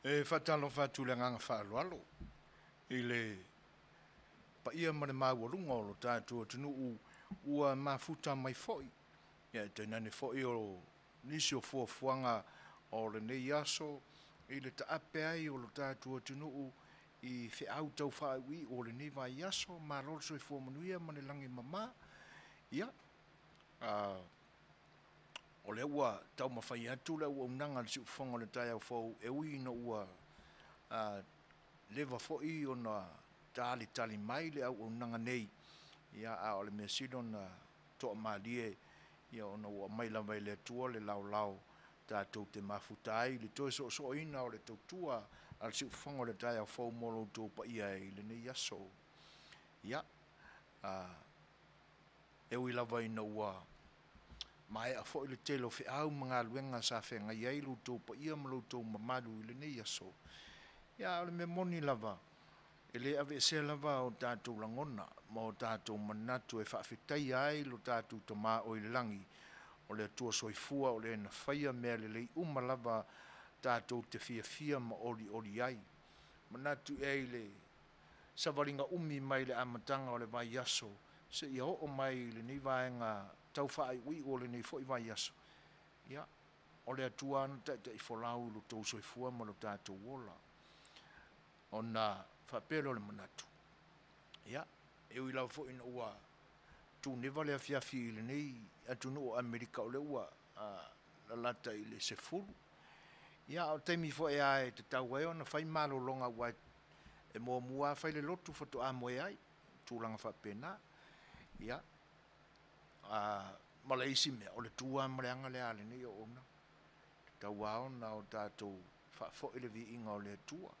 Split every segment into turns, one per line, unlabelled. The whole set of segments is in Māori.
E whatalo whatulanganga whaaloalo. I le pa ia mane mauarunga o lo tātua tunu ua mafuta mai foi. Ia tēnane foi o nisi o fuafuanga o le nei aso. I le taape ai o lo tātua tunu i whiau tau whaewi o le nei vai aso. Ma rorso i fua Manuia mane langi mama. Ia. O le ua tau mawhai atu le ua unanga le siufonga le tai au fau e ui no ua lewa foi o na tali mai le au unanga nei. Ia a o le mea sino na toa maalie ia o na ua mai lawai le atua le lau tātou te mafutai le toe so ina o le tautua al siufonga le tai au fau molo tō pa ia e le nei aso. Ia e ui lawai na ua mai a fo le telo fe au mga luenga sa fe nga yai lu to pa ia mlo to mamalu le nei aso ya le me moni lava ele ave se lava o tatu langona mo tatu manatu e fa fitai ai lu tatu toma o langi o le tua soifua o le na faia me le uma lava tatu te fia ma oli ai manatu e le savalinga umi mai le amatanga o le vai aso se ia o mai le ni vaenga tau whaai ui o le nei fo i vai aso. Ia, o le atuana te i folau lo tau soifua ma lo tātou wola. O na whapelo le manatu. Ia, e ui lau fo ina ua tu newa le afiafi le nei atunu o Amerika o le ua la lata i le sefulu. Ia, o teimi fo e ai te tau e ona whai malo longa ua e mua mua whai le lotu foto a moe ai. Tūlanga whapena. Ia, Malaysia me o le tua mreanga le ale ni o ona tau ao na o tātou whaafo ele vi inga o le tua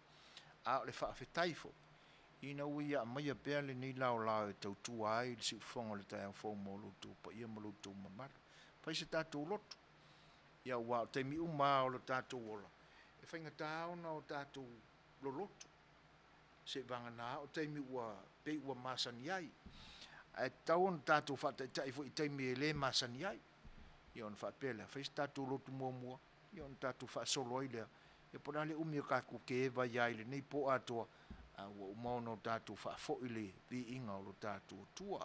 a o le whaafetai fo ina ui a mai a pēr le ni lao e tau tua ai le si ufonga le tai au fau molo tō pa ia molo tō mamara pai se tātou lotu ia ua o teimi uma o le tātou ola e whainga tāo na o tātou lo lotu se vanga na o teimi ua pei ua masani ai e tau on tātou whaatai fo i teimi e le masani ai. Ia on whaapele, whais tātou lotu mua. Ia on tātou whaasolo ai lea. Ia pona le umi o kāku ke ewa iai le nei po atoa. Ua umaona o tātou whaafo i le vi inga o lo tātou tua.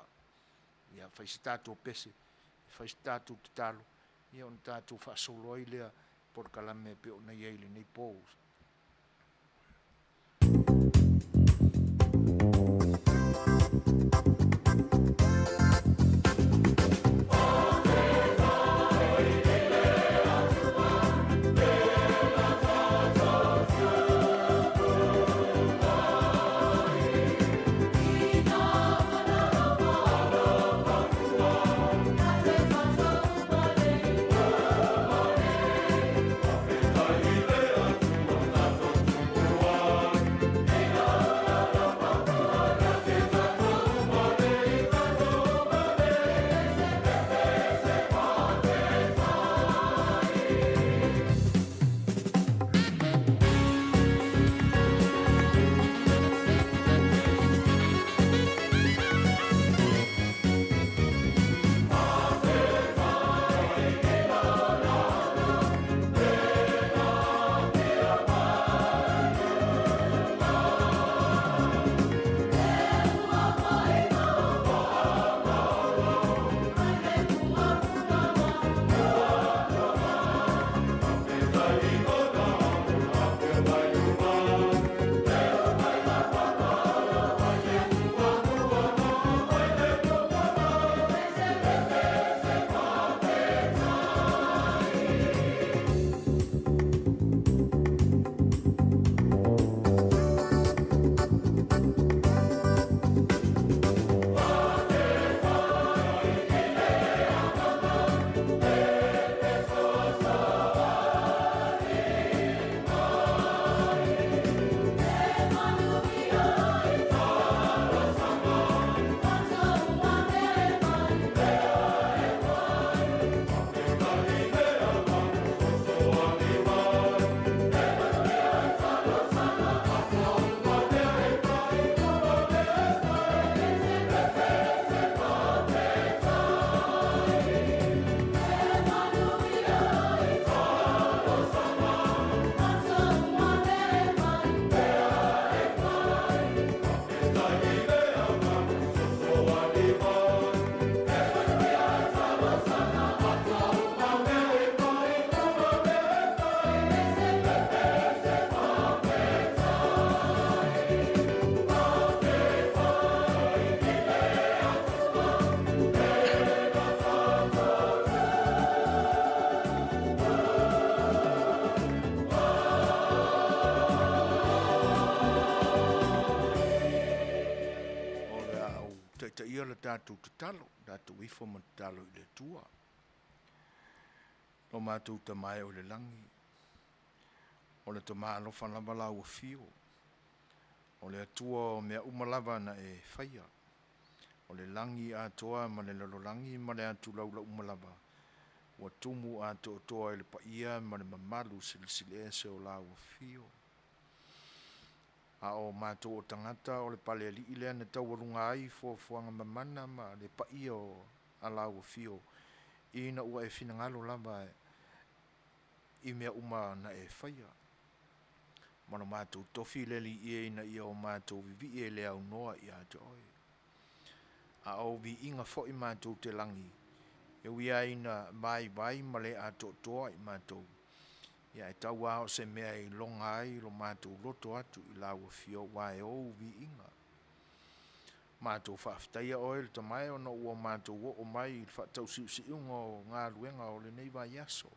Ia whais tātou pese. Whais tātou te talo. Ia on tātou whaasolo ai lea. Por kalame pe o na iai le nei po. ta ia le tātou tatalo, tātou ifo ma tatalo i le tua. Lo mātou ta mai o le langi. O le ta maa lofa lava la ua fio. O le atua o mea umalava na e whaia. O le langi atoa ma le lalolangi ma le atu laula umalava. Ua tumu ato toa e le paia ma le mamalu sili e se o la ua fio. A o mātou o tangata o le pale ali i lea na tau alunga ai fuanga mamana ma le paia o a la ua fio. Ina ua e fina ngalo lava i mea uma na e whaia. Mana mātou tofi leli i ina i o mātou vivi e le au noa i a te oi. A o vi inga fo i mātou te langi. E wia ina vai ma le ato toa i mātou. Ia e tau ao se mea i longa ai lo mātou loto atu i lau fio wae o vi inga. Mātou whaaftaia oe le tamai o no ua mātou o mai i whaatau si unga o ngā luenga o le nei vai aso.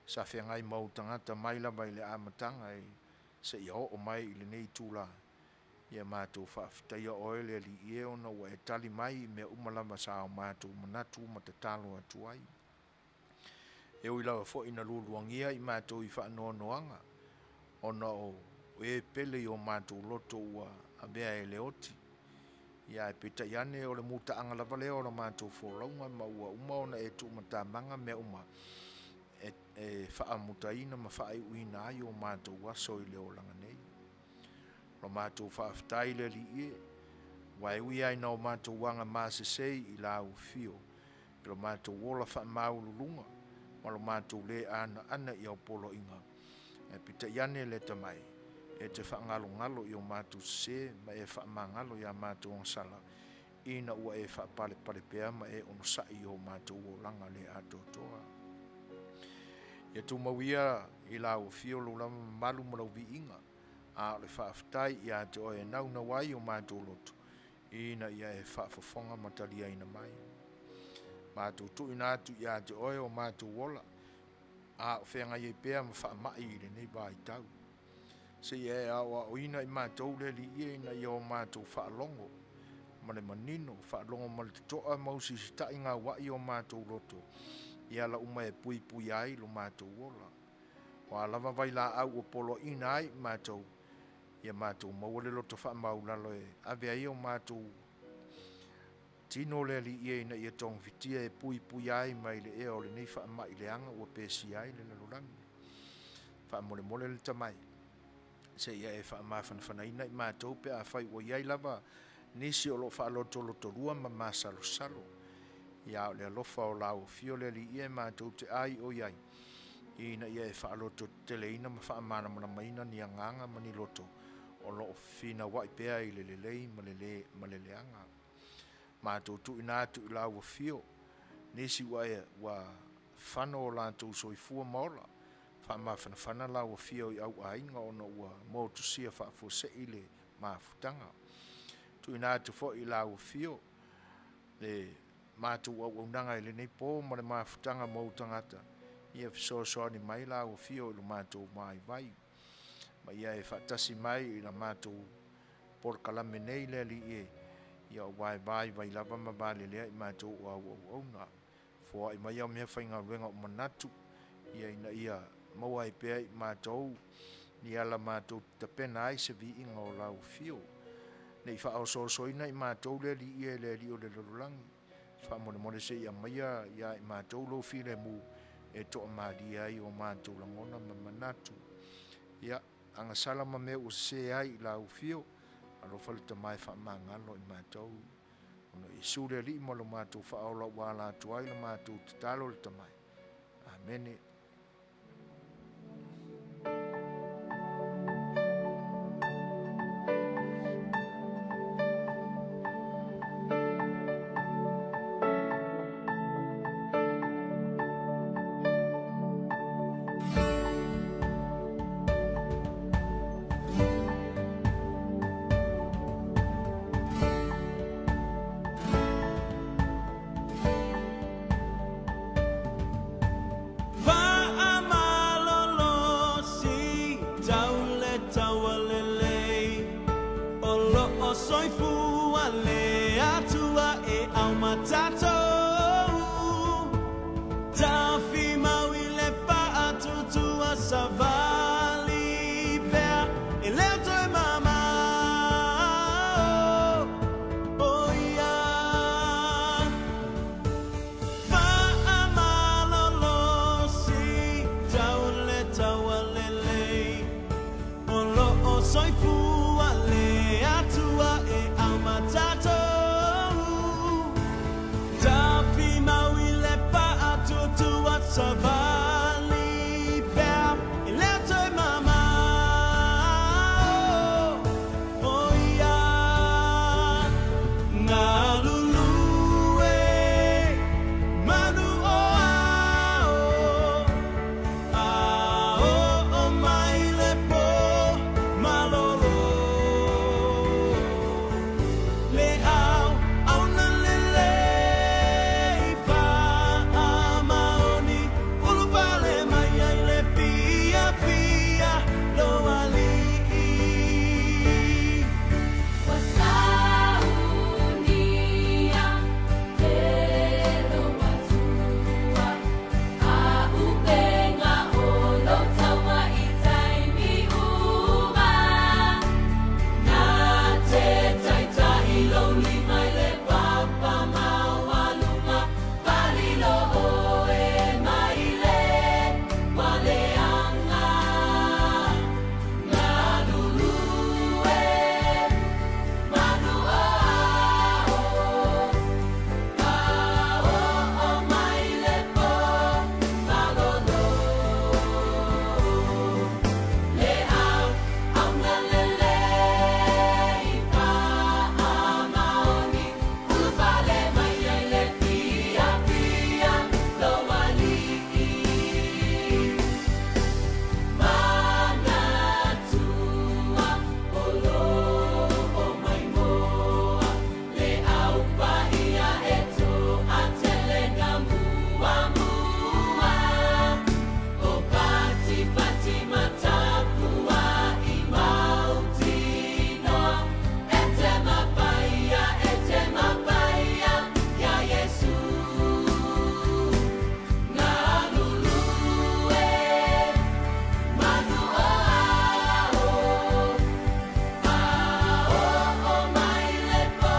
Sa whea ngai mau tangata mai lava i le amatanga i se ia o mai i le nei tūla. Ia mātou whaaftaia oe le li ie o no ua e tali mai mea umalama sa o mātou manatu matatalo atu ai. E ui lawa fo ina luluangia i mātou i whaanoa noanga. O na o e pele i o mātou loto ua a bea e leoti. Ia e peta iane o le muta anga lava leo o la mātou fōlaunga ma ua uma ona e tu matamanga mea uma. E whaamuta ina ma whaai uina ai o mātou waso i leo langa nei. Lo mātou whaaftai le li ie. Wai ui ai na o mātou wanga māsesei i lau fio. Lo mātou wola wha maululunga. Ma lo mātou le ana i au polo inga. E pita iane le tamai. E te wha ngalo i o mātou se ma e wha mangalo i a mātou ang sala. Ina ua e wha pale pea ma e ono sa i o mātou o langa le ato toa. Ia tu mawia i lau fio lo lama malu malau vi inga. A le wha aftai i a te oe nau na wai o mātou lotu. Ina ia e wha fafonga matalia ina mai. Mātou tu ina atu i a te oe o mātou wola. A o whenga i e pēa ma wha mai i le nei bā i tau. Se ia e awa o ina i mātou le li i ina i o mātou wha longo. Ma le manino wha longo ma le toa mausi si ta inga wai o mātou loto. Ia la uma e pui ai lo mātou wola. Wa lava vai la au o polo ina ai mātou. Ia mātou mawale loto wha maulalo e ave ai o mātou tino le li ie ina ia tong vitia e pui ai mai le eo le nei wha mai le anga ua pesi ai le lalorangi. Wha mole le tamai. Se ia e wha mawhanawhana ina i mātou pe a Fai'oa iai lava nisi o lo wha loto rua ma māsalo salo. Ia o le alofa o lau fio le li ie mātou te ai o iai. Ina ia e wha loto tele ina ma wha mana maina ni anganga mani loto. O lo fina wai pea i le lelei ma le leanga. Mātou tu ina atu i lau fio. Nisi wa whano o lātou soifua maola. Wha mawhanawhana lau fio i au ainga o na ua mōtu sia wha fose i le mawhutanga. Tu ina atu fo i lau fio. Le mātou au nanga i le nei pō ma le mawhutanga mautangata. Ia fisosoa ni mai lau fio i le mātou mai vai. Ma ia e whatasi mai i la mātou por kalame nei le li e. Ia o vai lava ma vale lea i mātou o au na. Fua i mai au mea whainga ruenga o manatu. Ia ina ia maua i pēa i mātou. Ni ala mātou tapena ai se vi inga o lau fio. Nei wha au soina i mātou le li e le li o le lorolangi. Wha mone se ia maia ia i mātou lo fi le mu. E toa maadi ai o mātou langona ma manatu. Ia anga salama me o se ai i lau fio. Alo fale tamai wha mangalo i mātou. Ono i sure li mo lo mātou wha aula wala tuai lo mātou tatalo le tamai. Amene.
Vai soifua le atua e au matatou. Tafi maui le pa atutua savali pea e leo toi mama. Oh ia fa'a malolosi tau le taua lelei. Olo o soifua le atua e au matatou. Tafi maui le pa atutua savali pea e leo toi mama. Oh ia ngā lulu e Manuia o mai le po malolo. Le au na lelei pa a maoni ulu vale mai ai le pia pia lo ali.
Wasaunia te loa tua a upenga o lo taua I taimi uma na te taitai lo lima I le papa maualuma palilo o e mai le waleanga ngā lulu e Manuia o mai le po malolo. Le au na lelei pa a maoni ulu vale mai ai le pia pia lo alii. Manatua o lo o mai moa le au paia e tō a telenga mua mua o pati pati matapua I mautinoa e te mapaia ia Yesu. Ngā lulu e Manuia o mai le po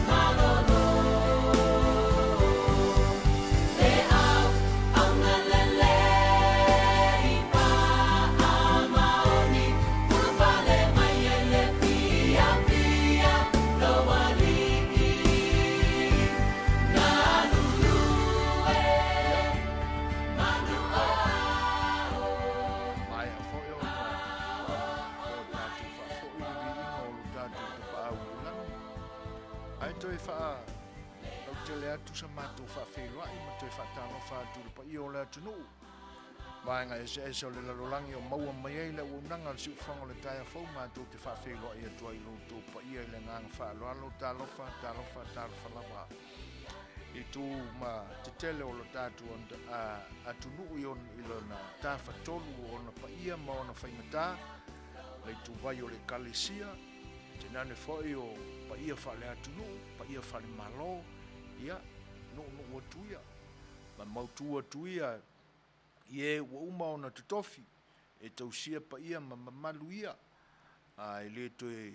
malolo. Le au na lelei pa a maoni ulu vale mai ai le pia pia lo alii. Ngā lulu e Manuia
Ai a foi o tatu fa foi ni o tatu te pa au la. Ai toi fa o te le atu sa matu fa Fai'oa I ma toi fa talo fa tu pa I o le atu no. Mai nga ese o le lalolangi o maua mai ai le unanga si fango le taia fau matu te fa Fai'oa I atua I lo tu pa I le ngang fa lo alo talo fa lava. I tu ma te tele o lo tatu atu nuu I on I lona tā whatolu o na pa ia ma o na whaimata Lei tu vai o le kalesia te nane foi o pa ia whale atu nuu, pa ia whale malo Ia, no atuia Ma mautu atuia Ie ua uma o na tutofi E tausia pa ia ma Manuia E le toe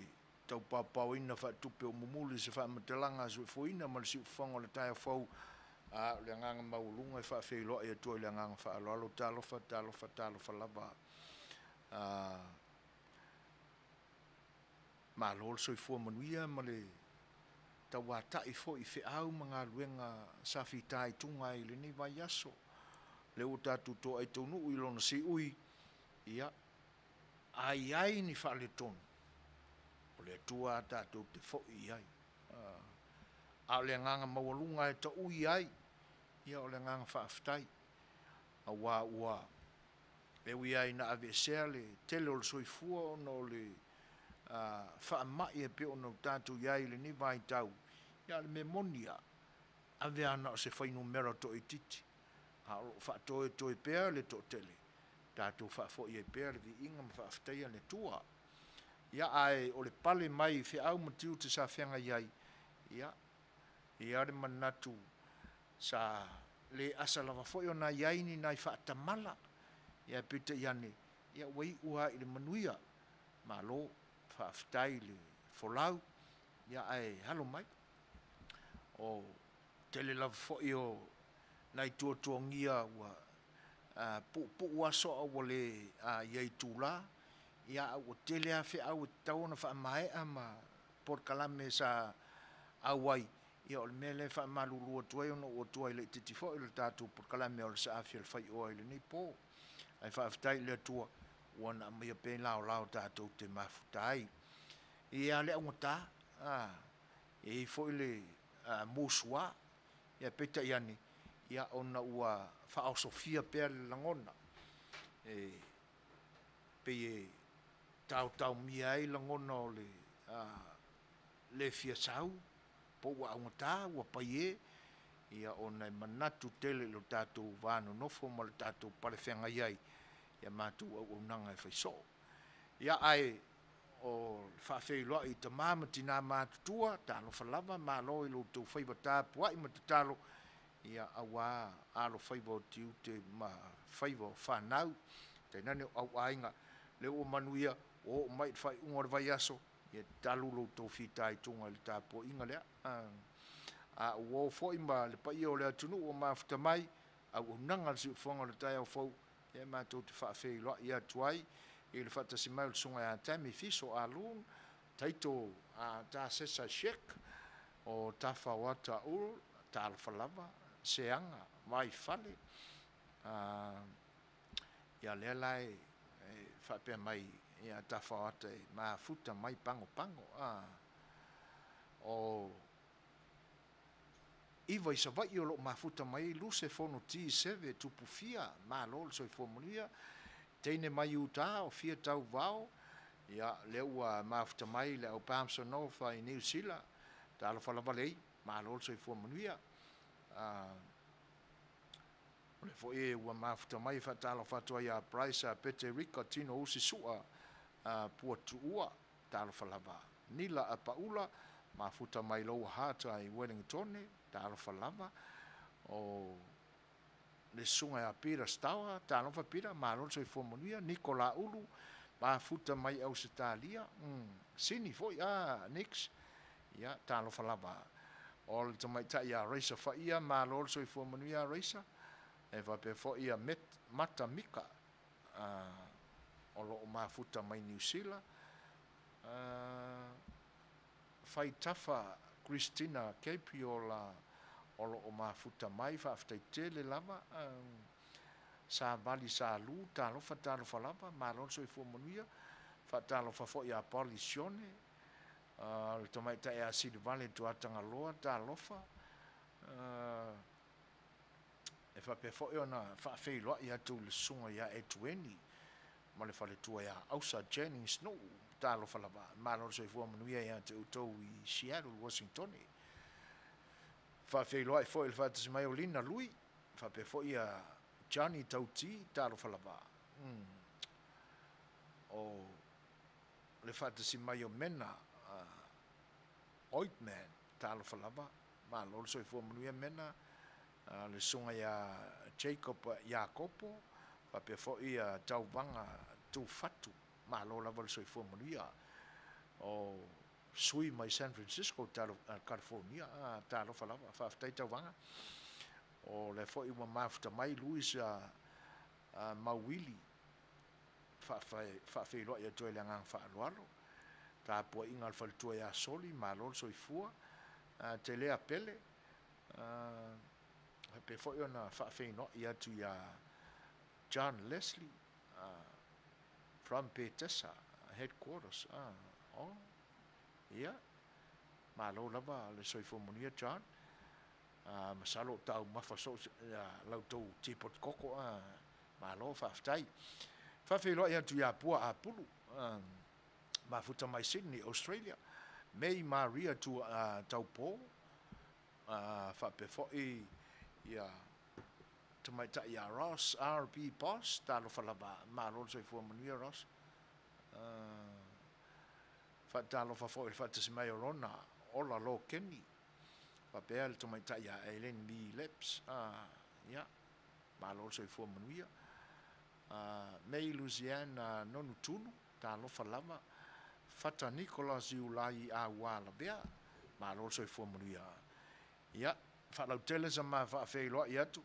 tau papau ina whaatupe o mumuli se whaamatelanga so foina ma le si ufango le taia fau le nganga maulunga e Fai'oa I atua le nganga whaaloalo talofa lava ma lol soifua Manuia ma le tauatai fo I Fai'au ma ngā luenga safitai tunga I le ni vai aso le o tatu to ai tonu I lona si ui ia ai ni whaale tonu o le tua tātou te fo'i ai. A o le nganga mawalunga e ta ui ai, ia o le nganga whaaftai. A wā ua, e ui ai na ave sea le tele o le soifua o no le whaamai e pe o no tātou iai le ni vai tau. Ia le me monia, ave ana o se whainu mera to e titi. A o whaatoe toe pēr le to tele. Tātou whaafoi e pēr vi inga ma whaaftai le tua. ia ai o le pale mai Fai'au matiu te sa whenga iai, ia le manatu sa le asa lava foi ona iai ni nai whaatamala, ia pita iane, ia wei ua i le manuia, malo whaafitai le folau, ia ai halo mai, o tele lava foi o nai tuatongia ua pu ua soa ua le iai tūla, ia o tele a Fai'au e tau na whaamaea ma por kalame sa awai, ia o le mea le whaamalulu atuai ono o tuai le titi fo i le tātou por kalame o le sa afia le Fai'oa i le nei pō, ai whaafitai le atua ua na mea pe lao tātou te mafutai. Ia le aungata, e fo i le mūsua, ia peta iani, ia ona ua whaosofia pea le langona, pe e tau mia ai langona o le fia sau, po ua aungata, ua paie, ia ona manatu tele lo tātou vānu nofo ma le tātou pare whenga iai, ia mātou au nanga e whaiso. Ia ai o whaafeiloa i ta māmati nā mātutua, tālo whalava, mālo i lo tau whaiva tāpua i matatalo, ia awa alo whaiva o tiu te ma whaiva o whanau, te nane au ainga, leo o Manuia, o mai whai unga le vai aso, ia talu lo tau whitai tunga le tāpua inga lea. A uo fo ima le pai o le atunu o mafuta mai, au unanga le si ufonga le tai au fau, ia mātou te whaafeiloa i atuai, i le whatasi mai o le sunga a tami fiso a lung, taito a tā sesa shek, o tā whawata uru, tā alwhalava, seanga, mai whale, ia lea lai, whapea mai, ia tā whawata e mafuta mai pango, o iwa isa vai o lo mafuta mai luse fono ti seve tupu fia ma lol so Manuia teine mai uta o fia tau vao ia le ua mafuta mai le au pamso no fa i New Zealand ta lo fala valei ma lol so Manuia le fo e ua mafuta mai fa ta lo fatua ia price a pete rica tino usi sua puatu ua ta lo fala va nila a paula mafuta mai lo hata i Wellington talo falava o le sunga a pira stawa talo fa pira malo so Manuia Nicola ulu mafuta mai Australia sini foi nix ya talo falava o le mai ta ia racer fa ia malo so Manuia racer e va pe fo ia mata mika o lo mafuta mai New Zealand fai tafa Christina Capiola o lo mafuta mai whaaftai tele lava sa vali sa lu talo fa lava malo so Manuia fa talo fa fo ia polisione le tomai ta e si vale tu atanga loa talo fa e fa pe fo ona fa fe lo ia tu le sunga ia e 20 ma le fale tu ia ausa Jennings no talo fa lava malo so Manuia ia te utou i Seattle Washington fa fe lo fo il fa mai olina lui fa pe fo ia Johnny Tauti talo fa lava o le fa mai o mena ointman talo fa lava ma lo so Manuia mena le sunga ia Jacopo fa pe fo ia tauvanga tu fatu ma lo lava so Manuia o sui mai San Francisco talo California talo falava fa tai tawanga o le fo i mafuta mai Luis Mawili fa fe lo ia to le ngang fa lo ta po ingal fa to ia soli ma lo so ifua tele apele pe fo ona fa fe no ia tu ia John Leslie from Petesa headquarters ia malo lava le so Manuia John masalo tau mafa so lau tau tipot koko malo faftai fa fe lo ia tu ia pua apulu mafuta mai Sydney Australia May Maria tu taupo fa pe fo ia tamai ta ia Ross RP Post talo falaba malo so Manuia Ross Whaatalo whafo il whaatasi mai o rona, ola lo keni. Whapea le tomai tai a Eileen Lee Leps, ia, malo so i fua Manuia. Mei Louisiana nonu tunu, talo whalama, Fata Nicolas Iulai a wala bea, malo so i fua Manuia. Ia, whalau tele sa maa whaafeiloa i atu,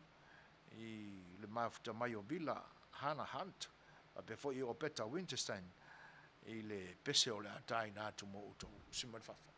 i le mafuta mai o Villa, Hannah Hunt, a pe fo i o Peter Winterstein, i le pese o le atai na atu mo uto, simad fafa.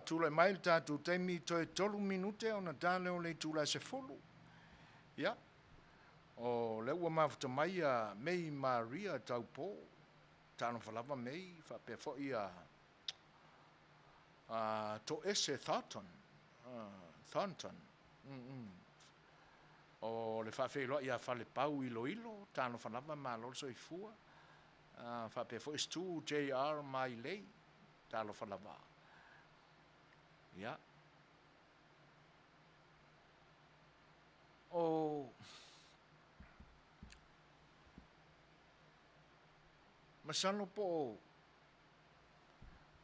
Tula mai tātou teimi toi 3 minute o na tāne o le tula se folu. Ia. O le ua mafuta mai a Mei Maria tau pō. Tāno whalapa mei, whapea fo ia to ese Thornton. Thornton. O le whawheiloa ia whale pau ilo ilo, tāno whalapa mā lorso i fua. Whapea fo istu JR mai lei, tāno whalapa. Ja. O masano po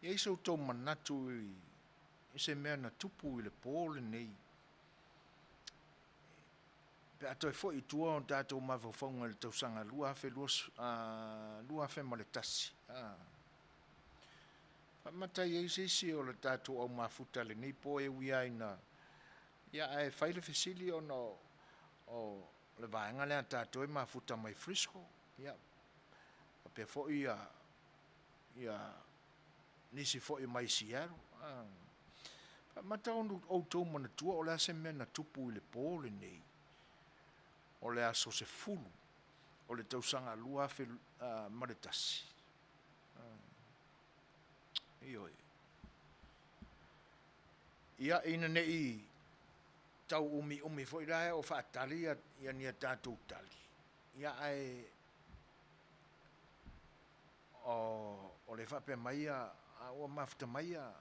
ia iso tau manatu i se mea na tupu i le pōle nei. Pe ato e fo i tua o tātou mawhawhaunga le tausanga lua hafe ma le tasi. Matai e isi o le tātou au mafuta le nei po e ui aina. Ia e whaile fesili o le vaenga lea tātou e mafuta mai Frisco. Ia. Pea fo ia nisi fo i mai Seattle. Mataunu outou manatua o le ase mea na tupu i le pō le nei. O le aso se fulu. O le tausaga alua afe ma le tasi. Io e. Ia ina nei tau umi foi rai o whaatali ia nia tātou tali. Ia ai o le whape mai a o mafta mai a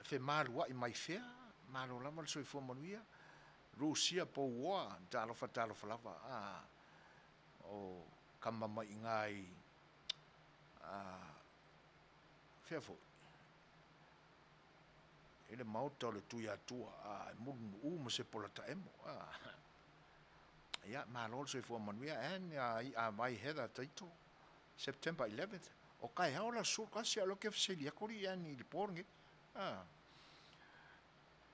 fe marua i mai fea, maro lama le soifua Manuia, Rusia Fai'oa, talo lava, o kama mai ngai, fea foi. Ele mauta le tui atua, mulu ma se polata emo, ia maro le soifua Manuia, a mai heda taito, September 11th, o kai hao la surkasi alo ke fselia kori ani li pornge,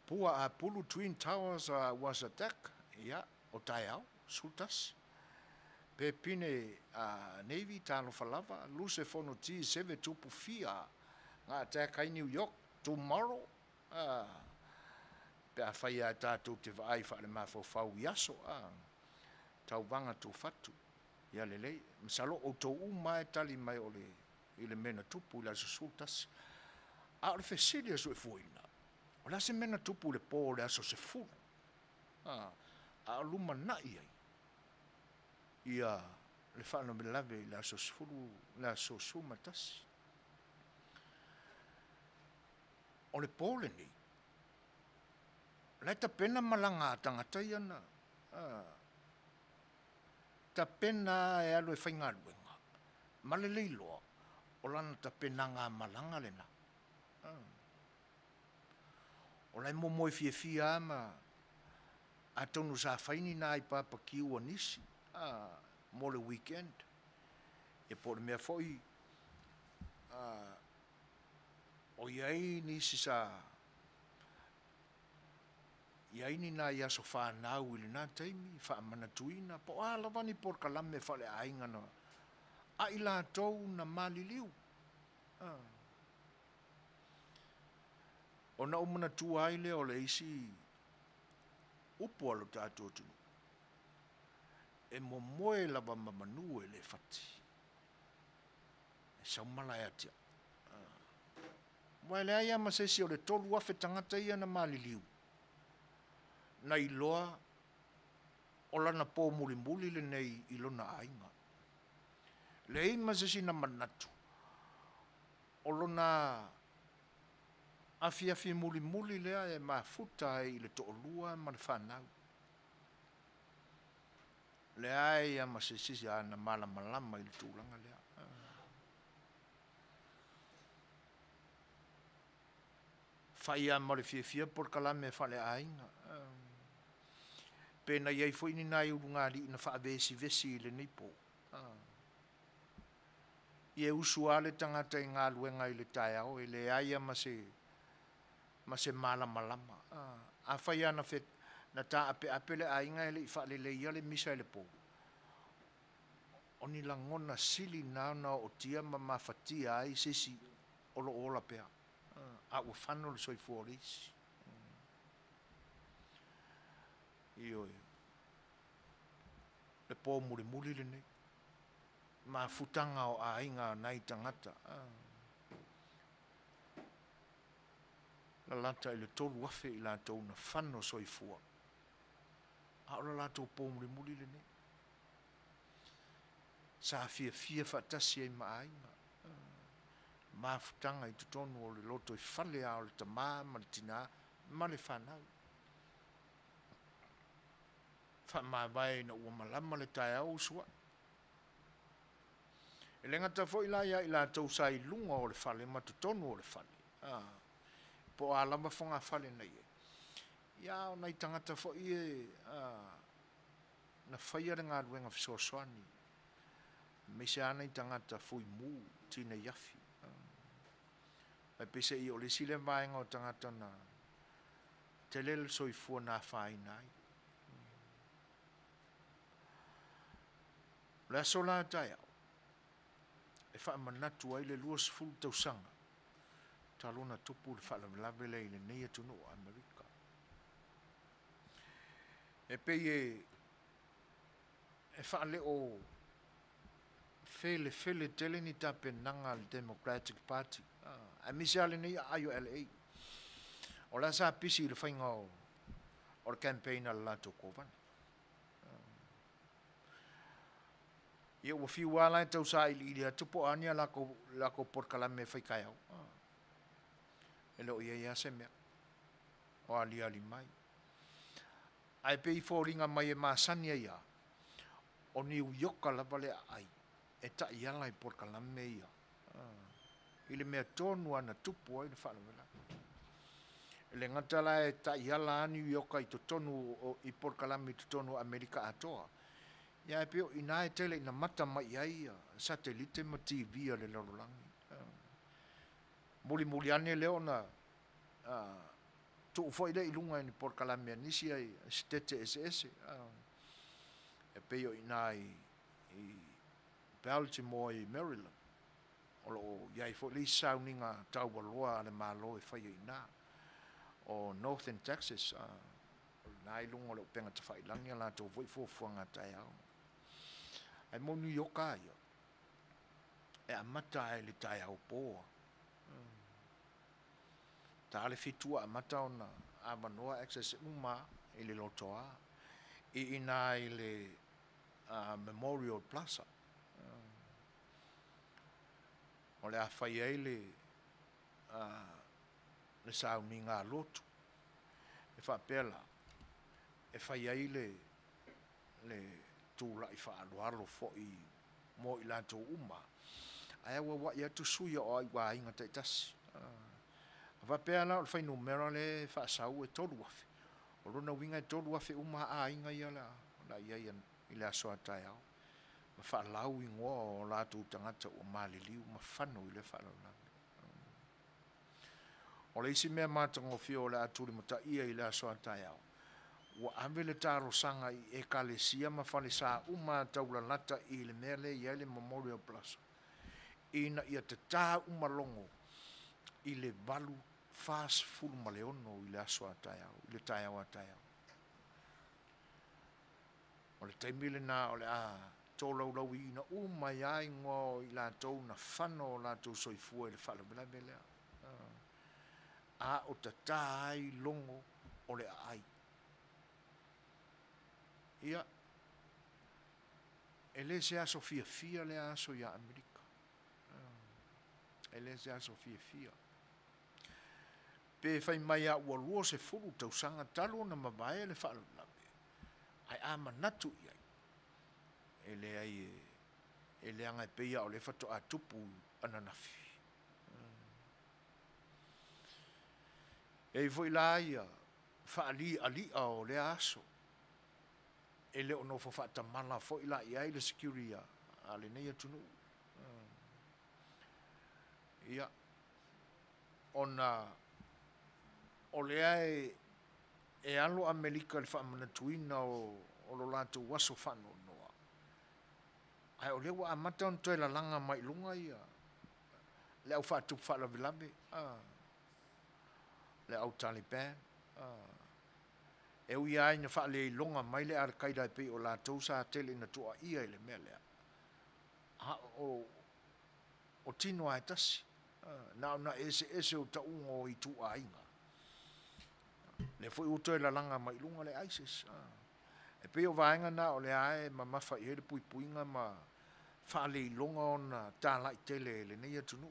Pua a Pulu Twin Towers was attacked. Yeah, o tai au, sultas. Pe pine Navy talo falava, luse fono ti seve tupu fia. Nga attack ai New York tomorrow. Pe a whaia tātou te vai whaare mafau fau yaso. Tau vanga tu fatu. Ia lelei, msalo o tau mai tali mai ole ile mena tupu ila sultas. A ole fesilia so e fuina. O la se mena tupu le pō le aso se fulu. A luma nai ai. Ia le whano me lave le aso se fulu, le aso suma tasi. O le pō le ni. Lai ta pena malanga tangata iana. Ta pena e alo e whainga luenga. Male leiloa. O lana ta pena ngā malanga lena. O lai mo fia ma a tonu sa faini na i papa ki ua nisi mo le weekend e po le mea foi o iai nisi sa iai ni na ia so whanau ili nā taimi wha manatuina po lavani por kalame whale ainga na a ila tau na maliliu o na umana tua ai leo le isi upo alo tātou tunu. E momoe lava Manuia le fati. E saumala e atia. Wai le aia masesi o le tolu afe tangata ia na maliliu. Na iloa o lana pō muli le nei ilona ainga. Le ei masesi na manatu. O lona afi muli lea e mafuta e le to'olua ma le whanau. Le ai a masesisi ana malama i le tūlanga lea. Whaia ma le fia por kalame whale ainga. Pena iai fo ini nai urungari ina wha vesi le nipo. Ie usua le tangata i ngā luenga i le tai au, e le ai a ma se malama. A whaia na fet na ta ape le ainga ele i whaale le ia le misa ele po. O ni la ngona sili na o tia ma mawhatia ai sisi ola pea. A ua whano le soi fuorisi. Io. Le po muli le nei. Ma futanga o ainga nai tangata. La lata i le tolu afe i la tau na whano soifua. A ora la tau pōmuri muri le ne. Sa fia whatasi e maainga. Ma futanga i tutonu o le loto i whale a o le tamā, ma le tina, ma le whanau. Wha vai na ua malama le tai au sua. E le ngata fo i la tau sa i lunga o le whale, ma tutonu o le whale. Po alama fonga fale nei e. Ia o nei tangata fo i na whaia ngā ruenga Suasua. Me se ana i tangata fui mu tina yafi. Ai pese i o le sile vaenga o tangata na te lele soifua nā whai nai. Le aso la tai au. E wha manatu ai le luas fulu tausanga. taluna tupu le whalavelave le ile nei atunu o Amerika. E pei e whaale o fele tele ni tapenanga le Democratic Party. A misi ale nei ayo LA. O la sa pisi le whainga o le campaign ala lato kovana. Ia ua fiuala e tau sa ili tupo ania lako porkalame whaikai au. E leo ia se mea. O ali mai. Ai pei fōringa mai e māsania ia. O New York lava le ai. E ta iala i porkalame ia. Ile mea tonu ana tupo ai le whanawela. Le ngatala e ta iala a New York i to tonu i porkalame to tonu Amerika atoa. Ia e peo ina e tele ina mata mai ai satellite ma TV le lorolangi. Muli ane leo na tu foi le ilunga ni porkalame nisi ai stete SS. E peo ina i Baltimore i Maryland. O ia i fo le sauninga tau waloa le malo e whai ina. O Northern Texas. Na ilunga le penga te whailangi la tau voi fuanga tai au. Ai monu yoka ia. E amata e le tai au poa. Ta ale fitua amata ona a Manuia access uma i le lotoa. I ina i le Memorial Plaza. O le a whai ei le sauninga lotu. E whapela. E whai ei le tūla i whaalualo fo i mo i lanto uma. Ai awa wa ia tu suia o ai wa inga taitasi. Awa pēr la o whai numera le whaasau e tolu wafi. O rona winga e tolu wafi uma a inga ia la ia i le asoa tai au. Ma whaalau i ngoa o lato tangata o maliliu ma whanu i le whaalau. O le isi mea mātango fio le aturi mata ia i le asoa tai au. Wa amele taro sanga i ekalesia ma fale sa uma taula lata i le mele i le Memorial Plaza. Ina ia te tā uma longo i le balu fast full maleono i le asoa tai au, i le tai au a tai au. O le taimile na o le tōlau lau i ina uma iai ngō i la tau na whano la tau soifua i le whala bela belea. A o ta tā ai longo o le ai. Ia, ele se aso fia le aso ia Amerika. Ele se aso fia. Pe fai mai a ualua se furu tau sanga talo na mabae le whaala lape. Ai ama natu iai. Ele anga e peia o le whato a tupu ananafi. E voi la ia, whaali alia o le aso. Ele ono fo fata mala fo ila ia ile security ale nei tunu ia ona ole ai e alo Amerika le fa mana tuina o lo lato waso fano noa ai ole wa amata on toela langa mai lunga ia le au fatu fala vilabe le au Taliban e ui ai na whaale longa mai le arkaida pe o la tausa tele na tua ia ele mea lea. O tino ai tasi. Na ese o taungo i tu ainga. Le foi uto e la langa mai lunga le ISIS. E pe o vaenga na o le ae ma mawha i hele pui puinga ma whaale longa o na tā lai tele le neia tunu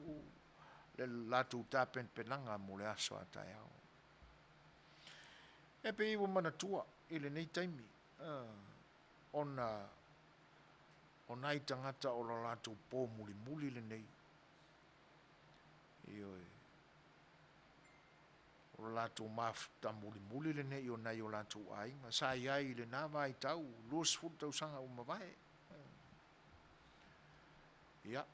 le latu tāpen penanga mo le aso a tai au. E pe iwa mana tua, ile nei taimi, ona i tangata o la lato pō muli le nei. Ioi. O la lato mafta muli le nei, o nei o lato ainga. Sa iai le nava i tau, luas full tau sanga o mawai. Ia.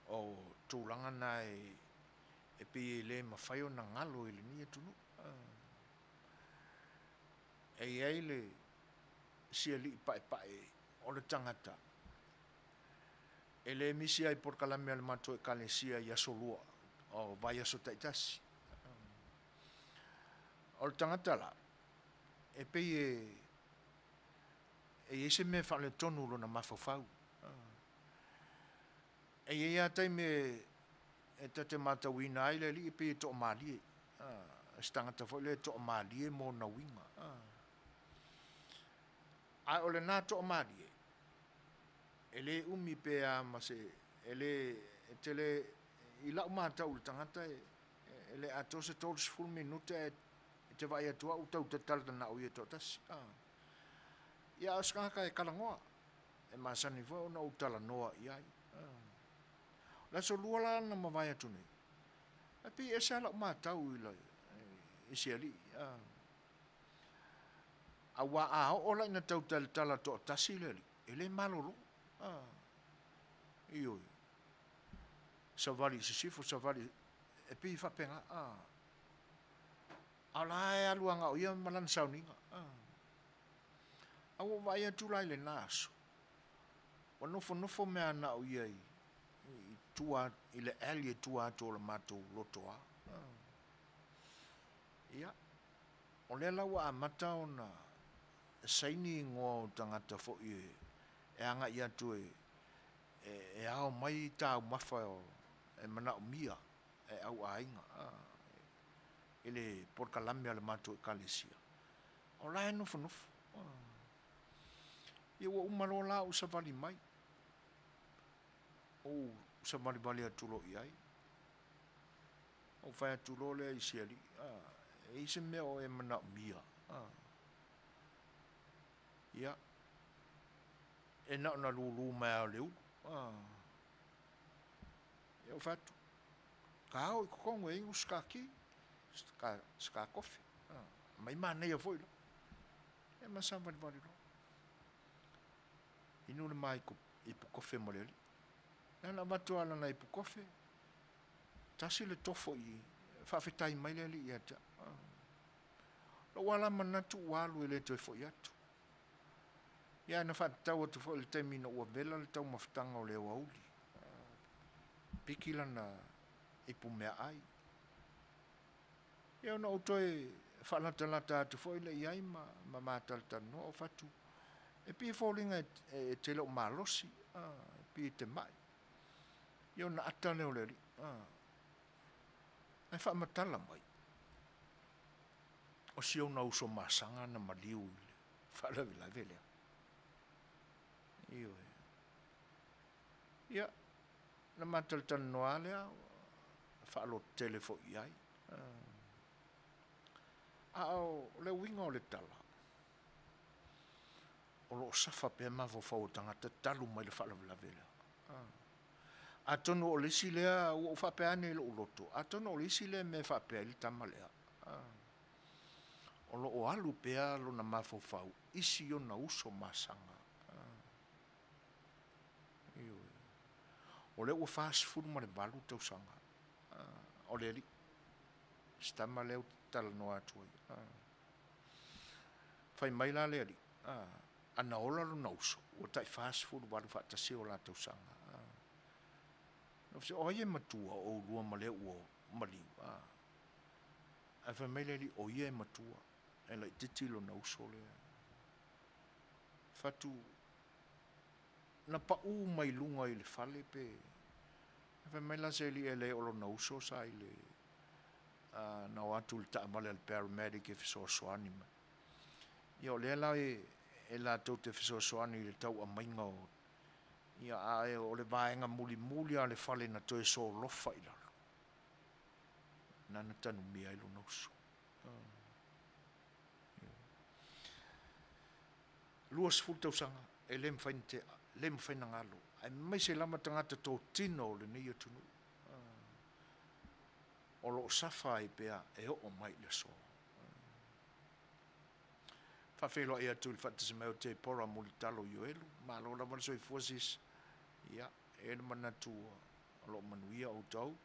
O tūlanga nai e pe le mawhaio na ngalo ile ni e tunu. E eile sia li pae o le tangata Ele misi ai por kalame al mato e kalesia ia solua o vai aso taitasi. O tangata la e pe ese me fa le tonu lo na mafafau. E ia tai me e tate mata wina ai le li pe to mali. Stangata fo le to mali mo na winga. Ai ole na to mali. Ele umi pe a mase ele tele ila mata ul tangata ele ato se tol full minute te vai atua u tau te tal na o ieto tas. Ia skaka e kalangoa e masani fo na utala noa ia. La so luala na mavai atu nei. Api e sala mata u ila isi ali. Awa a ola na tau tal tala to tasile ele malolo. Io savali sifo savali e pi fa penga ala e aluanga o ia malan sauninga au vai atu lai le naso o nofo me ana o ia i tua ile ali tua to le mato lotoa ia o le lawa mata ona saini ngo tangata fo e anga ia tu e ao mai tau mafa e mana o mia e au ainga ele por kalame ale mato e kalesia o la no fo e o umalola o savali mai o savali bali atulo iai o fa atulo le isiali e ise me o e mana o mia ia e na lulu mai o leu eu fatu ka o kongo e uska ki ska kofi mai mana ia foi e masamba de vale inu le mai ko ipu kofi moleli na matu ala na ipu kofi tasi le tofo i fa fetai mai le ia ta lo wala manatu walu ele to fo yatu ia na fa tau tu fo le termino o vela le tau maftanga o le wauli pikila na ipu mea ai ia na otoe fa lata tu fo le iai ma matal tano o fatu e pi falling e te lo malosi pi te mai ia na atane o le ai fa matala mai o si o na uso masanga na maliu fa la vele io ia na matal tano ale fa lo telefo iai o le winga o le tala o lo safa pe ma vo fo tangata talu mai le fa la vele atono o le silea o fa pe ane lo loto atono o le silea me fa pe il tamalea o lo o alu pe lo na mafo fau isi o na uso masanga o le o fast food ma le balu tau sanga o le li stama le tal no atu fai mai la le li ana ola lo na uso o tai fast food balu fa tasi o la tau sanga no se oye matua o lua ma le o mali a fa mai le li oye matua e la titilo na uso le fatu na pa u mai lunga i le fale pe fa mai la se li ele o lo na uso sa i le na watu ta male al paramedic if so swani io le la e la to te so swani le tau a mainga ia a o le vaenga muli a le fale na to so lo faila na tanu mi ai lo noso luas futa usanga e lem fainte lem faina ngalo ai mai se lama tangata to tino le ni tunu o lo safa i pea e o mai le so fa felo ia tu il fatto se me te pora multalo yoelu ma lo la mal so i fosis ia e mana tu lo manuia o tau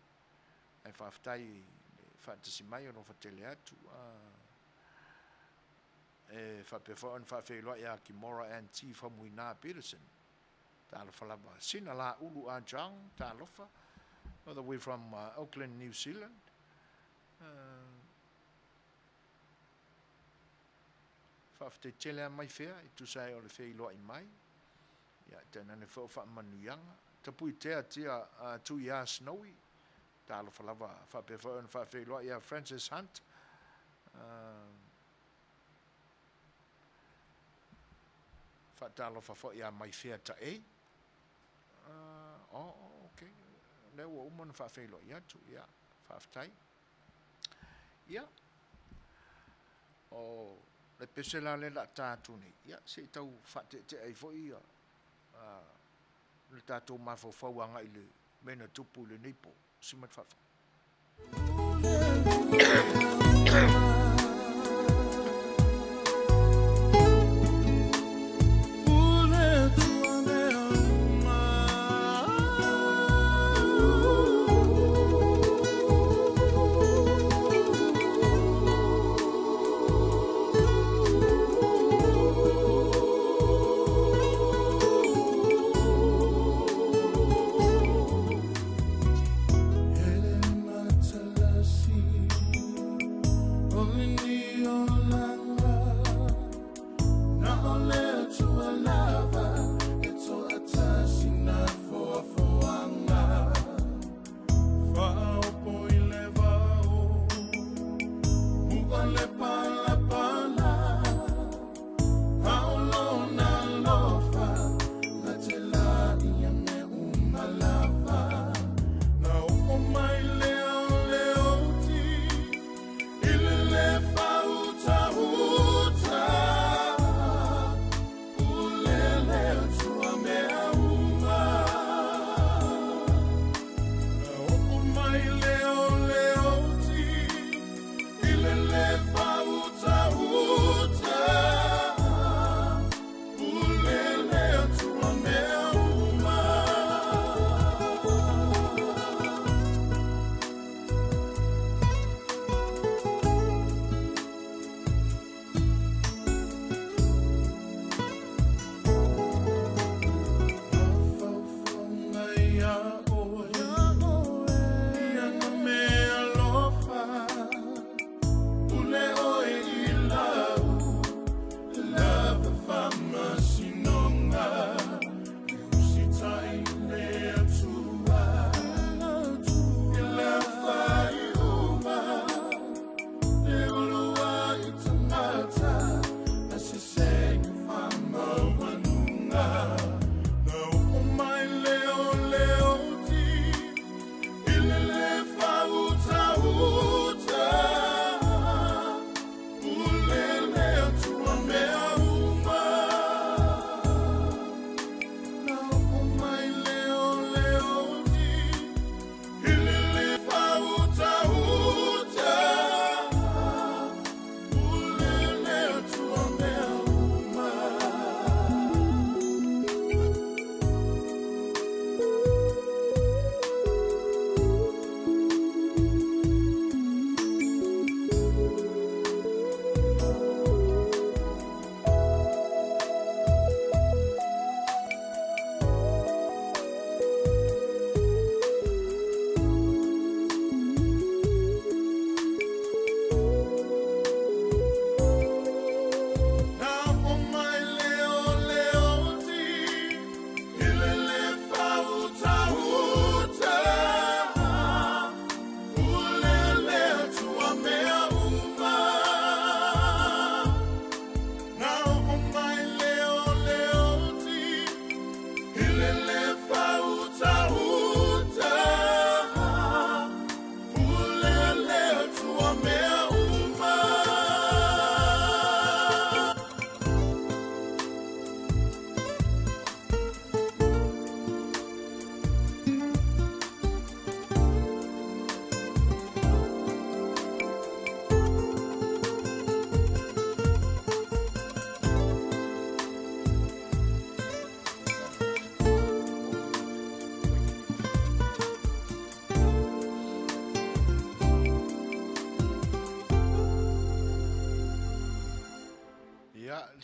e fa ftai fatto se mai no fa tele atu e fa pe fa felo ia ki mora anti fa muina Peterson Talofa lava. Sina la ulu a jang, talofa. All the way from Auckland, New Zealand. Whafte tele mai whea, I tu sai o le whea iloa I mai. Ia, tēnā ne wha manuianga. Tapui tea tia 2 years snowy. Talofa lava, whape wha iloa ia Francis Hunt. Wha talofa wha ia mai whea ta e. Okay. Leo wa umana wha iloa ia tu, ia, whaftai. Ia. Le pesela le la tātou nei. Ia, se tau whate te ai fo ia. Le tātou mawhawhauanga I le mena tupu le nipo. Simat whawha.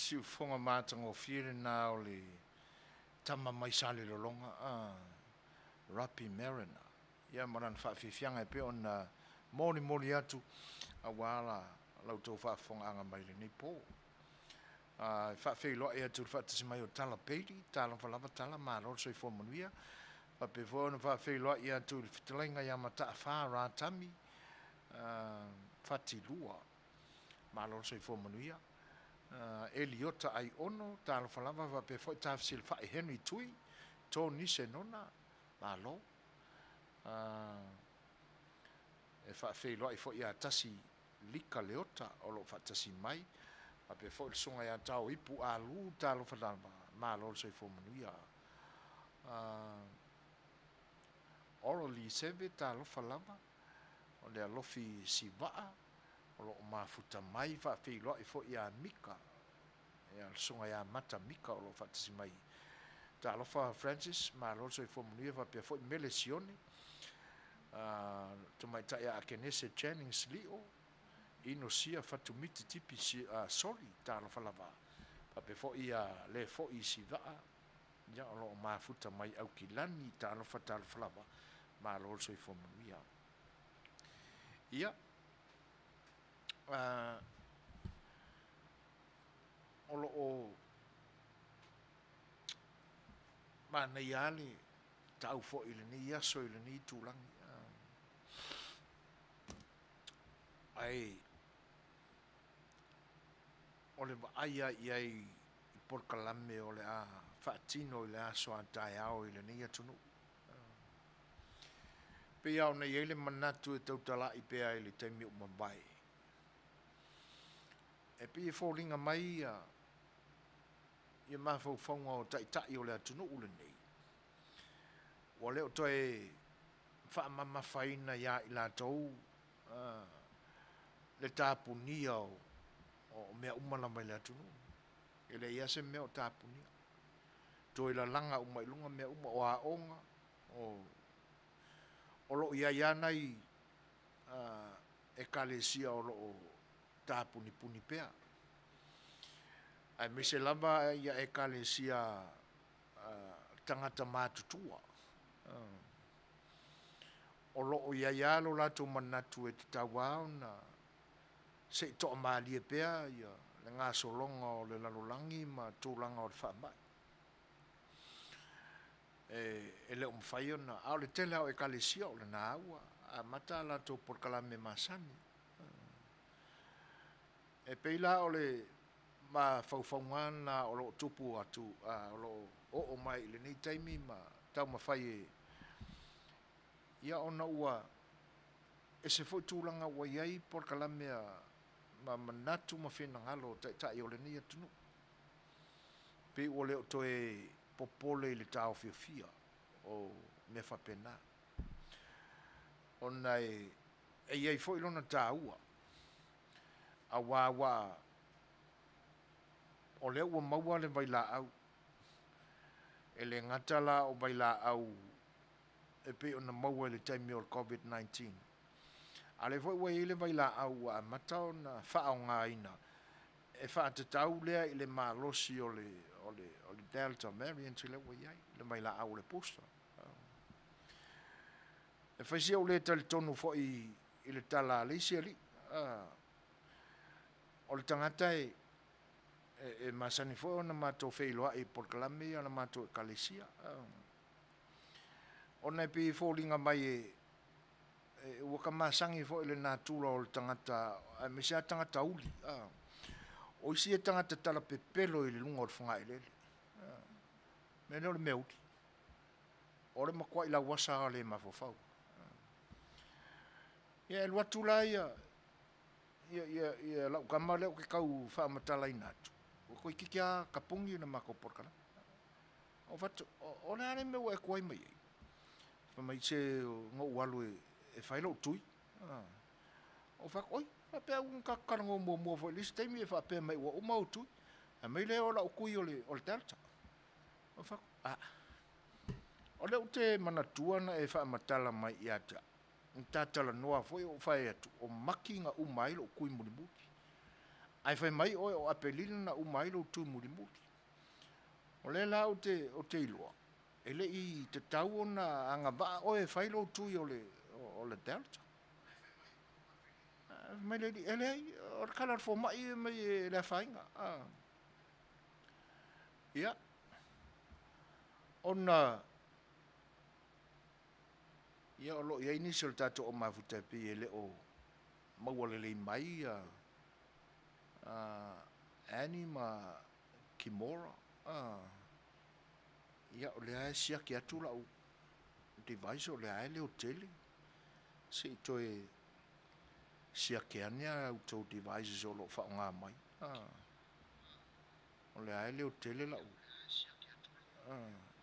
si fonga mātango whiere nā o le tama mai sale lolonga Rapi Marina. Ia maran whaafifianga pe on moni atu a wala lautou whaafonga anga mai le ni po. Whaafeiloa e atu whaatasi mai o tala peiri, tala whalava tala maro soi fo Manuia. Pe fo na whaafeiloa e atu le fitalainga ia mata wha rātami whatilua maro soi fo Manuia. Eliota ai ono, tala whalava pe fo tafsil whae Henry Tui, tō nise nona, malo. E whaafeiloa i fo ia tasi lika leota o lo whaatasi mai. Pe fo il songa ia tau ipu alu talo whalava malo soi fo Manuia. Orally seve talo whalava o le alofi siwaa o lo mafuta mai whaafeiloa i fo ia mika. Ia songa ia mata mika o lo whaatasi mai. Talo wha Francis malo soi fo Manuia pe fo i mele sione. Tumai ta ia akenese Jennings Leo. Ino sia fatumiti tipi sorry talo falava pe fo ia le fo i siwaa ya lo mafuta mai au kilani talo fatal falava ma lo so i fo Manuia ia o mana iale tau fo ile ni ia so ile ni tulangi ai ole aia iai por kalame ole a fatino ile a so antai ao ile ni atunu pe ia ona ile manatu e tautala i pe ile taimi o mabai e pe falling mai ia ma fo fonga o tai ole atunu ule nei ole o toe fa mama faina ia ila tou le tapunia o mea umala mai le atunu. Ele ia se mea o tapunia. Toi la langa umai lunga mea uma o aonga. O lo ia nai e kalesia o lo tapuni puni pea. Ai me se lava ia e kalesia tangata mātutua. O lo ia lo lato manatu e te tawao na se to malie pea ia le nga solonga o le lalolangi ma tūlanga o le whaamai. E le umwhai ona, au le tele au e kalesia o le na aua, a mata la tō porkalame masani. E peila o le ma whauwhaungana o lo tupu atu, o lo o mai le nei taimi ma tau mawhai e ia ona ua e se fo tūlanga ua iai porkalame a ma manatu ma fina ngalo tai o le ni atunu pe o le to e popole le tau fia o me fa pena ona e ai foi lona taua a wa o le ua maua le baila au e le ngatala o baila au e pe ona maua le taimi o COVID-19 ale foi wa ile vai la au a matau na whaonga ina e whaatatau lea ile malosi o le Delta variant ile wa iai le mai la au le posta e whaisia o le tali tonu fo i ile tala leisi ali o le tangata e masani fo ona mato Fai'oa i porkalame ona mato e kalesia ona e pi fōlinga mai ua ka masangi fo ile nā tūla o le tangata, me sea tangata uli. O isi e tangata tala pepelo i le lunga o le whanga ilele. Me leo le mea uti. O le makua i la wasa a le mawhawhau. Ia e lua tūla ia lau kama leo ke kau whaamatala i nātu. O koi kikia kapungi na mako porkana. O fatu, o le ane me ua e kuai mai ei. Whamai se ngō ualu e whailo tui. O whak, oi, whapea un kakarango mua fo lisi teimi e whapea mai ua umau tui. A mei leo la ukui o le Delta. O whak, o leo te manatuana e whaamatala mai i ata. Tātala noa foi o whae atu. O maki nga umailo o kui mulimuti. Ai whai mai oi o apelina na umailo o tui mulimuti. O O le la o te iloa. E le I te tau ona anga waa o e whailo tui o le delta. Mai le di ele ai, o le kalar fo mai e mai e le whainga. Ia. Ona, ia o lo ia initial tato o mawhutapi e le o mawale le mai Annie ma Kimora. Ia o le ae sia ki atu lau device o le ae le o tele. Se to e sia ke ania au tau devices o lo whaonga mai. O le ae le o tele lau.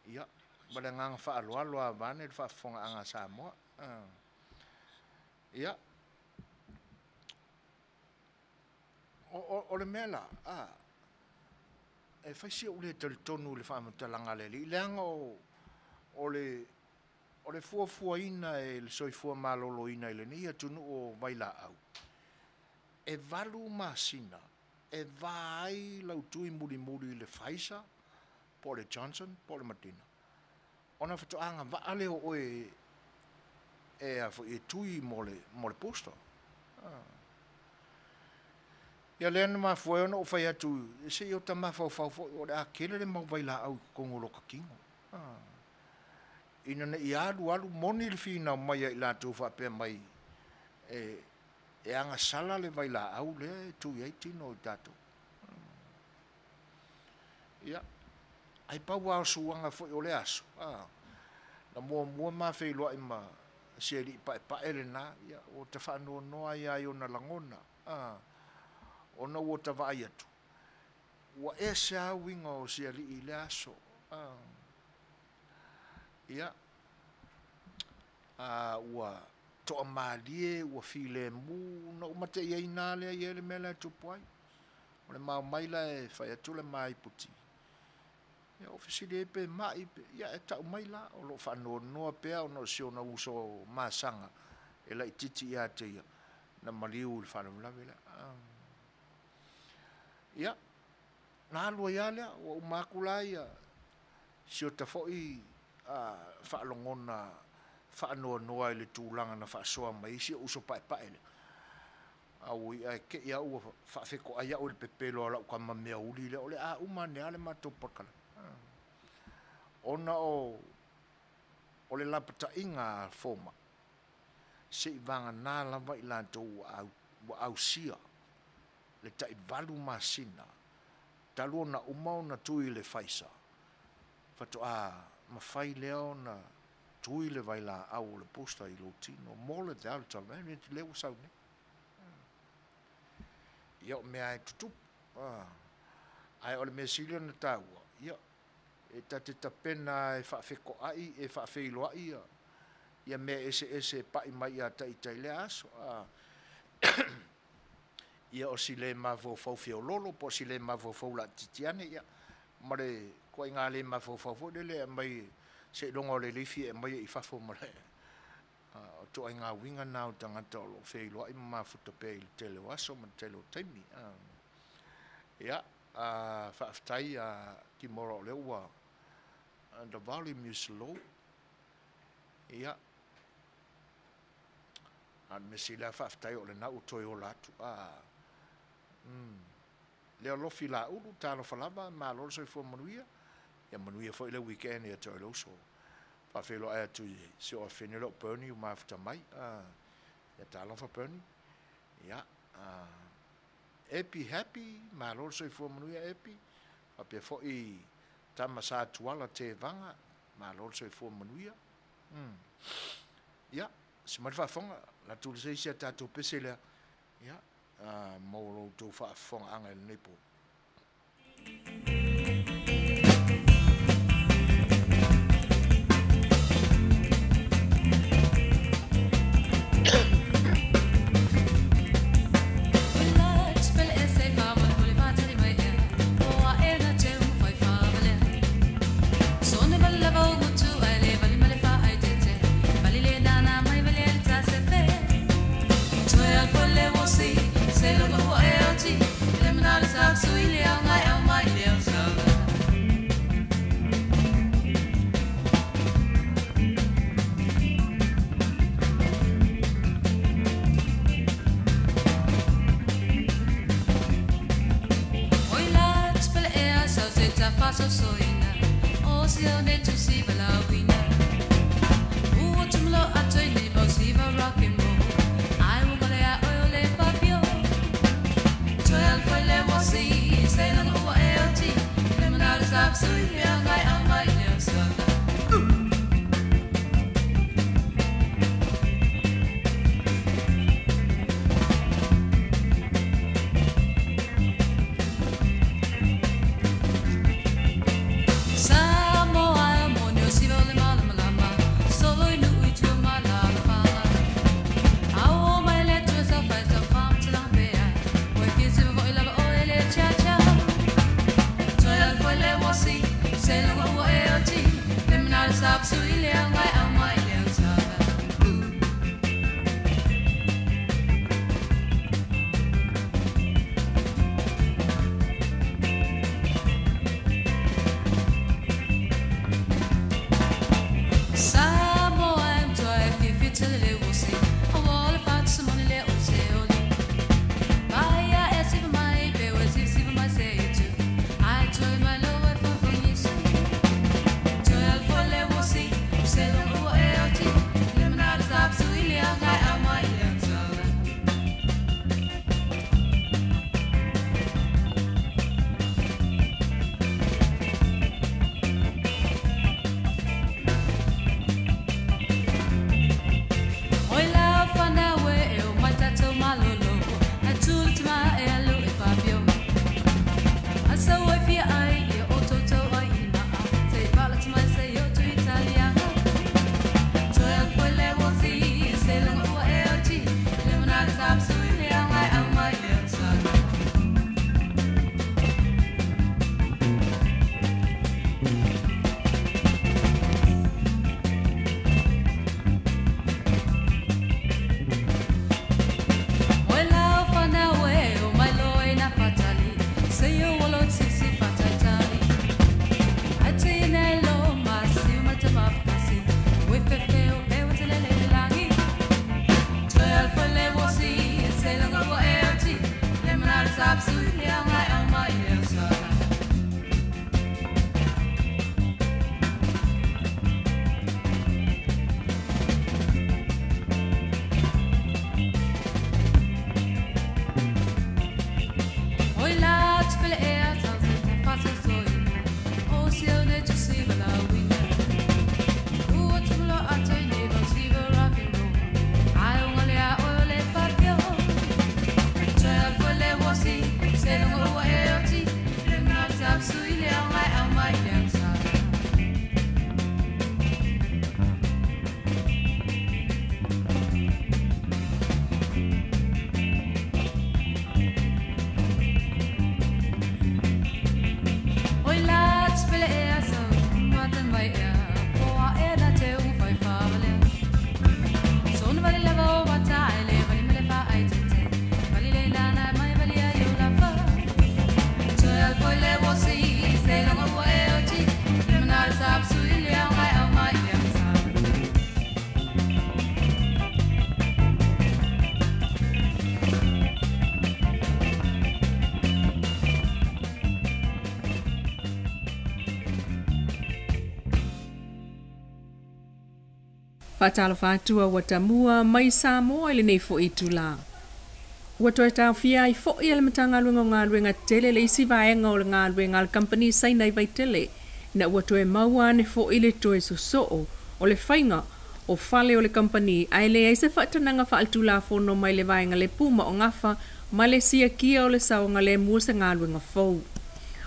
Ia, bale nganga whaaloa vane le whaafonga anga Samoa. Ia. O le mea la, e whaisia o le tonu le whaamutalanga le li. Leanga o le fuafua ina e le soifua malolo ina le ni atunu o vaila au. E valu masina, e vai lautui muri le Faisa, po le Johnson, po le Martina. Ona whatoanga vaale o e tui mo le posta. Ia lena ma foi ona o fai atu, se o tama fau o le akele le mau vaila au kongolo ka kingo. Ina ne alu moni le fina mai ai la tu fa pe mai e anga sala le vaila au le tu ai tino tato. Ia ai pa wa suanga foi o le aso. Na mo ma Fai'oa I ma se li pa ele na ia o te fa no ai ai ona langona. Ona o ta vai atu. Wa esa winga o se li I le aso. Ia ua toa malie ua file mu na umate ia ina le ia le mele tupuai o le mau maila e whai atu le mai puti ia ofisi le pe mai ia e tau maila o lo whanua noa pea o no sio na uso masanga e lai titi ia te ia na maliu le whanau lawe la ia na alua ia lea o umakula ia sio ta foi whaalongona whaanoa noa le tūlanga na whaasoa mai si uso pae le. Au ia ke ia ua whaafeko aia o le pepelo ala uka mamea uli le o le a umane ale mato pakala. Ona o le lapata inga foma se I vanga nā lava I lanto ua au sia le tai valu masina talu na umau na tui le Faisa. Fato mawhai leo na tui le vaila au le posta I lo tino. Mole de alta vene te leo sau ne. Ia mea e tutup. Ai ole mea silia na taua. Ia. E ta te tapena e whaafeko ai, e whaafeilo ai. Ia mea ese pai mai a ta I tai le aso. Ia o si le mawofau fio lolo, po si le mawofau la titiane. Ia. Mare ko ngā le mawofau le mai se longo le lifi e mai I fafo mare. O to ngā winga nau tangata o lo Fai'oa I mafuta pe I tele waso ma tele o taimi. Ia, whaaftai ki moro le ua the volume is low. Ia. An mesila whaaftai o le nau toi o latu. Leo lofi la ulu talo falava ma lo so fo Manuia. Ya Manuia foi le weekend ya to lo so. Fa felo a tu se o finelo Bernie ma after mai. Ya talo fa Bernie. Ya happy ma lo so fo Manuia happy. Fa pe foi tama sa tuala te vanga ma lo so fo Manuia. Ya se ma fa fonga la tu se sia tato pesela. Ya mo to fa fonga anga el nepo.
Se lo voy a decir, le me da la
faso soina o sione tu si balawina u tumlo atoi ne bosiva rock and roll I will go there ole papio 12 for le wosi say no o lt criminal sap sui me ngai au mai le sala
Fatalo fatua watamua mai Samoa ile nei fo itula. Wato ta fia I fo ile matanga lungo ngalwenga tele le isi vaenga o ngalwenga al company sai nai vai tele. Na wato e maua ne fo ile toe so o le fainga o fale o le company ai le ai se fatananga fa altula fo no mai le vaenga le puma o ngafa Malaysia kia o le saonga le musa ngalwenga fo.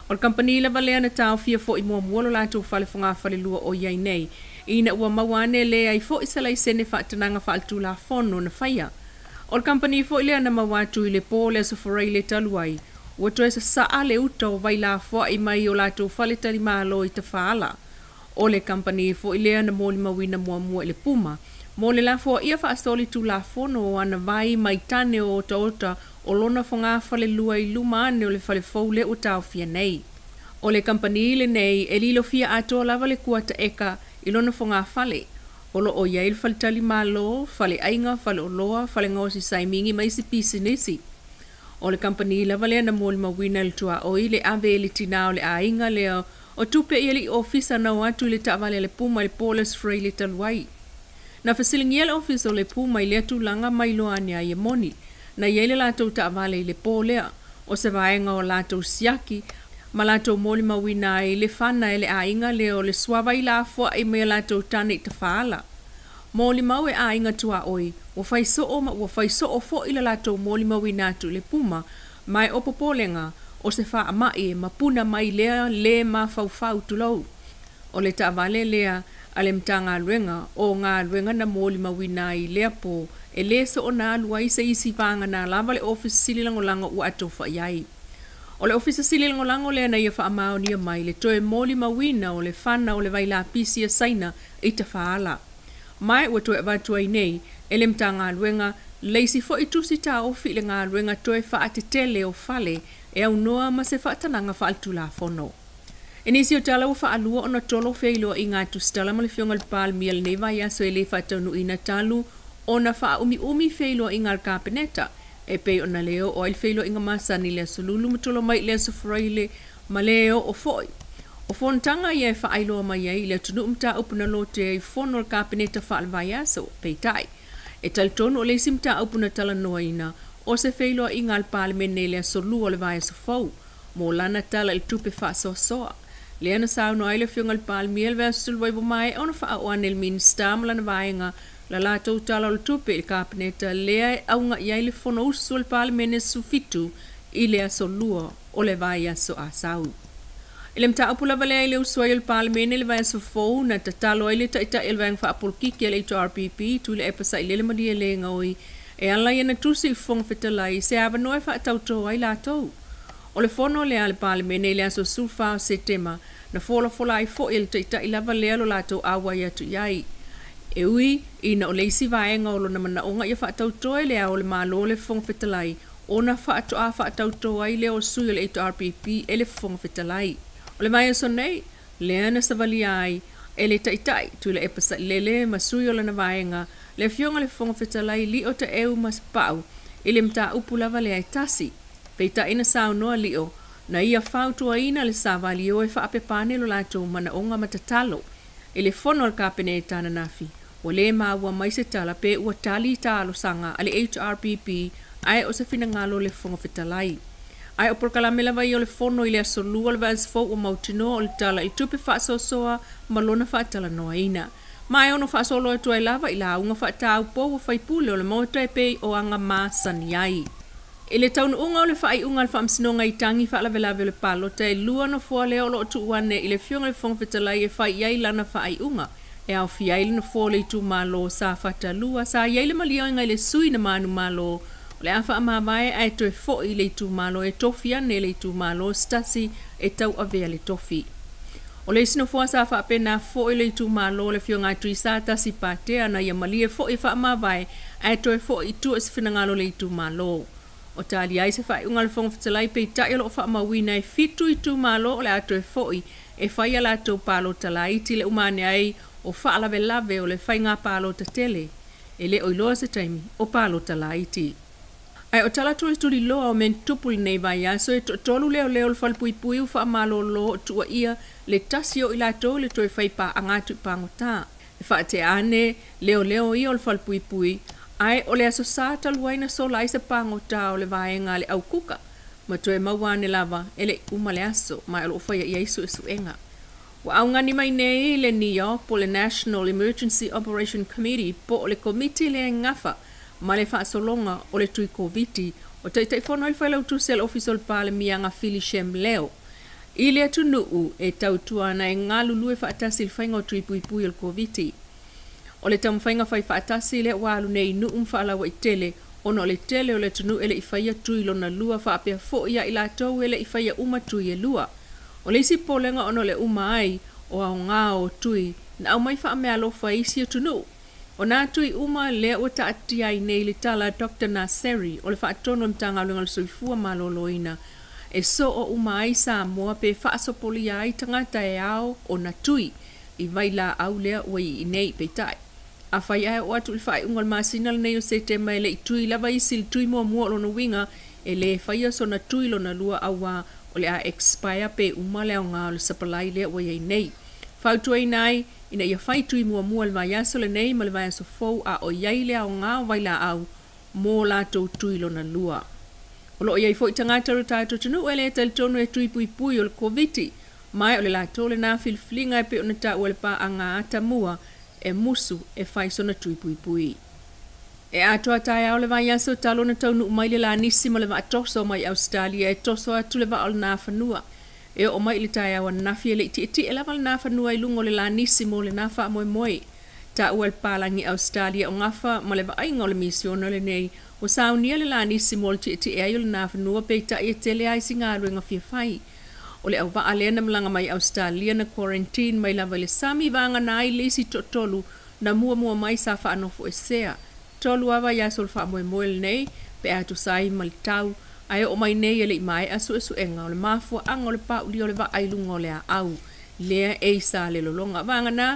O le company le valea na tau fia fo I mua muolo la tu fale fonga fale lua o yai nei. Ina ua mawane le ai fo isa lai sene whaatananga whaaltu la fono na whaia. O le company fo ilea na mawatu I le po le soforai le taluai. Ua toe sa saa le uta o vai la fo I mai o la tu whale tali malo I ta whaala. O le company fo ilea na moli mawina mua I le puma. Mo le la fo ia whaasoli tu la fono o ana vai mai tane o ota o lona fonga whale lua I luma ane o le whale fau le utao fia nei. O le company le nei e lilo fia ato lava le kuata eka ilona fonga fale. Olo o yail fale tali malo, fale ainga, fale oloa, fale ngosi saimingi maisi pisi nisi. O le company lava le na moli mawina le tua o ile ave le tinao le ainga leo o tupe ia li ofisa na watu le ta'avale le puma le Paulus Frey le taluai. Na fasilingia le ofisa o le puma i le atulanga mai loani a moni, na ia le latou ta'avale i le pōlea, o se vaenga o latou siaki, ma latou moli mawina i le whana e le ainga le o le suawa i la fua i mea latou tane i te whaala. Moli mau e ainga tua oi, o faiso o fo i le latou moli mawina atu le puma, mai o popolenga, o se wha amai e mapuna mai lea le ma fau tulau. O le ta'avale lea a le mta ngā luenga na moli mawina i lea po e le so o nā lua i se isi vanga na lava le office sililangolanga ua atou whaiai. O le office sililangolanga lea na ia wha amao nia mai le toe moli mawina o le whana o le vaila pisi a saina i te whaala. Mai ua toe avatua i nei e le mta ngā luenga leisi fo i tusi tā ofi le ngā luenga toe wha ate tele o fale e au noa ma se whaatananga wha altu la fono. E nisi o tala wha alua o na tolo whailoa i ngā tustala ma le whiongal pāl mia le neva ia so e le whaatanu i na talu o na wha umi whailoa i ngā kāpeneta e pei o na leo o il whailoa i ngā masani le solulu matolo mai le sofraile ma leo o foi. O fontanga ia e wha ailoa mai ai le tunu umta upuna lote i fono le kāpeneta wha alvai aso pei tai. E talitono o le simta upuna tala noa ina o se whailoa i ngā pālemene le solu o le vai aso fau mo lana tala il tupe wha soa. Le ana sao no ai le whiongal pāl miel vea sulwai mai ona wha aoan el minsta ma lana vaenga la lātou tala o le tupe i kāpeneta lea e aunga iai le fono usu o le pālemene sufitu i le aso lua o le vai aso a sau. Ele mta apula vale ai le usua i le pālemene le vai aso fau na tatalo ai le taita il vaeng wha apolkiki le RPP tu le epasa i le madia le ngaoi e ala ia na tusi i fong fetalai se ava noe wha atautou ai lātou. O le fono le ale pālemene le aso sulfa o setema na fola ai fo il taita i lava lea lo lātou awa i atu iai. E ui, ina o leisi vaenga o lo na mana onga ia wha atautou ai lea o le malo le fong fetalai o na wha atautou ai lea o sui o le RPP e le fong fetalai. O le mai aso nei, lea na savali ai e le taitai tu le epasa lele ma sui o le na vaenga le fionga le fong fetalai li o te eu mas pau i le mta upu lava le ai tasi. Peita ina sao noa lio, na ia whautua ina le savali o e whaapepane lo lato mana onga matatalo. I le fono al kāpene e tāna nafi, o le maua mai se tala pe ua tali tālo sanga ale HRPP ai o se fina ngalo le fonga fetalai. Ai o porkalame lava i o le fono i le asolua le vas fo o mautino o le tala i tupe whaasosoa malona whaatala noa ina. Mai ono whaasolo e tuai lava i la unga whaatau po o whaipule o le mauta e pei o anga māsani ai. E le taunu unga o le whai unga le whaamsinonga i tangi whaalavelave le palo te lua no fua leo lo tu uane i le fionga le whongwhetalai e whai iai lana whai unga. E au fiai le no fua le tu malo sa whata lua sa iai le malioinga i le sui na manu malo o le awha amawai ai to e fo i le tu malo e tofi ane le tu malo stasi e tau avea le tofi. O le sino fua sa wha pena fo i le tu malo le fionga tui sa tasi patea na ia malie fo i wha amawai ai to e fo i tu es finangalo le tu malo. O tali ai se whai unga le whongwhetalai pei tai alo o wha amawina e fitu i tu malo o le ato e foi e whai ala tau palo talai ti le umane ai o wha alawe lave o le whai ngā palo ta tele e le oiloa se taimi o palo talai ti. Ai o tala tuli loa o men tupuli nei vai aso e tolu leo le whalpui pui u wha amalo lo o tua ia le tasi o ilato le toi whai pa angatu i pangota. E wha te ane leo i o le whalpui pui ai o le aso sa taluaina so lai se pangota o le vaenga le au kuka ma toe mauane lava e le uma le aso mai o whaia i aisu e suenga. Wa au ngani mai nei le New York po le National Emergency Operation Committee po o le komiti le ngafa ma le whaasolonga o le tui COVID o tei whono i whailau tu sel official pa le mianga Philly Shem leo. I le atu nuu e tautua na e ngā lulu e whaatasi le whainga o tui pui o le COVID. O le tamwhainga whai whaatasi le walu nei nuu mwhaalawa i tele ono le tele o le tunu ele i whaia tui lona lua whaapea fo ia i la tau ele i whaia uma tui e lua. O le isi polenga ono le uma ai o au ngā o tui na au mai wha mea lo whaisi o tunu. O nā tui uma le o ta ati ai nei le tala Dr. Naseri o le whaatono mtanga lunga le soifua maloloina. E so o uma ai sa moa pe whaasopoli ai tangata e ao o na tui i vaila au lea wai i nei peitai. A whai ai o atu le whai ungal masina le nei o se te mai le i tui lava isi le tui mua mua lo na winga e le whai aso na tui lo na lua awa o o le a expire pe umale o ngā o le sapalai lea ua iei nei. Whautua nai, ina ia whaitui mua le vai aso le nei ma le vai aso fou a o iei lea o ngā o waila au mō lātou tuilo na lua. O lo iei fo i tangata ro tātou tunu e le tali tonu e tui pui pui o le COVID-19, mai o le lātou le nā filflinga e pe o na tā ua le pā a ngā ata mua e musu e whaisona tui pui pui. E atua tai au le vai aso talo na taunu umai le la nisi ma le va toso mai Australia e toso atu le va o le nā whanua. E o mai le tai au nafi e le iti e lava le nā whanua i lungo le la nisi mo le nā wha moe moe. Ta ua le pālangi Australia o ngawha ma le va ainga o le misiona le nei o saunia le la nisi mo le iti e ai o le nā whanua pe ta i e tele ai si ngā ruenga fia whai. O le au va alea na mlanga mai Australia na quarantine mai lava le sami vanga na ai lesi tolu na mua mai sa wha anofo e sea. Tolu awa ia sol wha moe moe le nei, pe atu sai ma le tau, ai o mai nei e le mai asu enga o le mafua anga o le pau li o le va ailunga o le a au, lea e sa le lolonga vanga na,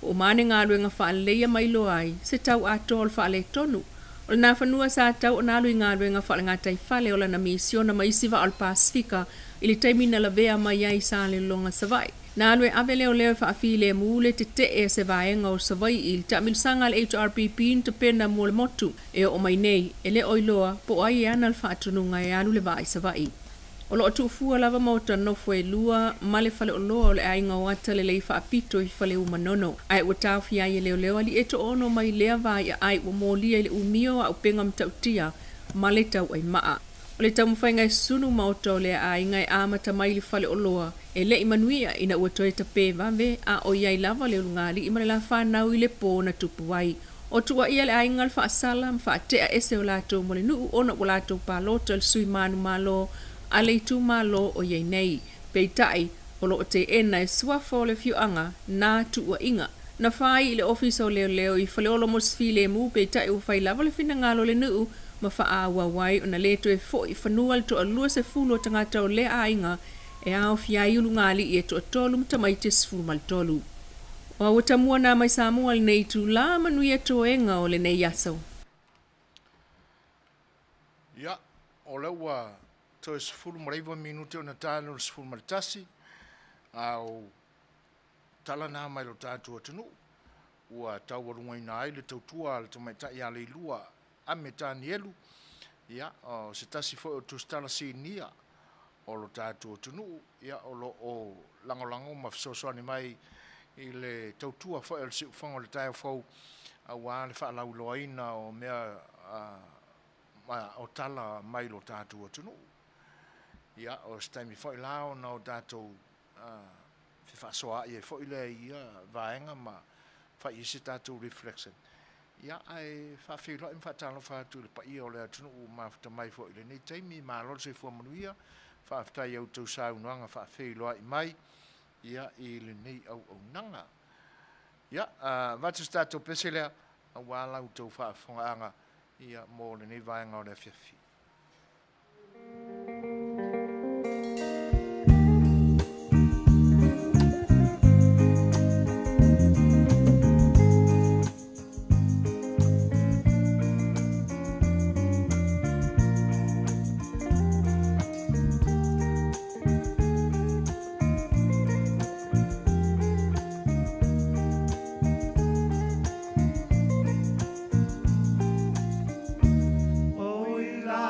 o mane ngā ruenga wha leia mai lo ai, se tau ato o le wha le tonu. O le nā whanua sa tau o nā lui ngā ruenga wha le ngā tai whale o le na misiona mai siva o le Pasifika, ili taimina la vea mai ai sa le lolonga savai. Nā lue ave leo wha awhile mule te te e se vaenga o savai il ta milsanga le HRPP te pena mo le motu e o mai nei e le oiloa po ai ana le wha atununga e alu le vai savai. O lo atu fua lava mauta no fue lua male fale o loa o le ainga o ata le lei wha apito i fale umanono. Ai ua tauwhi ai e leo ali eto ono mai lea vai ai ua molia le umio a upenga mtautia male tau ai maa. O le tamu whainga sunu mauta o le ainga e amata mai li fale o loa e le i Manuia ina ua toe ta pe vave a o iai lava le ulungali i male la whanau i le pō na tupu wai. O tua ia le ainga le whaasala ma whaatea ese o lātou mo le nuu ona o lātou pālota le sui manu malo a le tu malo o iei nei. Pei tai o lo te ena e suafa o le fiuanga nā tua inga. Na whai i le office o leo i fale olo mosfile mu pei tai o whai lava le fina ngalo le nuu ma wha awa wai o na leto e fo i whanua le to a lua se fulu o tangata o le ainga e ao fiai ulu ngali i e to a tolu mtamaite sfulu mal tolu. O a wata mua na mai Samoa le nei tu la Manuia toenga o le nei aso.
Ia, o le ua to e sfulu mareiwa minute o na tālo le sfulu maritasi au tala nā mai lo tātua tunu ua tau warunga ina ai le tautua le tamaita ia le ilua a me tāni elu. Ia, o se tasi fo o tustana si nia o lo tātua tunu, ia o lo o langolango ma fisosoani mai i le tautua fo el siu fango le tae fau a wā le wha lau loaina o mea o tala mai lo tātua tunu. Ia, o se taimi fo i lao na o tātou fi whasoa i e fo i le ia vaenga ma wha i se tātou reflection. Ia, ai whawhiro im whatalo whātu le pa ia o le atunu o mawhata mai fo i le nei taimi ma lor se fua Manuia whaafitai au tau saunuanga whaawhiroa i mai ia i le nei au nanga. Ia, vatus tātou peselea a wālau tau whaafongaanga ia mō le nei vaenga o le whiawhi.
Oi la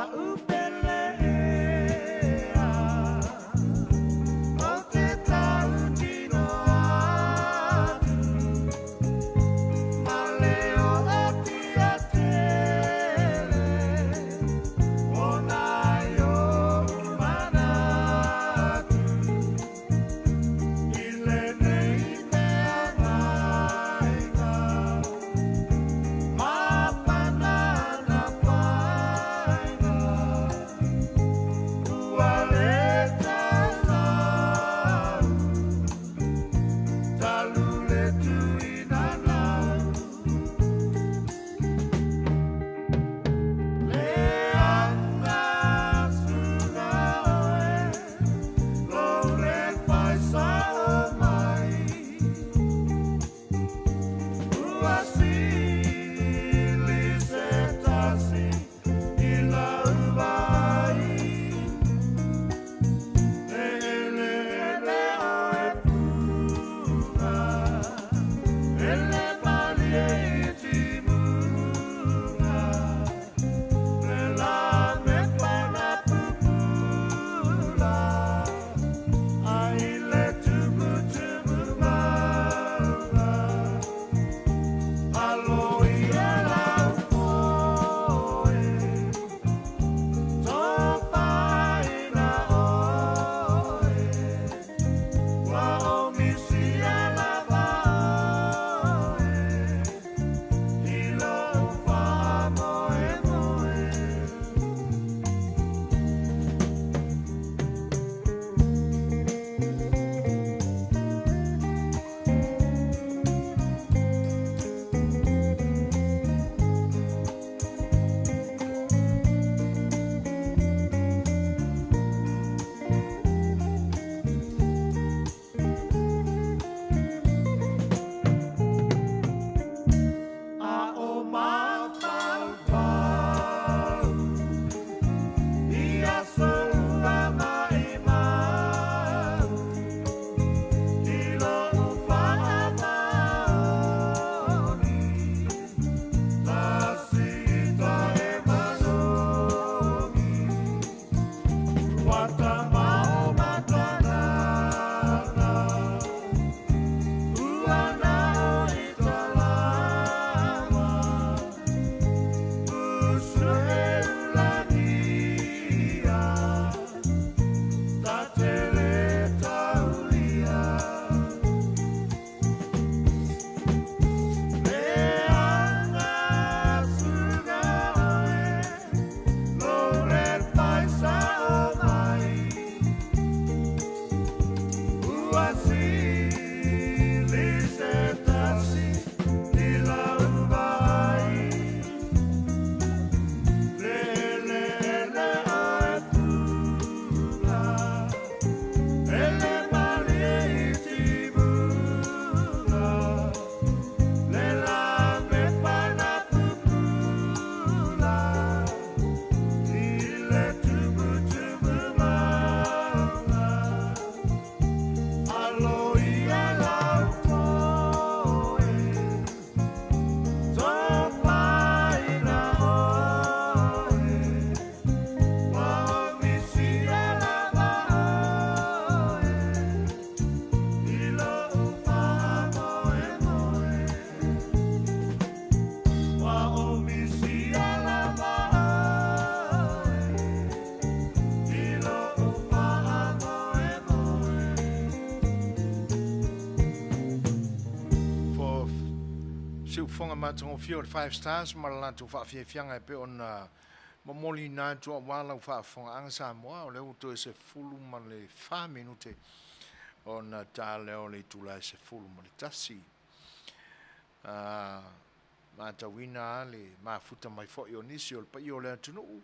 Fonga matango fio 5 stars malala tu fa fianga pe on momoli na tu wala fa fonga anga Samoa o le uto se fulu male fa minute on tale o le tula se fulu male tasi mata wina le ma futa mai fo ionisi o pa io le tunu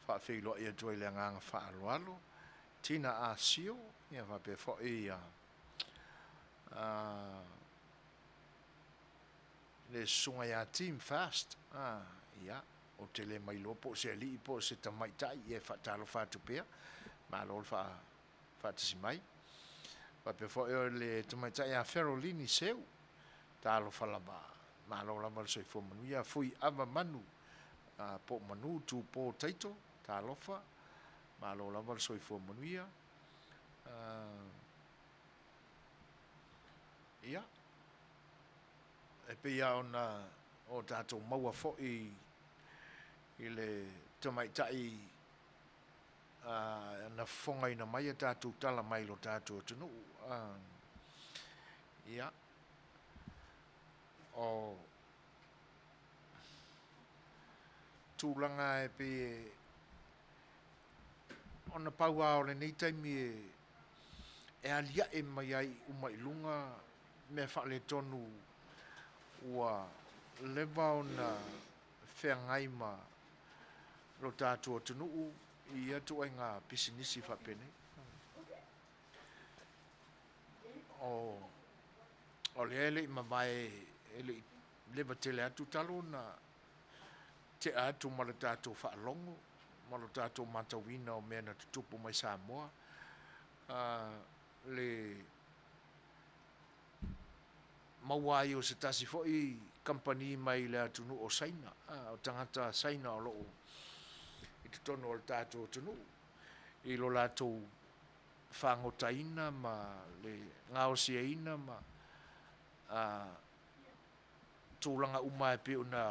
fa filo ia tu le anga fa alo tina asio ia va pe fo ia le sunga ya team fast ya o tele mai lopo se li po se tamai tai e fa talo fa tu pe ma lo fa tsi mai pa pe fo le tamai tai a ferolini seu talo fa la ma lo la mal se fo manuia fui ava manu po manu tu po taito talo fa ma lo la mal se fo manuia ya e pe ia ona o tatou maua fo'i i le tamaitai na fonga ina mai tatou tala mai lo tatou tunu ia o tūlanga e pe ona paua o le nei taimi e alia e mai ai umai lunga me whale tonu ua lewa ona whengai ma lo tātua tunuu i atu ai ngā pisinisi whapene. O le ele i mamae ele lewa tele atu talo na te atu ma le tātua whaalongo, ma lo tātua matawina o mea na tutupu mai Samoa. Le mawai o se tasi foi company mai le atunu o saina o tangata saina o loo i te tono o le tātou tunu i lo lātou whangotaina ma le ngaosiaina ma tūlanga umai pe una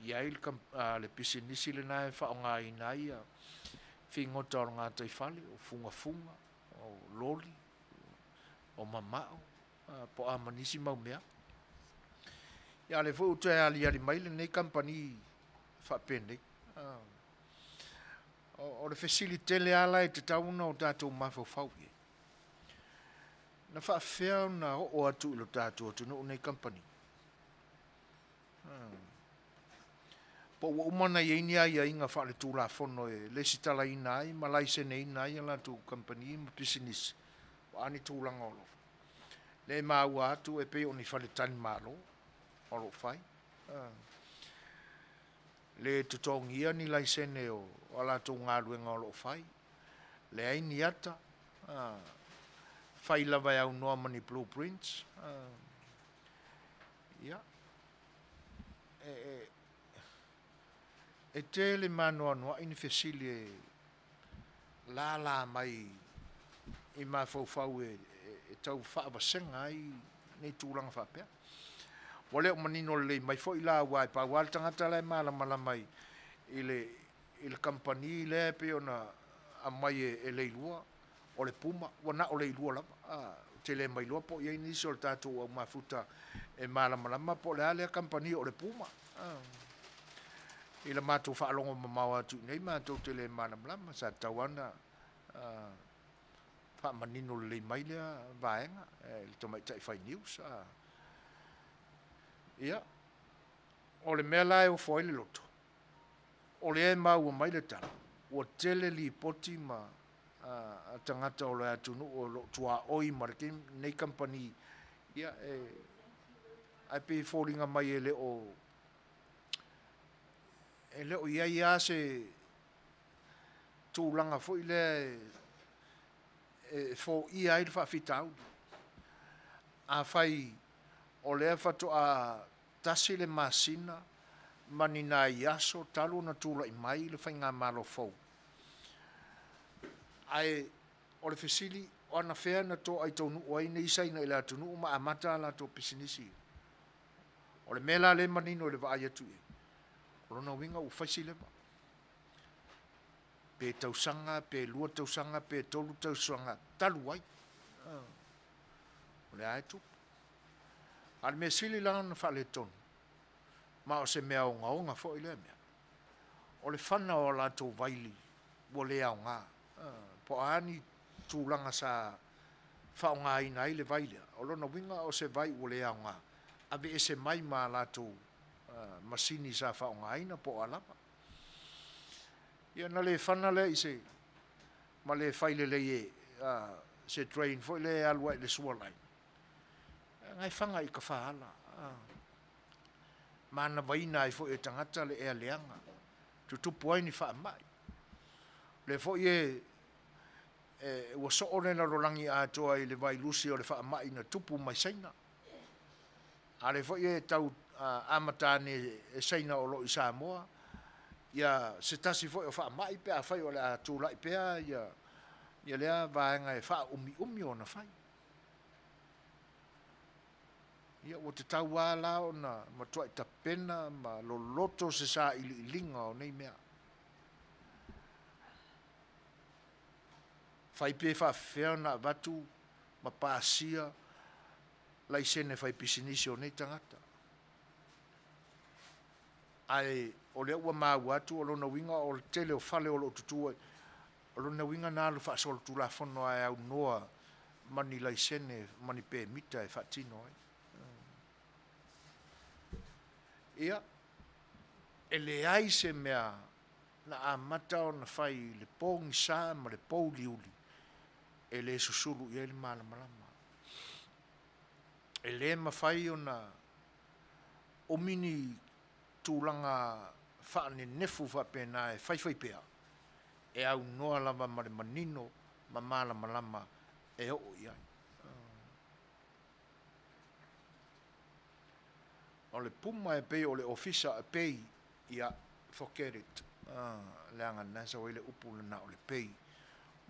iai le pisinisi le nai whaonga i nai whingota o ngā taifale o funga o loli o mamao po a manisi mau mea. Ia le fo uta ali ali mai le nei company fa pende. O le facility le ala e te tauna o tātou mawhau ye. Na fa fea na o atu ilo tātou tunu nei company. Po wa umana ye ni ai inga fa le tula fono e le sitala ina ai malai se nei ina ai la tu company ma business. Wa ani tūlanga olo. Le maua atu e pe oni fale tani malo o lo fai. Le tutongia ni laisene o ala tu ngaluenga o lo fai. Le ai ni ata. Fai lava au noa mani blueprints. Ia. E te le manoa noa ini fesili la mai i ma fau e tau whaabasenga ai nei tūlanga whapea. Wale o manino le mai fo i la wai pa wale tangata lai mala mai i le company le pe ona a mai e leilua o le puma wana o leilua lava te le mai lua po i nisi o le tātou au mafuta e malama po le ale a company o le puma i le mātou whaalongo mamawa tu nei mātou te le malama sa tawana fa manino le mai le vaenga le tomai tai fai news ia o le mea lai o foi le loto o le e mau mai le tala o tele li poti ma a tangata o le atunu o lo tua oi marke nei company ia ai pe falling mai ele o ia se tūlanga foi le fo ia ai fa fitau a fai o le fatu a tasi le masina manina iaso talu na tula i mai le fainga malo fo ai o le fesili ona fea na to ai tonu o ai nei sai na ila tonu ma amata la to pisinisi o le mela le manino le va ia tu o na winga u fasile ba pe tausanga pe lua tausanga pe tolu tausanga talu ai o le ai tu al me sili la na fa le ton ma o se mea o nga fo ile mea o le fana o la to vaili o le au nga po ani tūlanga sa fa nga ina ile vaile o lona winga o se vai o le au nga ave ese mai ma la to masini sa fa nga ina po alapa ia na le fana le ise ma le faile le ye se train fo le alwa le sualai ngai fanga i ka faala mana vaina i fo e tangata le e leanga tu poi ni fa mai le fo ye o so ona na rolangi a to ai le vai lusi o le fa mai na tupu mai saina ale fo ye tau amata ne saina o lo i Samoa ia se tasi fo o fa mai pe a fai o le tu lai pe ia le va nga e fa umi ona fai ia o te tau wala ona matua i tapena ma lo loto se sa ilinga o nei mea fai pe fa fea na vatu ma pasia lai sene fai pisinisi o nei tangata ai o le ua mau atu o lona winga o le tele o fale o lo tutua o lona winga na alu fa sol tu la fono ai au noa mani lai sene mani pe mita e fatino ai ia ele ai se mea na amata o na fai le pongi sa ma le pou liuli ele susulu ia le malamalama ele ma fai o na o mini tūlanga whaane nefu whapena e whai pea e au noa lava ma le manino ma malamalama e o iai o le puma e pei o le ofisa e pei ia forget it le anga nasa o le upu le na o le pei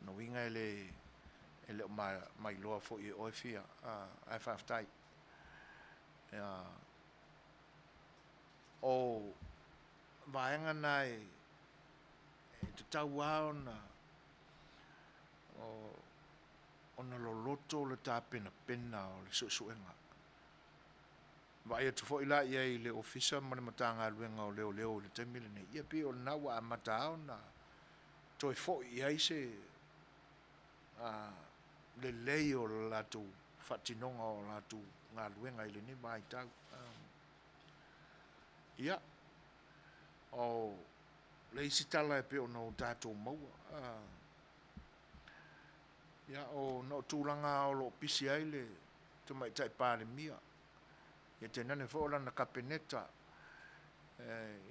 no winga ele o mai loa fo i oe fia ai whaftai o vaenga nai te tau ao na o na loloto le tā pena o le suenga vai atu fo ila ia i le ofisa ma le matanga luenga o leo le temile nei ia pi o na wa amata o na toi fo ia i se le lei o la tu fatinonga o la tu ngā luenga i le ni mai tau ia o le isi tala e pe o no tātou maua ia o no tūlanga o lo pisi ai le te mai tai pāle mia ia te nane fo na kapeneta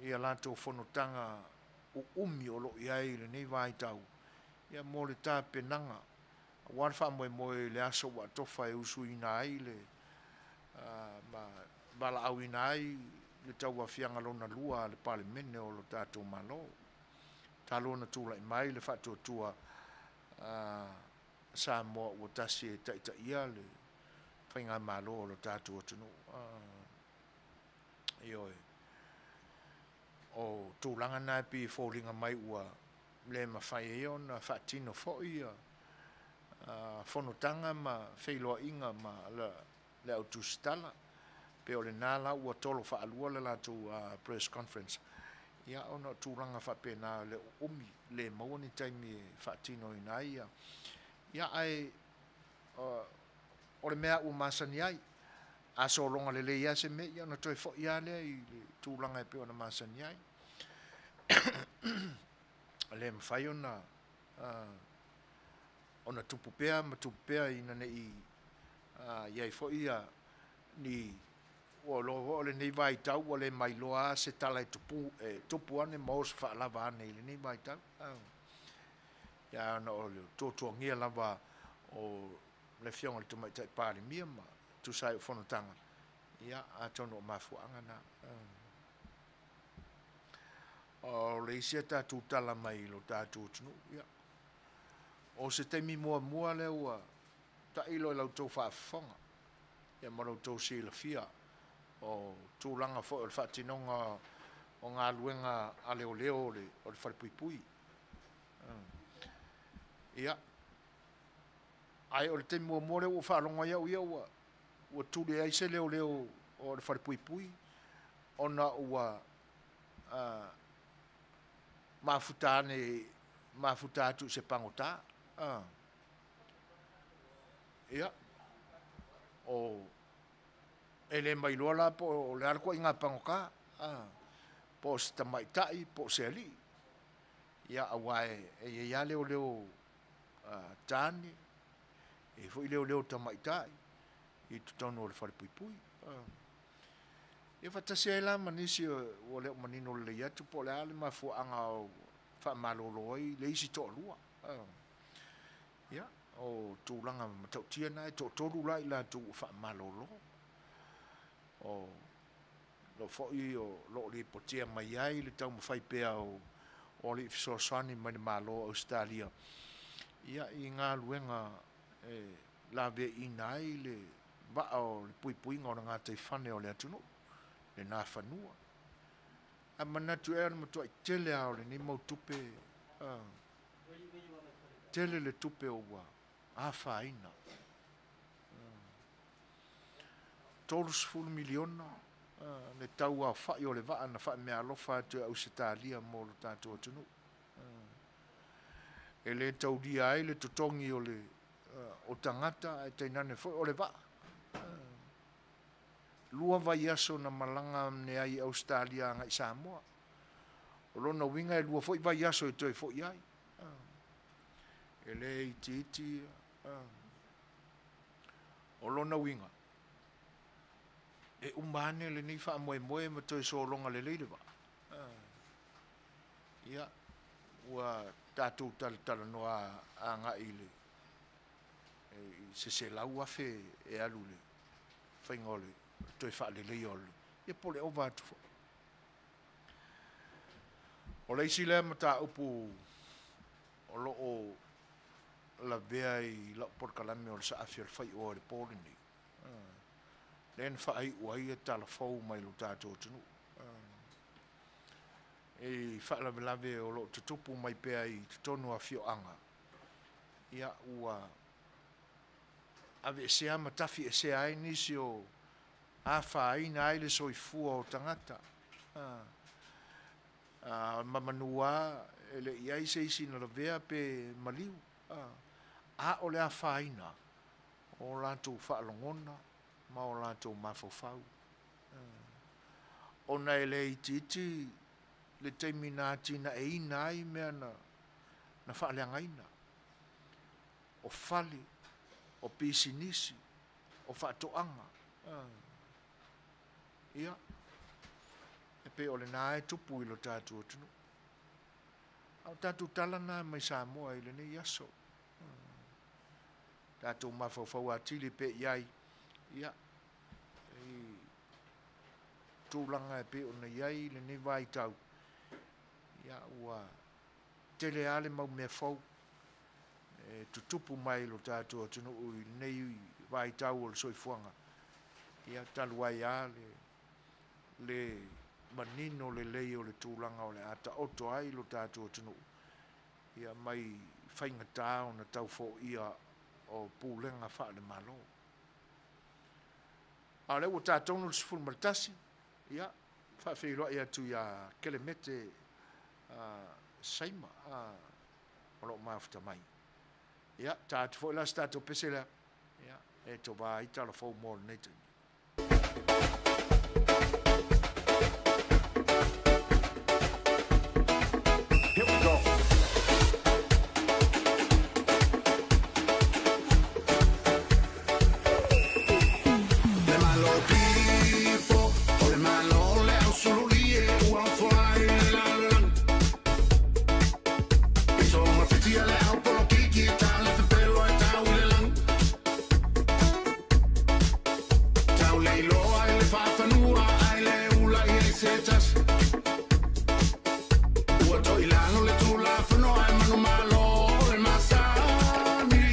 ia lātou whanotanga o umi o lo iai le nei vai tau ia mo le tā penanga warfa moe le aso wa tofa e usu ina ai le ma bala au ina ai le tau a fianga lona lua le pale mene o lo tātou malo talo na tula i mai le whatu tua sa mo o tasi e taita ia le whainga malo o lo tātou atunu ioi o tūlanga nai pi fōringa mai ua le mawhai e o na whatino fo ia whanotanga ma Fai'oa inga ma le autustala pe o le nala ua tolo whaalua le latu press conference ia ona tūranga whapena le umi le mauni taimi e whaatino ina ia ia ai o le mea ua masani ai a solonga le leia se me ia na toi fo ia le i le tūlanga e pe ona masani ai le mwhai ona tupu pea ma tupu pea ina ne i iai fo ia ni o lo le nei vai tau o le mai loa se tala tupu ane mo se fa lava ane le nei vai tau ia na o le tōtuangia lava o le fionga le tumai tai pāre mia ma tu sai o whanotanga ia a tono o mafuanga na o le isia tātou tala mai lo tātou tunu ia o se teimi mua le ua ta ilo lau tau whaafonga ia ma lau tau sila fia o tūlanga fo o le whaatinonga o ngā luenga a leo o le wharepuipui ia ai o le teimi mua le ua whaalonga iau ia ua tūle ai se leo o le wharepuipui ona ua mafuta atu se pangota ia o ele mai lola po le arko inga pangoka po sta mai tai po se ali ia awai e ia leo tani e foi leo ta mai tai i tutono le fare pui e fa tase la manisi o le manino le ia tu po le ale ma fu anga fa malolo ai le isi to lua ia o tūlanga matautia nai toru lai la tu fa malolo o lo foi o lo li potia mai ai le tau mawhai pea o li Suasua mai le malo Australia ia i ngā luenga la ve inai le va o le pui ngona ngā te whane o le atunu le nā whanua a manatu e ana matua i tele ao le ni mau tupe tele le tupe o wa a whaina $12 miliona le tau a whai o le waa na whai mea alofa atu au se tālia mo lo tātou atunu e le tau dia ai le tutongi o le o tangata e teinane foi o le waa lua vai aso na malanga ne ai Australia ngai Samoa o lona winga e lua foi vai aso e toi foi ai e le iti o lona winga e umane le ni fa moe ma toi so longa le leile ba ia ua tatu tal noa a nga ile se lau afe e alule faingole toi fa le leiol e pole o vatu o le isi le mata upu o lo o la vea i la por kalame o sa afir Fai'oa le polini len fa ai uai e talafou mai lo tātou tunu e fa lave o lo tutupu mai pea i tutonu a fioanga ia ua ave sea matafi e sea ai nisi o a whaina ai le soifua o tangata ma Manuia ele iai se isi na la vea pe maliu a o le a whaina o lantou whaalongona ma o lantou mafofau ona ele iti le teiminati na e ina ai mea na whaaleangaina o fale o pisinisi o whaatoanga ia e pe o le nā e tupu i lo tātou atunu au tātou talana mai Samoa i le nei aso tātou mafofau atili pe iai ia tūlanga e pe o na iai le nei vai tau ia ua tele ale mau mea fau tutupu mai lo tātou atunu ui nei vai tau o le soifuanga ia talu ai a le manino le lei o le tūlanga o le ata oto ai lo tātou atunu ia mai whaingata o na tau fo ia o pūlenga wha le malo a le o tātou no le sifuru maritasi ia wha whiroa ia tu ia kelemete saima o lo mafuta mai Ia, tā te fo la stato pesela. Ia, e to ba i tala fo mo nei tu. Here we go.
Le malo tipo, o le malo le au solo lie, u au fuai le la la. E so ma fitia le au polo kiki, tale te pelo e tau le lang. Tau le iloa e le whawhanua, ai le ula i e setas. Ua to ilano le tula whanoa e manu malo le masani.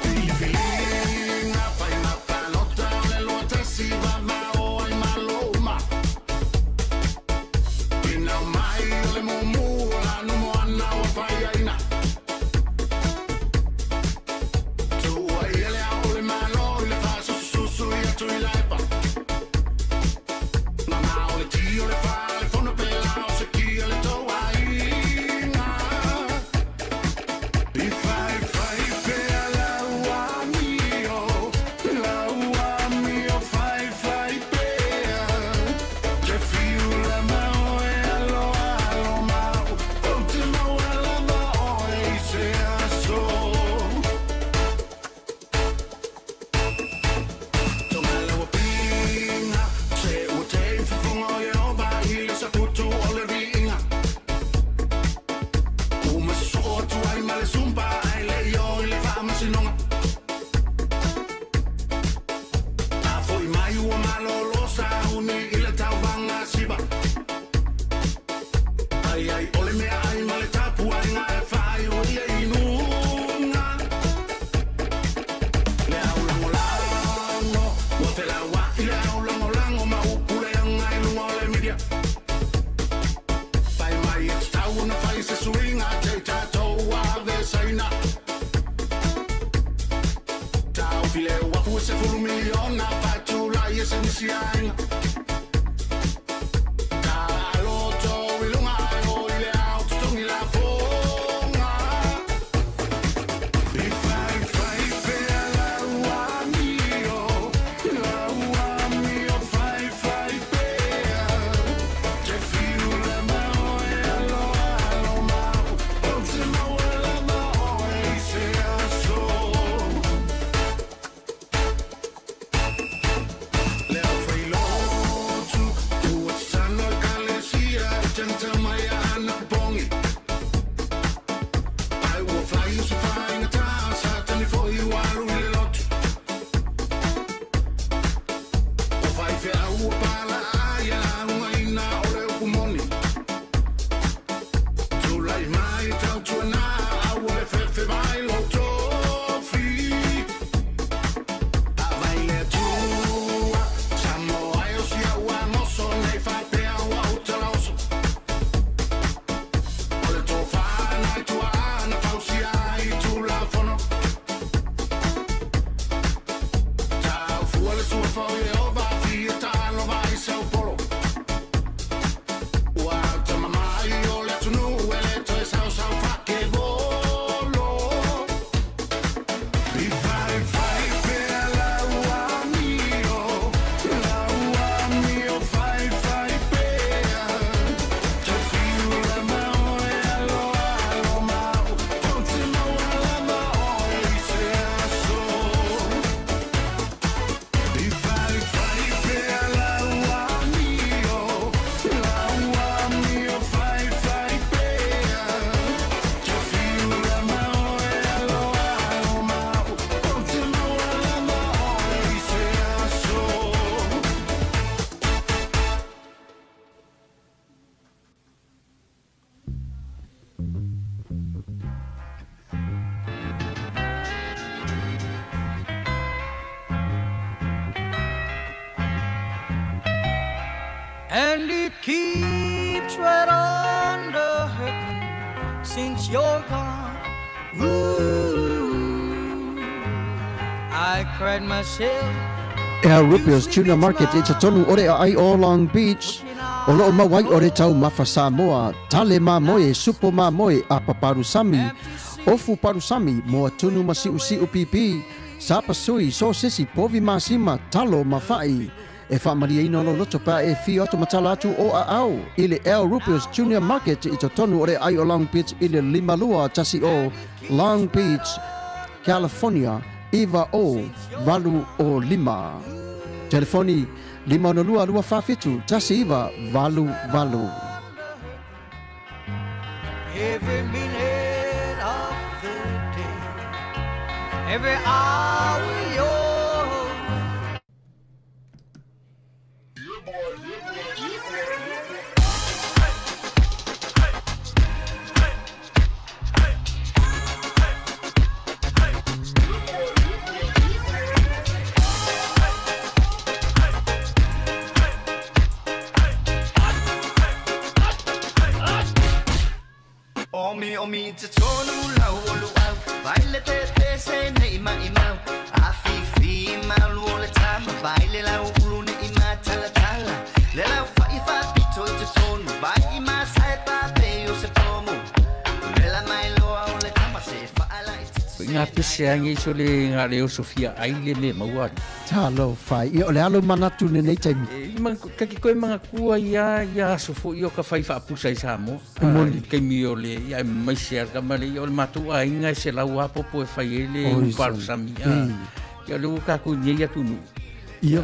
I whilinga whai na panota le loa tasi wa mao ai maloma. Ina mai le momu la no moana wa whai aina. Tua i ele au le malo i le whaso susu i atu i laipa. Na mao le tio le wha le whono pela o se kia le toa inga. I whai pea laua mio, whai pea. Te whiu la mau e alo mau, o te mau ala mau e se aso. Tonga laua pinga, se ua te whawhunga i oba i le saputu o le ringa. Uma se so atu ai ma le sumpa ai le io i le whaamasinonga. A foi mai ua malolo sa uni i le tauwanga siva. Ai ai ole mea ai ma le tapu ai ngā e whai o i le inunga. Le au lango lango, ua te laua i le au lango lango ma upule anga i lunga o le media. Pai mai e tau na whai se suinga te tātou a vesaina. Tau file wafu e se furu miliona whatu lai e se nisi ainga. Ka aloto i lunga o i le au tutongi la fonga. I whai pea laua mio, whai pea. Te whiu le mau e alo mau, o te mau ala mau e se aso. Le au whai lotu, ua te tano e kalesia, e tenta mai a ana kupongi. Ai ua whai o se whainga tā, sa tani fo i waru i le lotu. O whai whea ua pala ai a unga ina o le ukumoni. Tulai mai tau tuana, au le whewhe vai lo tofi. A vai le tua, samo ai o si au a moso, nei whapea o au tala oso. O le tō whana i tua ana, whausi ai tula whono. Tau fua le sua whau e oba, fia tālo vai Sao Paulo. Ua te mamai o le tunu, e le toe sau sau whake volo. I whai pea laua mio, whai pea. Te whiu la mau e alo mau, o te mau ala mau e se aso. I whai pea laua mio, whai pea. Te whiu la mau e alo mau, o te mau ala mau e se aso.
And it keeps right on the hurting since you're gone. Ooh, I cried myself.
E Rupios Tuna Market e tatonu ore ai o Long Beach. O loo mawai ore tau mafa Samoa, tale mamoe, supo mamoe a paparu sami. ofu parusami mo tunu masiu pipi sa pasui so sisi povi masima talo mafai e whaamaria ino lo loto pa e fi atu matala atu o a au ile El Rupios Junior Market i tonu ore ai o Long Beach ile limalua tasi o Long Beach, California, iwa o valu o lima. Telefoni 502 tasi iwa valu.
Every minute of the day, every hour yours. Omi te tonu lau o luau Baile te se ne ima Afifi malu o le tama Baile lau ulu ne ima tala Le lau fai pito i te tonu Bai ima sae pape o se pomo Mela mai loa o le tama Se faala i te
Ngā pese angi so le ngā leo Sofia aile me maua.
Talo fai, i o le alo manatu ne nei taimi.
Kaki koe mga kua ia sofo i o ka whai whaapusa i Samoa. Kei mi o le, ia mai se arka male, i o le matua inga se lau apopo e whai ele uparu sami. Ia le uka ku nyei atunu.
Ia.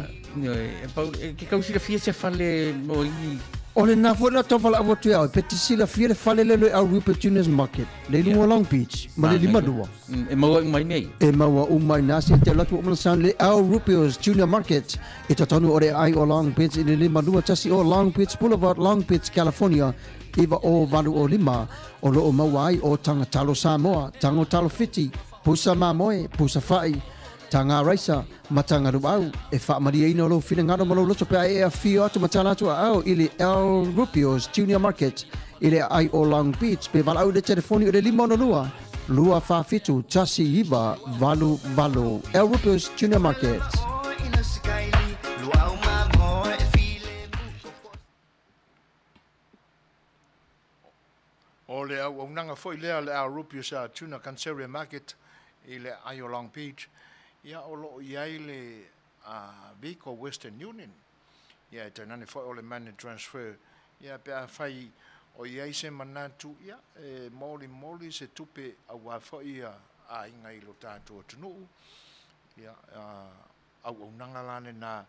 Ke kausira fia se whale no i.
O le nā fwena tawhala awa tui au, peti sila fia le whale lelo au Rupert Juniors Market, le lunga Long Beach, ma le lima dua.
E maua umai mei.
E maua umai nasi te latu umalasan le au Rupert Junior Market, e tatonu ore ai o Long Beach, i le lima dua tasi o Long Beach Boulevard, Long Beach, California, iwa o valu o lima, o lo o maua ai o tanga talo Samoa, tango talo fiti, pusa mamoe, pusa fai, tanga raisa, matanga ruau, e whaamaria ino lo whina ngaro malo loto pia e a whio atu matana atu au ili El Rupios Junior Market, ili ai o Long Beach, pe walau le telefoni o le lima lua, lua whawhitu, tasi iwa, valu. El Rupios Junior Market.
O le au nanga foi lea le El Rupios Tuna Canceria Market, ili ai o Long Beach, ia o lo iai le Vico Western Union. Ia e tainane foi o le money transfer. Ia pe a fai o iai se manatu ia e moli se tupe au a foi a inga i lo tātua tunu. Ia au nanga lane na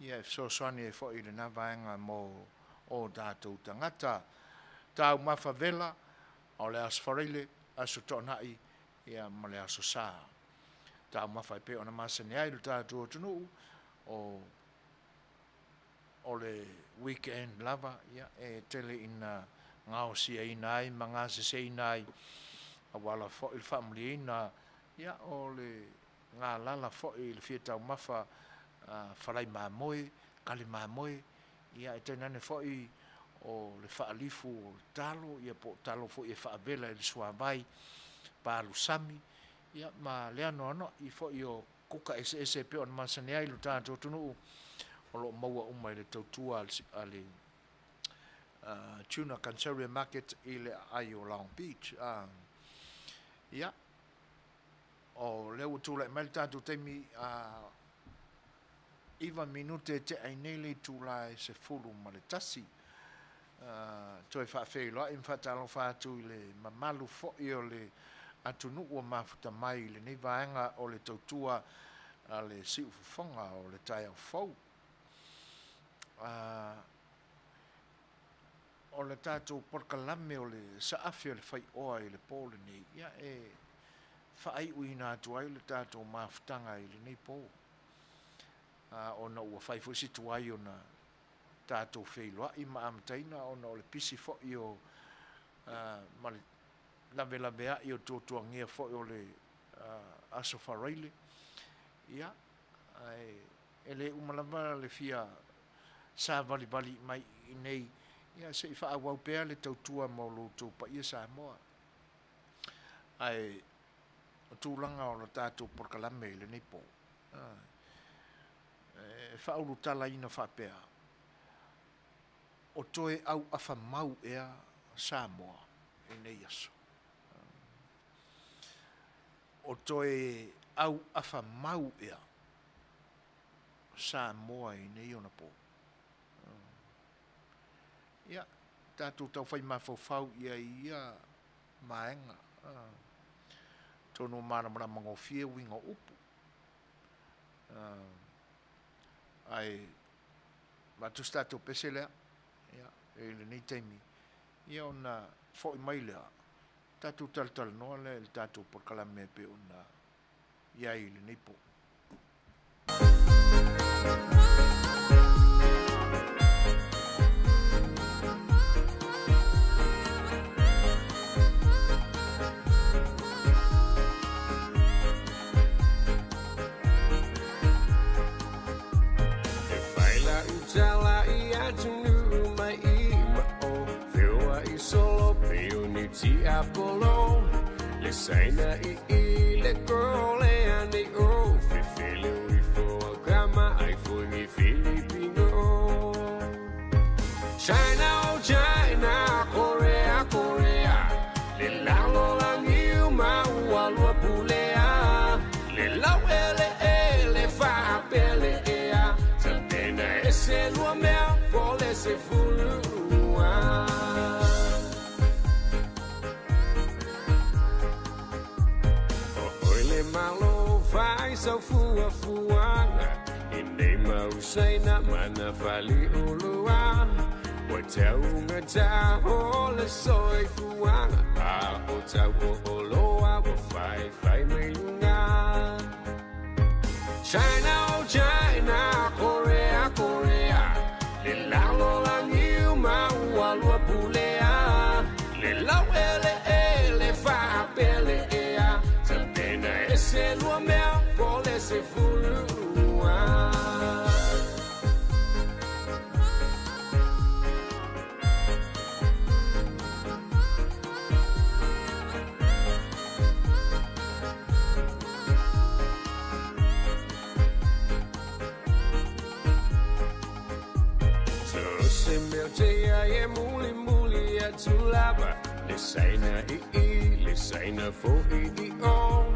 ia e soani e foi le na vaenga mo o tātou tangata. Tau mawhawela o le asfarile aso tonai ia ma le aso saa. Ta mawhai pe ona masane ai luta tua tunu o le weekend lava ia e tele ina ngao sia ina ai manga se ina ai a wala fo il family ina ia o le ngā lala fo il fieta mafa farai mamoe kali mamoe ia e tenane fo i o le faalifu o talo ia po talo fo i faavela il suavai pa lusami ia ma le ano i fo io kuka ese pe on masane ai luta to tunu o lo maua umai le tautua ale Tuna Canceria Market ile ai o Long Beach ia o le utu le mai tatu temi iva minute te ai nele tu la se fulu ma le tasi toi fa Fai'oa in fatalo fa tu le mamalu fo io le atunu o mafuta mai le nei vaenga o le tautua le siufufonga o le tai au fau. O le tātou porkalame o le saafi o le Fai'oa i le pōle nei. Ia e whaai uina atu ai le tātou mafutanga i le nei pō. O na ua whaifusi tu ai o na tātou Fai'oa i maamtaina o na o le pisi fo i o mali lawe ai o tōtuangia fo o le aso wharaile. Ia, e le umalama le fia sa vali mai i nei. Ia, se i whaawau pēr le tautua maulu tō pa ia Samoa. Ai, o tūlanga o le tātou porkalame le nei pō. Whaulu tala ina whapea. O toe au awha mau ea Samoa i nei aso. o toe au afa mau ea sa moa i nei ona po. Ia, tātou tau whai mawhau ia maenga. Tono maramara mango fie winga upu. Ai, matu stato pese lea. Ia, e le nei taimi. Ia ona fo i mai lea. Tātou tal noa le tātou por kalame pe ona ia i le nei po.
Tala ia tunu mai ima o Fai'oa I solo peoni ti apolo le saina I le girl e ane o Fefele ui foa kama ai foi mi Filipino China o China Korea Korea le lalo langiu mau alua pulea le lau ele fa pele ea se lua mea pole se fulua Oi le malo vai sau fuanga I nei mausaina mana fali ulua Wa tau ngata o le soi fuanga A o tau o oloa wa fai meilunga China o China Korea Korea le lalo langiu mau alua pulea le lau ele fa pele ea tantena ese lua mea pole se fulua Tea e muli a tulaba le saina le saina fo I o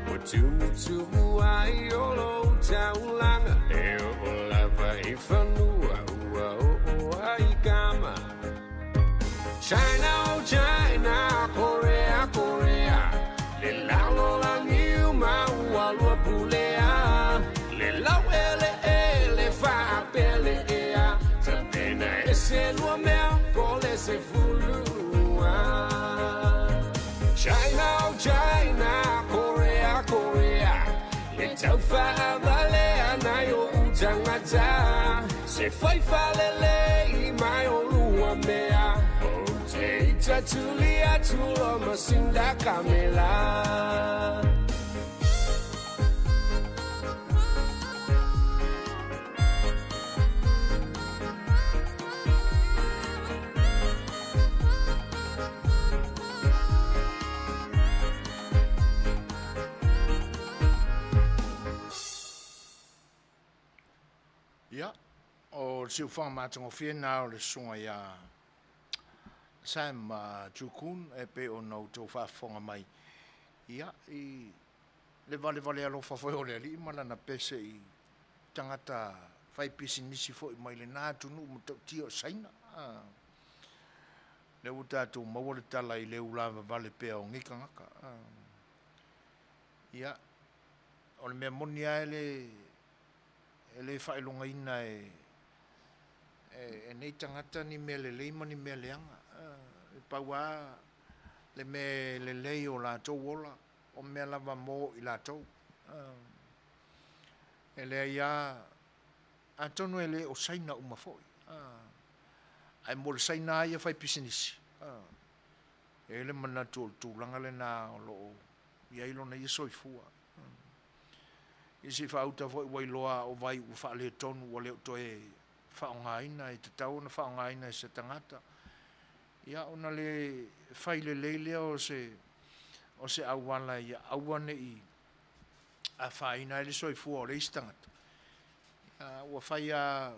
o tumu ai o lo taulanga e o lava I fanua o ai kama China o China Korea Korea le lalo langiu mau alua pulea le lau ele fa pele ea se lua mea pole se fulua China o China Korea Korea le tau wha vale anai o utangata se whai whalele I mai o lua mea o te ita tuli atulo masinda kamela
Ia, o siu whanga mātango whiena o le sunga ia Sam Tukun e pe o nau tau whaafonga mai. Ia, I le vale alo whawhoi o le ali malana pese I tangata whai pisi nisi fo I mai le nātunu mo tau tio saina. Le utatu mawale tala I le ulawa vale pea o ngikangaka. Ia, o le mea monia ele whaelunga ina nei tangata ni mea le leima ni mea leanga. Paua le mea le lei o lātou ola, o mea lava mō I lātou. Ele ia, atonu ele o saina umafoi. Ai mo le saina ia whai pisinisi. Ele mana tūlanga le nā o loo, ia ilo na ia soifua. Isi whauta foi wailoa o vai u whaale tonu o leo toe whaongaina te tau na whaongaina se tangata. Ia ona le whaile leilea o se awala ia awane I a whaina ele soifua o le istangata. Ua whaia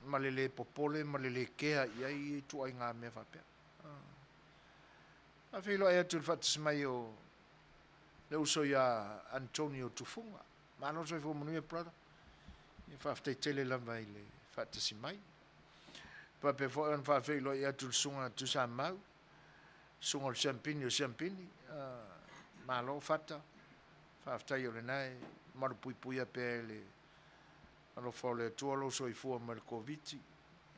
malele popole, malele kea ia I tuai ngā mea whapea. A whilo e atu whatis mai o le uso ia Antonio Tufunga ma no so fo Manuia brother ia fa fte tele la vai le fa te simai pa pe fo an fa fe lo ia tu sunga tu sa mau sunga o champini ma lo fata fa fta yo le nai mar pui pui a pe le alo fo le tu lo so i fu ma le covid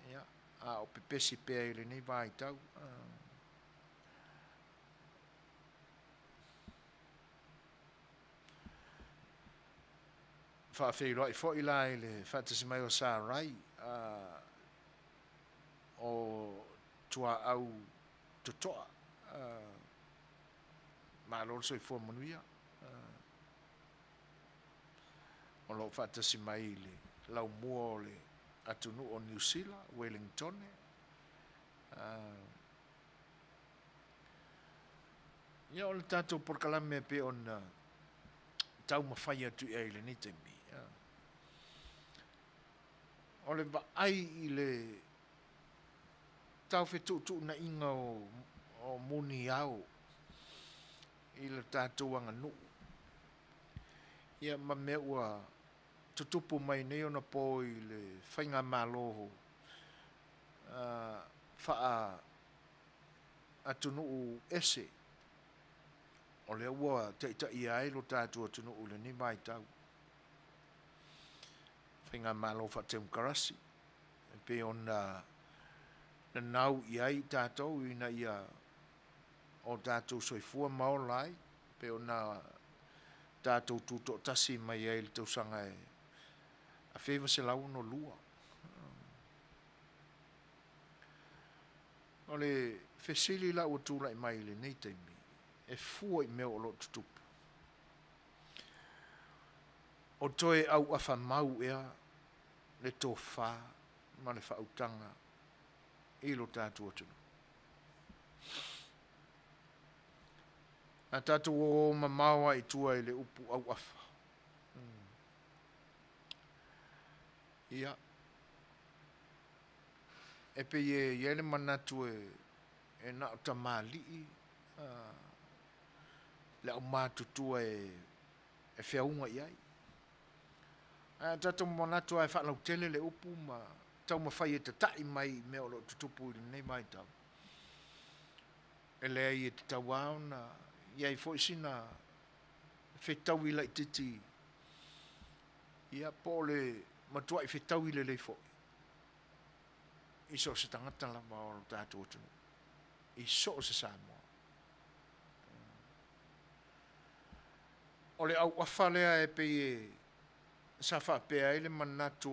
ia a o pepesi pe le nei vai tau fa fe lo i fo i lai le fa te simai o sa rai o tua au totoa ma lo so i fo Manuia o lo fa te simai le lau mua le atunu o New Zealand Wellington ia o le tatou porkalame pe ona tau mawhai atu e le ni te mi o le ai i le tau whetu na inga o muni au i le tātou anga nu. Ia ma mea ua tutupu mai nei ona po i le whainga māloho wha atunu ese o le ua te i ai lo tātou atunu le ni mai tau. Whainga māloho wha te umkarasi pe ona na nau i ai tātou ina ia o tātou soifua mao lai pe ona tātou tūto tasi mai ai le tausanga a whewa se lau no lua. O le whesili la ua tūlai mai le nei teimi e fua i mea o lo tutupu. O toe au awha mau ea le tō whā ma le whautanga i lo tātou atunu. A tātou o mamawa i tua i le upu au awha. Ia. E pe ye le manatu e na o tamali le au mātutua e whiaunga i ai. A tātou manatu e whaklau tele le upu ma tau mawhai e te tai mai me o lo tutupu i nei mai tau. E le ai e te tau au na iai fo isina whetau i lai titi. Ia po le matua i whetau i le lei fo. I so se tangata la ma o tātou atunu. I so se Samoa. O le au awhalea e pe e sa whapea ele manatu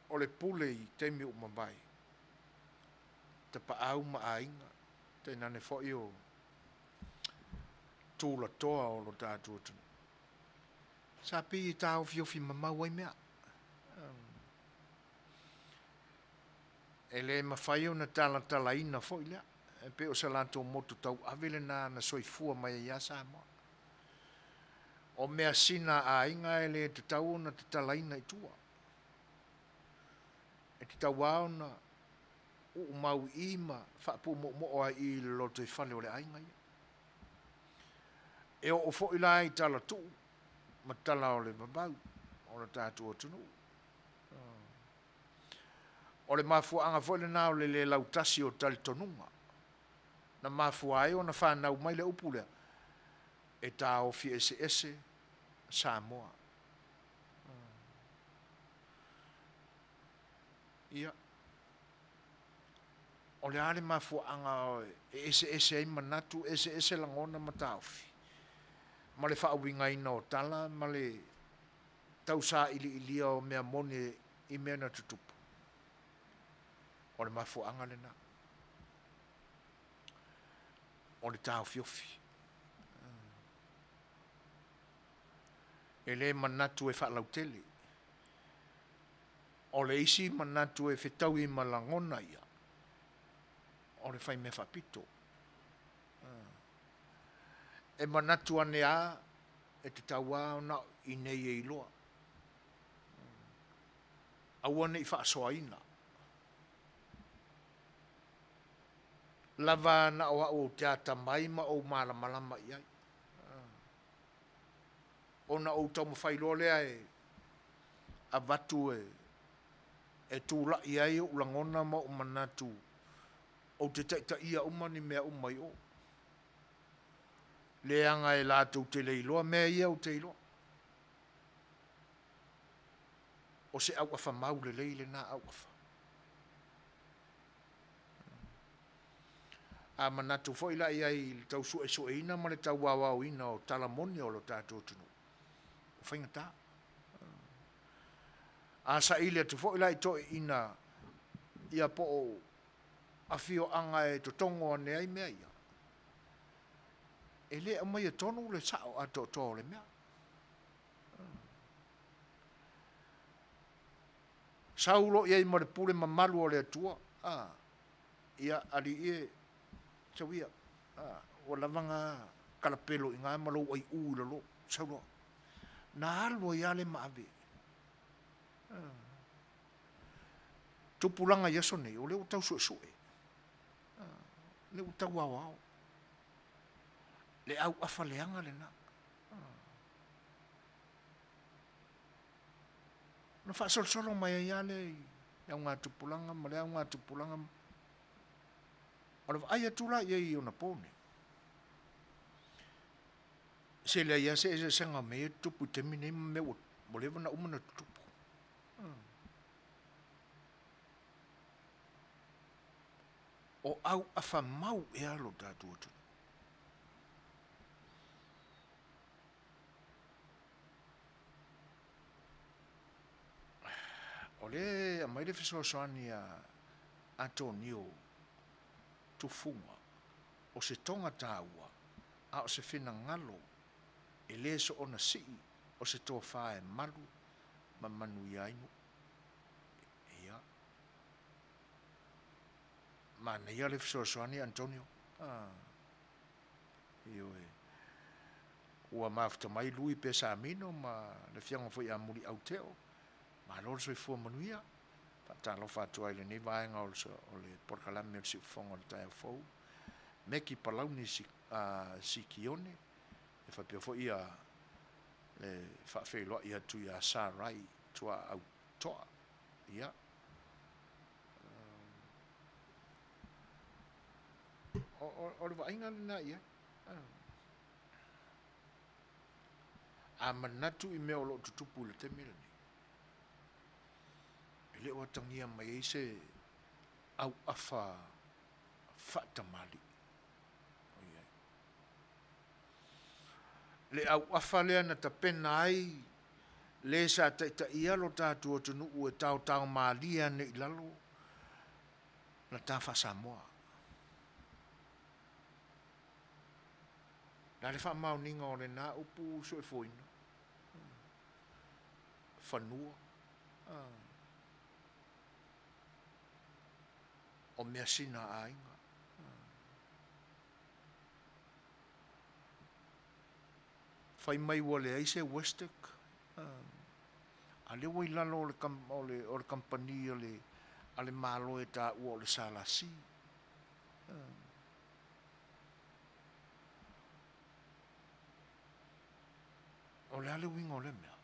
o le pule i teimi o mabai. Te pa au ma ainga. Te nane fo i o tūla toa o lo tātou atunu. Sa pi i tāo fiofi mamau ai mea. E le mawhai o na tala ina fo i lea. E pe o sa lanto motu tau avele na soifua mai a Samoa. O mea sina a inga e le te tau na te tala ina i tua. E te tau au na u mau ima whapu mo i loto i whale o le ainga ia. E o fo i lai tala tu, ma tala o le babau, o le tātua tunu. O le mafua anga fo i le nao le lautasi o tali tonunga. Na mafua ai o na whanau mai le upulea. E tā o fi ese Samoa. Ia. O le ale mafua anga ese ai manatu, ese langona mataufi. Ma le whaawinga ina o tala, ma le tausa ili o mea mone i mea na tutupu. O le mafua anga le na. O le tau fiofi. E le manatu e whaalau tele. O le isi manatu e whetau i malangona ia. O le whai me whapito. E manatu ane a e te taua na i nei e iloa. Awane i whaasoaina. Lava na o te ata mai ma o malama i ai. ona o tau mawhailo lea a watu e tūla i ai o langona ma o manatu o te taita ia umani mea umai o. Leanga e lātou te leiloa, mea ia o te iloa. O se au afa maule leile na au afa. A manatu fo ila iai tau su e ina ma le tau wawau ina o talamoni o lo tātou tunu. O whainga tā. A sa ile tu fo ila i toi ina ia po o awhio anga e to tongo ane ai mea ia. E le a mai e tonu le sao a to to le mea. Saulo ia i mare pule mamalu o le atua. Ia ali e chawia. O lavanga kalapelo i ngā malo ai uulalo. Saulo. Na alo ia le maawe. Tupulanga yaso nei, o le o tau sue. Le o tau wawao. Le au awhaleanga le na. Na whaasol-solo mai ia le au ngā tupulanga, ma le au ngā tupulanga. O le aia tula ia i ona pōne. Se le ia se senga me tupu te mine me o lewa na umana tupu. O au afa mau e alo tātua tunu. O le, a mai le fisoasoani a Antonio tufunga, o se tonga tāua, a o se whina ngalo, e le so ona sii, o se tō whae malu, ma Manuia inu. Ia. Mana ia le fisoasoani Antonio. Io e. Ua mafta mai lui pe sa amino, ma le fianga foi a muri au teo. Ma lor soi fua Manuia. Talo fatu ai le ni vaenga o le porkalame o si fonga le tae fau. Meki palau ni si kione. E fa pia fo ia le fa Fai'oa ia tu ia sarai tua au toa. Ia. O le vaenga na ia. A manatu I mea o lo tutupu le te milani. Le o tangia mai e se au afa whatamali. Le au afa lea na ta pena ai le sa ta ia lo tātua tunu ue tau maalia ne I lalo na tā whasamoa. Na le wha mauninga o le nā upu so e foina. Whanua. O mea sina ainga. Whai mai wale aise Westek. A le wai lalo o le kampani o le malo e tā ua o le salasi. O le ale winga o le mea.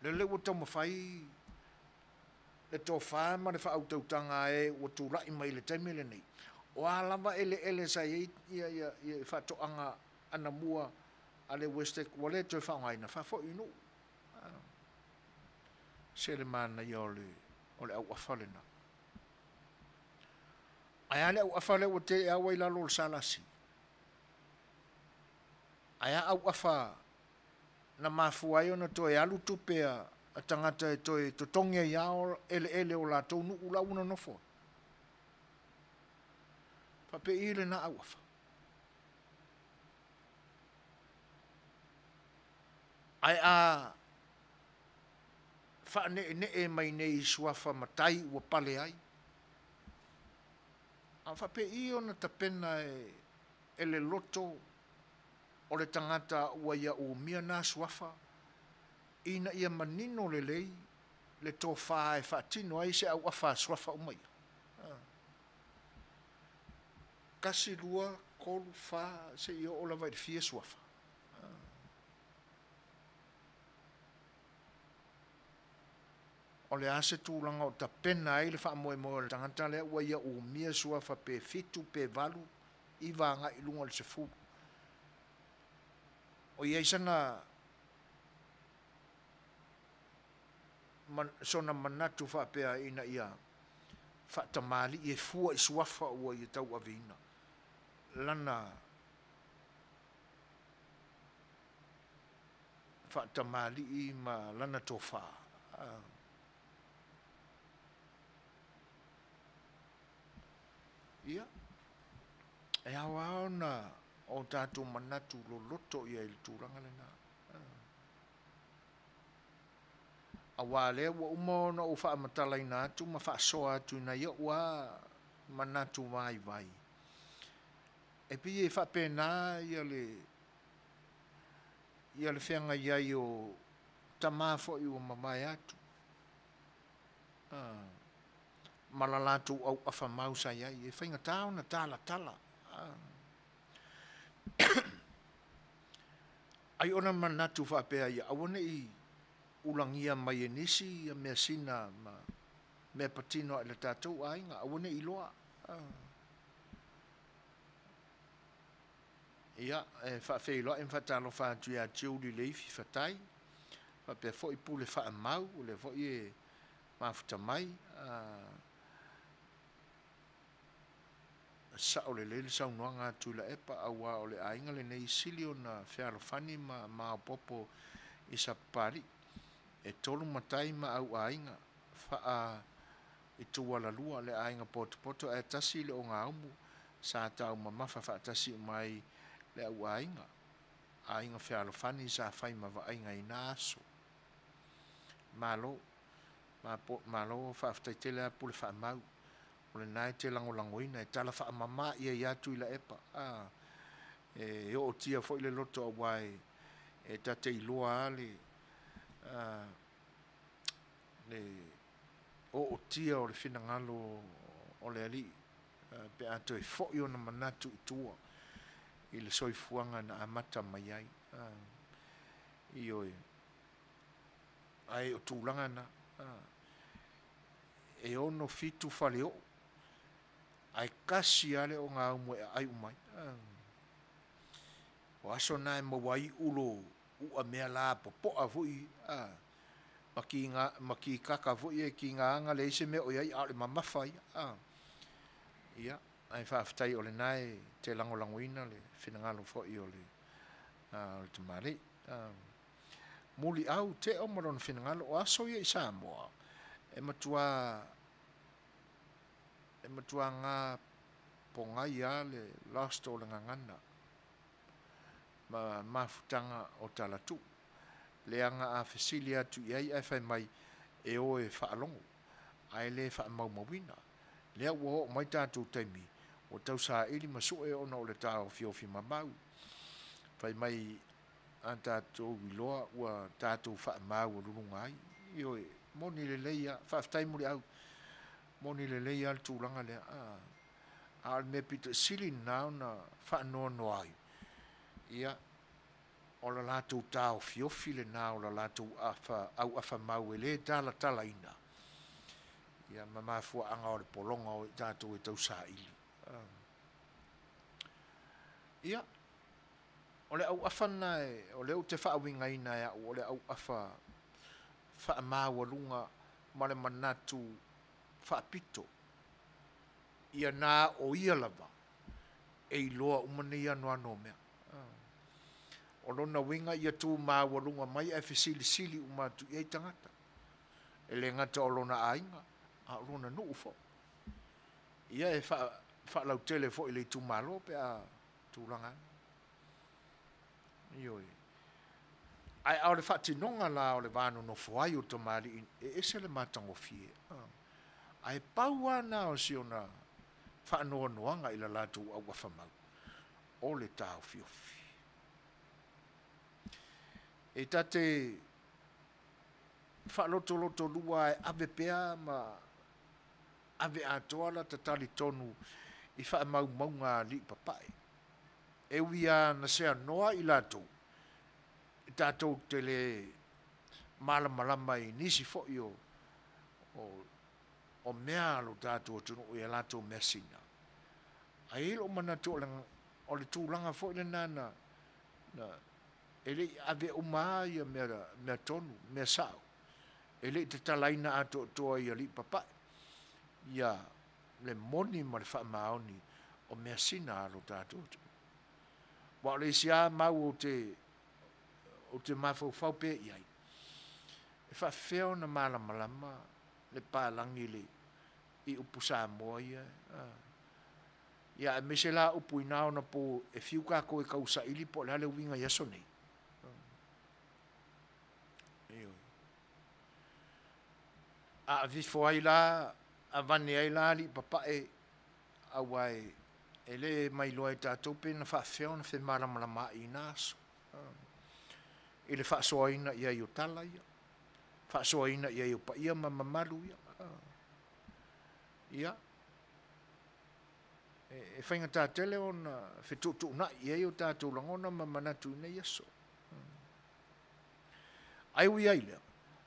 Le lewa tau mawhai le tō whāma le whautautanga e o tū rai mai le taime le nei. O alama ele sa i whatoanga ana mua a le Westek wa le tō whaongai na whafo inu. Se le mana I o le au awhale na. Ai ale au awhale o te e awai lalo le salasi. Ai au awha na mafuai ona to e alu tupea a tangata e toi to tongia iao ele o la tonu ula una nofo. Pape ile na awafa. Ai a fa ne e mai nei suafa matai ua pale ai. A fa pe io na tapena e le loto o le tangata ua ia o mia na suafa. Ina ia manino le lei, le tō wha e whaatino ai se au a wha suafa umai. Kasi lua kolu wha se ia o la vai fia suafa. o le ase tūlanga o ta pena ai le wha moe moe le tangata lea ua ia o mia sua wha pe fitu pe valu i vanga i lunga le se fulu. O ia isanga sona manatu wha pea ina ia wha tamali i e fua i suafa ua i tau avina. Lana wha tamali i ma lana tofa. Ia. E awa na o tātou manatu lo loto ia i tūranga le nā. Awa le wa umona o wha amatala i nātu ma wha soa atu na ia ua manatu vai vai. E pi e wha pēnā ia le whenga ia i o tamāfo i o mamai atu. Malalatu au awha mausa ia i e whainga tāo na tāla tala. Ai ona manatu wha pēa ia awane i ulangia mai e nisi ia mea sina ma mea patino le tātou ainga awane i loa. Ia, e whawheiloa, e whatalo whātu ia tiuri leifi whatai. Whapea fo i pule wha mau, le fo i e mafuta mai. Sa o le lele sau noanga tula epa awa o le ainga le nei silio na whiaro whani ma popo i sa pari. E tolu matai ma au ainga. Wha i tuala lua le ainga poto e tasi le o ngā umu. Sa tau ma mawha wha tasi mai le au ainga. Ainga whiaro whani sa whai ma wa ainga i nāso. Malo whaaftaitele a pule wha mau. O le nai te langolangoina e tala wha mama ia i atu i la epa. E o tia fo i le loto a wai e tate i loa ale. O tia o le whinangalo o le ali. Pe ato e fo i o na manatu i tua. I le soifuanga na amata mai ai. I oi. Ai o tūlanga na. E ono fitu whale o. Ai kasi ale o ngā umu e ai umai. O aso nai mawai ulo ua mea la popo a vui. Maki kaka vui e ki ngā anga le ise mea o iai ale mamawhai. Ia, ai whaaftai o le nai te langolangoina le whinangalo fwoi o le tamari. Muli au te o marona whinangalo o aso ia i Samoa. E matua ngā pongai a le last o le ngangana. Ma mafutanga o talatu. Le anga a fesilia tu iai ai whai mai e o e whaalongo. Ai le wha maumawina. Lea ua o mai tātou taimi. O tau sa ili masu e ona o le tāo fiofi mamau. Whai mai an tātou wiloa ua tātou wha mau o lurunga ai. Ioi, moni le leia, whaaftai muri au. Moni le leia al tūranga lea. Al me pita sili nao na wha noa noa ai. Ia, o la lātou tāo fiofi le nao la lātou au afa mau e le tāla tala ina. Ia, mamafua anga o le polonga o tātou e tau sa ili. Ia, o le au afa nai, o le au te whaawinga ina ia, o le au afa wha māwalunga ma le manatu whaapito. Ia nā o ia lava, e iloa umane ia noa no mea. O lona winga ia tū māwalunga mai e whisili sili umatu i tangata. E le ngata o lona ainga, a lona nuu fo. Ia e wha lau tele fo i le tū mālo pe a tūranga. Ioi. Ai au le whatinonga la o le vānu no fuai o tamari e ese le matango fie. Ai paua na o si ona whaanoa noanga i la lātu au whawhamau. O le tāo fiofi. E tate whaaloto lua e ave pea ma ave atoala tatali tonu i whaamau maunga li papai. E wia na sea noa i lātou. I tātou te le malamalama i nisi fo i o o mea lo tātou tunu o ia lātou mea sina. Ai lo mana tōlanga, o le tūlanga fo le nana, ele ave uma ia mea tonu, mea sao. Ele te talaina ato toa ia li papai. Ia le moni ma le wha maoni o mea sina alo tātou tunu. Wa le sia mau o te mawhau pe iai. E wha wheo na malama le pālangi le i upu Samoa ia. Ia e mese la upu inao na po e fiu kako e kausa ili po le hale winga yaso nei. A vifo ai la, a vane ai la li papa e awai e le mai loa e tātou pe na wha wheo na whi malama i naso. I le wha soa ina ia i o tala ia. Wha soa ina ia i o pa ia mamamalu ia. Ia. E whainga tā tele o na whetutu na ia i o tātou langona mamanatu ina iaso. Ai ui ai lea.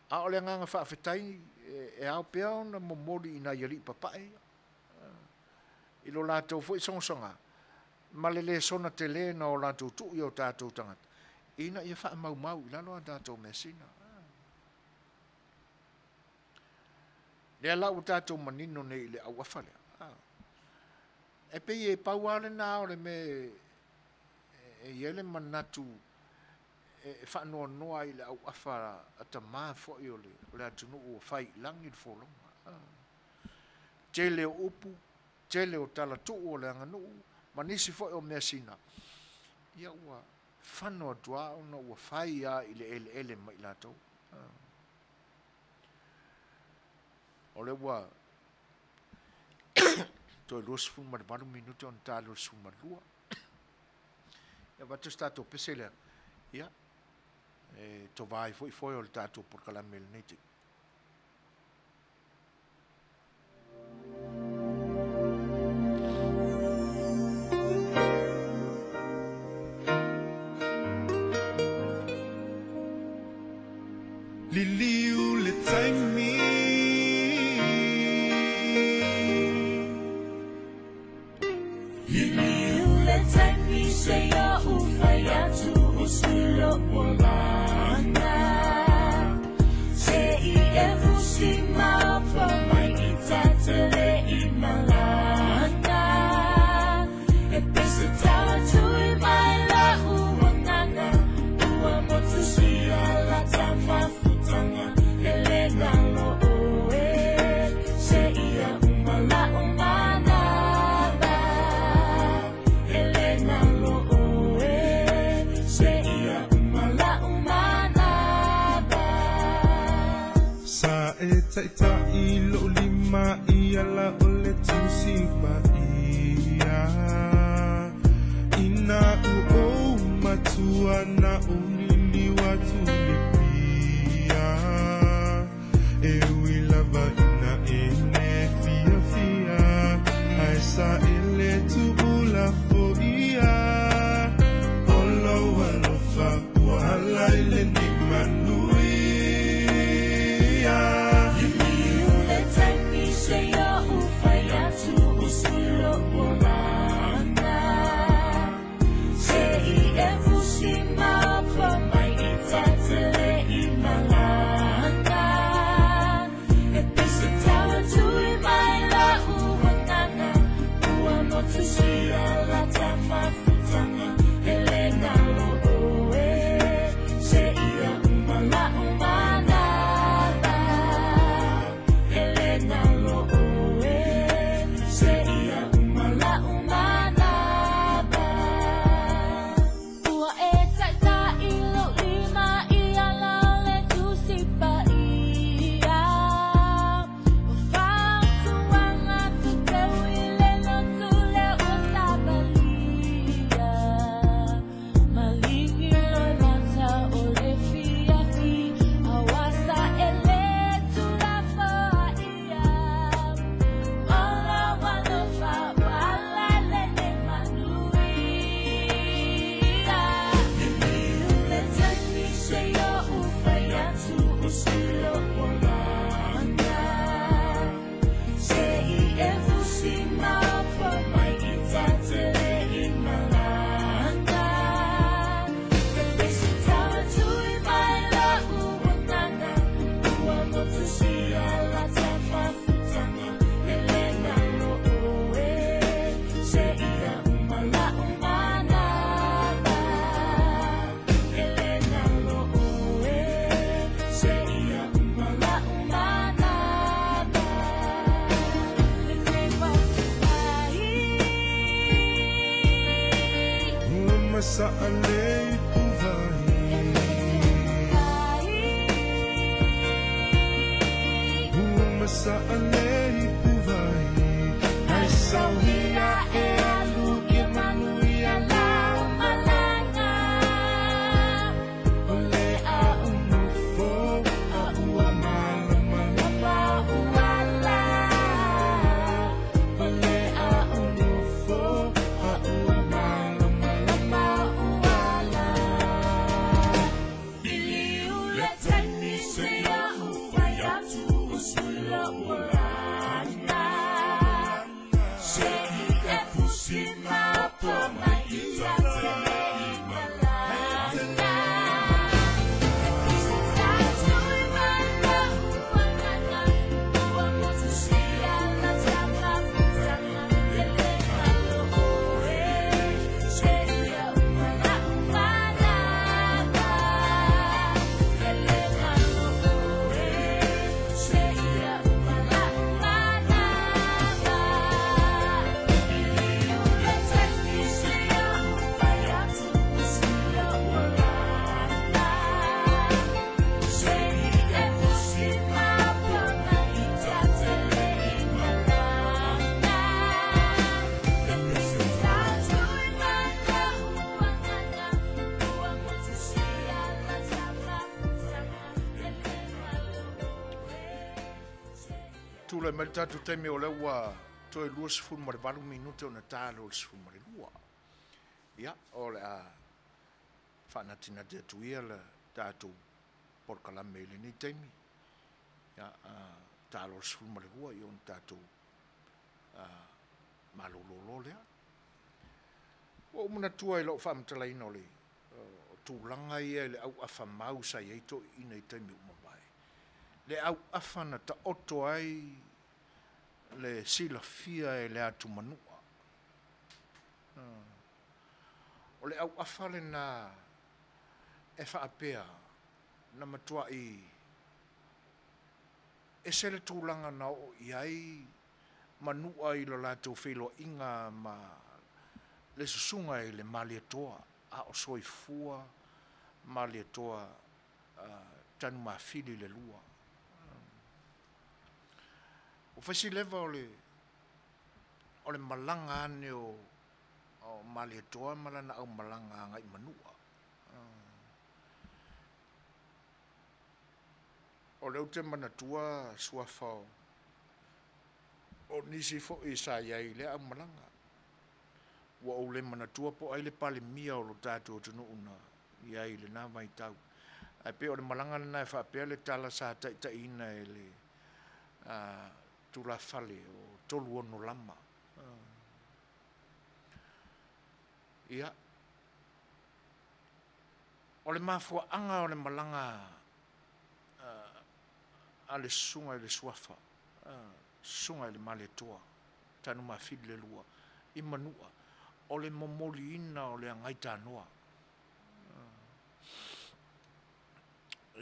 A ole nganga wha whetai e au pea o na momori ina iari papai. I lo lātou fo i songa. Malele sona te le na o lātou tu i o tātou tangata. Ina ia wha mau i lalo a tātou mesina. Lea lau tātou manino nei le au awhalea. E pe e pauale na o le me e iele manatu e whanua noa i le au awhara a ta maa fo i o le atunu o whai langi le wholonga. Te leo upu, te leo tala tu o le anganu, manisi fo i o mea sina. Ia ua whanua tua o na ua whai a i le ele mai latou. O le ua to los fu ma baru minuto on ta los fu malua ya va stato pesele ya to vai foi o tato por cala melnete
Liliu le time me
Say ya ufaya tu usulo molana Say efusi mapa mai itatele imalana Epese tawa tu imaila uwananga Uwa motu siya la tama futanga Elena lo oe Say ya umala umana
Taita ilo lima ia la ole tusi ba ia ina u matua na unili watu lepia e wilava ina ene fia aisa ele tu ula foia olo walofa wala ile ni Manuia
Say ya ufaya tu usulo molana Say efusi mapa
Tula mai tatu teme o lewa toi luas fun mo 4 minute ona talo fun mo lua. Ya, ole a fana tina de tuia tatu por kala mele ni temi. Ya, talo fun mo lua yon tatu malolo le. O muna tua i lo fam tala inole. Tūlanga ia le au afa mau sa ieito ina i temi umabai. Le au afa na ta oto ai le sila fia e le atu manua. O le au afa le na e wha apea na matua i e se le tūlanga na o iai manua i lo lato whilo inga ma le susunga i le mali toa. A o soifua ma le toa tanu mawhili le lua. O whasi lewa o le malanga ane o ma le toa malana au malanga ngai manua. O leo te manatua suafao o nisi fo i sa iai le au malanga. Wa o le manatua po ai le pale mia o lo tātou tunu una i ai le nā mai tau. Ai pe o le malanga na e whapea le tala sa ta ina e le tula fale o tolu ono lama. Ia. O le mafua anga o le malanga a le sunga i le suafa. Sunga i le male toa. Tanu mawhili le lua. I manua. O le momoli ina o le angaita noa.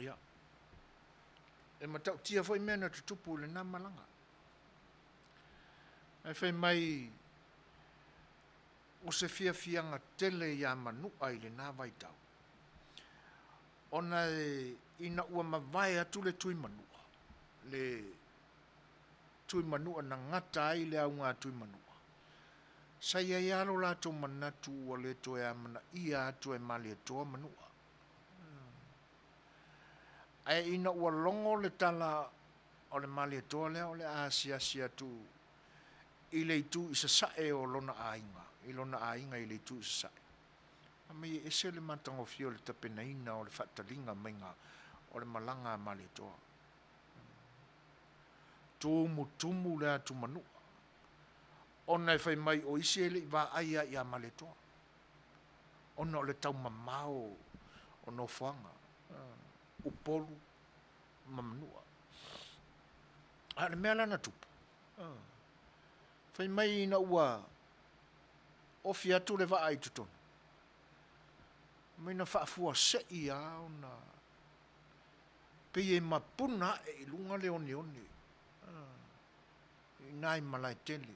Ia. E matau tia foi mena tutupu le nā malanga. E whai mai o se fianga tele ia manua i le nā vaitau. Ona ina ua mawai atu le tui manua. Le tui manua na ngata ai le au ngā tui manua. Sa ia ialo la to manatu o le to e amana ia to e mali to manua. Ai ina ua longo le tala o le mali to le o le asia tu i le tu isa sae o lona ainga. I lona ainga i le tu isa sae. A me e se le matango fio le tapenaina o le fatalinga mainga o le malanga mali to. Tumu le atu manua. Ona e whai mai o isi ele i wā aia i a maletoa. Ona o le tau mamao o no whanga. Upolu mamnua. A le mea lana tupu. Whai mai ina ua ofi atu le wā ai tutonu. Mai na whaafua se i a ona. Pei e mapuna e ilunga le one one. Nai malai tele.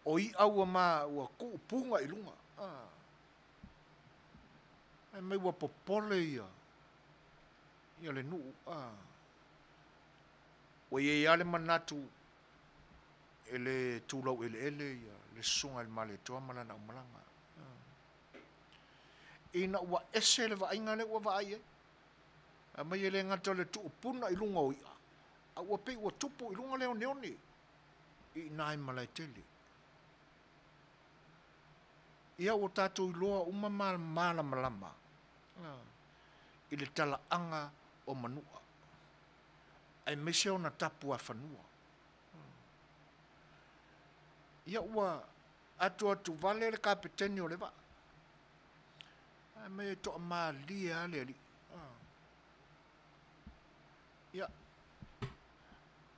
O i aua ma ua kuupunga i lunga. Ai mai ua popole ia. Ia le nuu. O i ale manatu ele tūlau ele ia. Le sunga il male toa malana umalanga. Ina ua ese le vainga le ua vaia. A mai ele ngata le tuupuna i lunga o ia. A ua pei ua tupu i lunga leo neone. I nai malai tele. Ia o tātou i loa uma malama. I le tala anga o manua. Ai mese o na tapu a whanua. Ia ua atu vale le kapiteni o le wa. Ai me toa maa lia ale ali. Ia.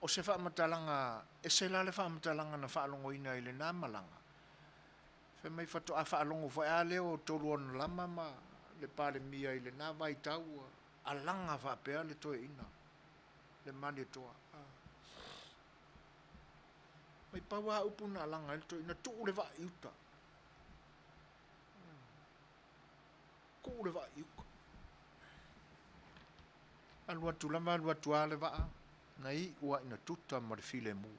O se whaamatalanga, e se la le whaamatalanga na whaalongo ina i le nā malanga. Fe mai fato a whaalongo whai a leo tolu ono lama ma le pale mia i le nā vai tau a langa whaapea le toe ina. Le mani toa. Mai paua upuna a langa le toe ina tuu le wa iuta. Kou le wa iuka. Alua tulama alua tua le wa. Nai ua ina tuta ma le file mu.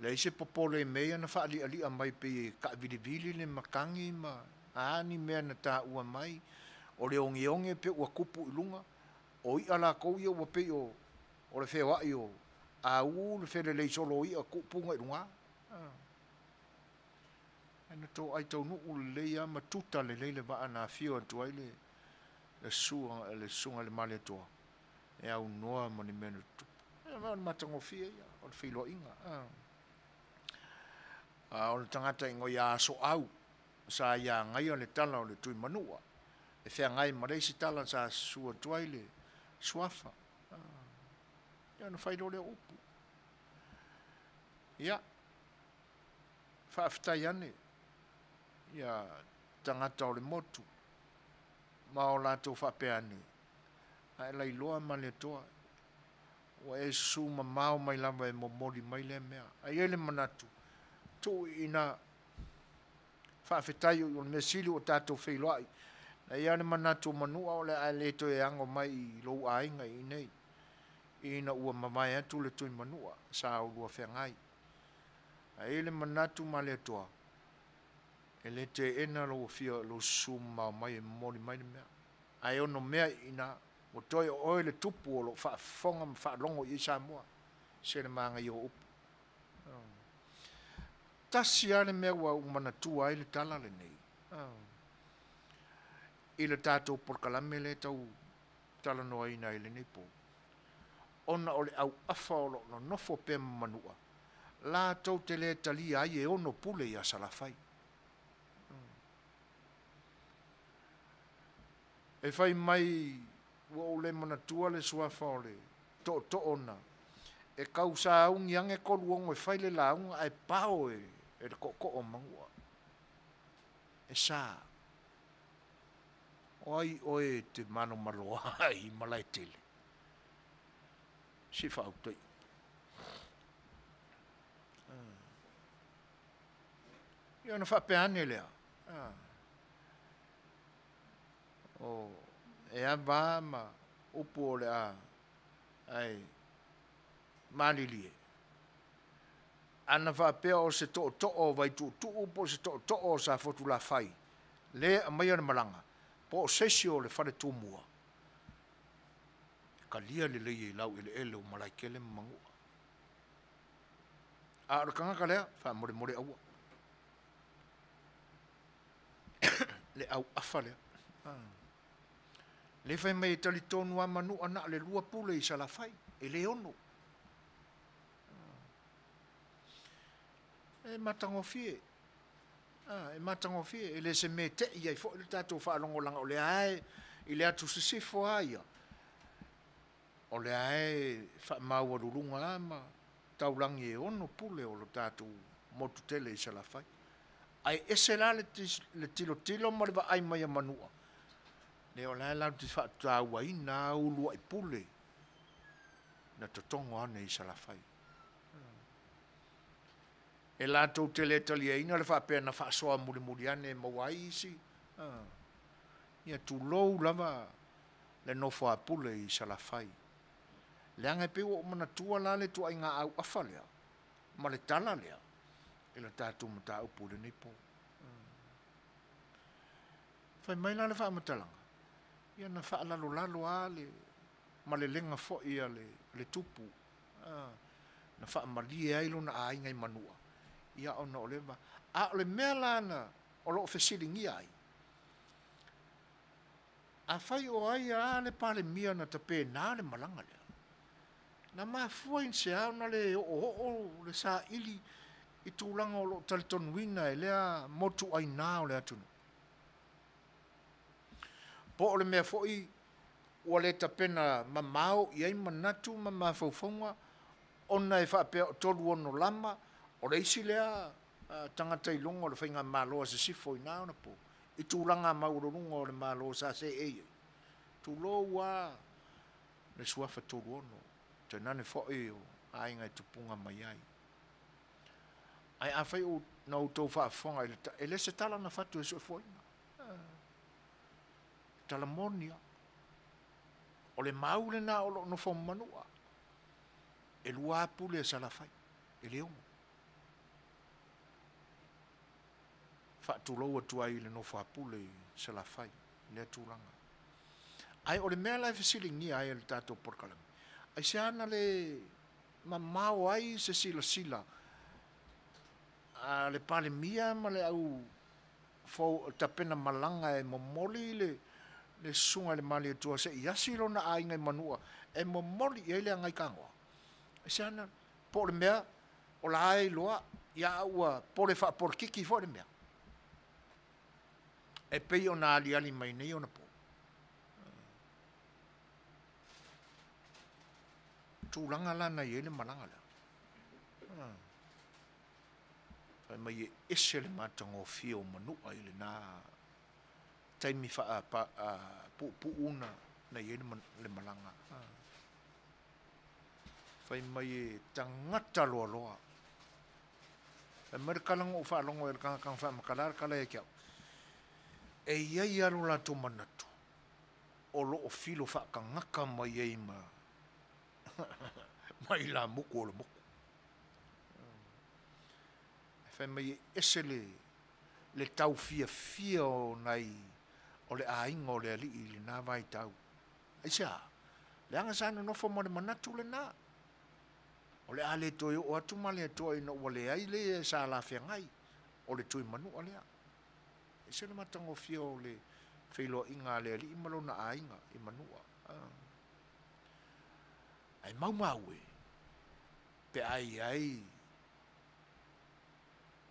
Le se popole mea na whaali ali a mai pe ka vili le makangi ma ani mea na tā ua mai o le onge pe ua kupu ilunga o i ala ko ia wa pe o le Fai'oa o a u le fele le solo i a ku punga i runga ana to ai tau nu le ia matuta le le ba ana fio tu ai le sunga le male to e au noa mani menu tu e ma matango fia ia o le Fai'oa inga o le tangata ingo ia so au sa ia ngai o le tala o le tui Manua e fea ngai mareisi tala sa sua tuai le suafa ia na whairo le upu ia whaafitai ane ia tangata o le motu ma o lato whapea ane ai lai loa ma le toa wa e su ma mao mai lava e momori mai le mea ai ele manatu tu ina whaafitai o le mesili o tatou Fai'oa na ia le manatu Manua o le ale to e ango mai i lou ainga i nei ina ua mamai atu le tui Manua sa o lua whengai a ele manatu ma le toa e le te ena lo fia lo suma mai e mori mai le mea ai ono mea ina o toi o oe le tupu o lo whaafonga ma whaalongo i Samoa se le maanga i o upu tasi ale mea ua manatu ai le tala le nei i le tātou porkalame le tau tala noa ina i le nei po ona o le au afa o lo nofo pe Manua la tau te le talia ai e ono pule ia salafai e fai mai ua o le manatua le suafa o le to ona e kausa ungi ange koluongo e fai le launga ai pao e le koko o mangua e sa oi oi te mano maloa ai malai tele si fa autai ia na fa peane lea o e ava ma upu o le a ai malilie ana fa pea o se to o vai tu upo se to o sa fotu la fai le a mai ana malanga po sesi o le fale tumua kalia le lei lau ele o malaikele mangu a kanga kalea fa more au le au afale le fai mai tali tonu a manu ana le lua pule i salafai e le ono e matangofie e matangofie e le se me te ia i fo le tatou whaalongo langa o le ae i le atu sisifo aia o le ae whaamaua rurunga ama taulangi e ono pule o lo tatou motu tele i salafai ai ese la le tilo ma le va ai mai a Manua le o la la ti fa tau ai na ulu ai pule na totongo ane i salafai e la tau tele talia ina le fa pena fa soa muri ane mawai isi ia tu lou lava le no fa pule i salafai le anga pe o mana tua la le tu ai nga au afalea ma le tala lea e la tatu mata upu le nei po fai mai la le fa matalanga ia na fa lalo a le ma le lenga fo ia le tupu na fa malie ai lona ai ngai Manua ia ona o le va a le mea lana o lo fesilingi ai a fai o ai a le pale mia na tape na le malanga le na ma fuain se a na le o le sa ili i tūlanga o lo talitonuina e lea motu ai nā o le atunu. Po o le mea foi ua le tapena mamao i ai manatu ma mafaufaunga ona e whaapea o tolu ono lama o le isi lea tangata i longa o le whainga maloa se sifo i nā ona po. I tūlanga maurorunga o le maloa sa se eie. Tūlo ua le suafa tolu ono. Te nane foi o ainga i tupunga mai ai. Ai a fai o na utou whaafonga e le se tala na fatu e so foi. Tala monia. O le maule na o lo no fo manua. E lua pule e salafai. E le ongo. Fatu loa tuai le no fa pule salafai. Le tulanga. Ai o le mea lai fesilingi ai le tātou porkalami. Ai se ana le mamau ai se sila. Le pale mia ma le au fo tapena malanga e momoli le sunga le mali atua se iasi lo na ainga manua e momoli i le angai kangoa. Ai se ana po le mea o la ai loa ia ua po le whaaporkiki fo le mea. E pei o na ali mai nei o na po. Tūlanga lana i ele malanga la. Fai mai e ese le matanga o fia o manua i le nā taimi wha pu una na i ele le malanga. Fai mai e tangata loa loa. E marikalango o whaalongo e le kanga wha makalara kala e kiau. E iai alo la tō manatu. O lo o filo wha kangaka mai ei ma. Mai la muku o le muku. Fai mai ese le tau fia o nai o le ainga o le ali i le nā vai tau. Aisa, le anga sana nofo mo le manatu le nā. O le ale toi o atu ma le toi no o le ai le sa la fia ngai. O le toi manu o lea. Ese le matango fia o le Fai'oa inga le ali i malo na ainga i manua. Ai mau e. Pe ai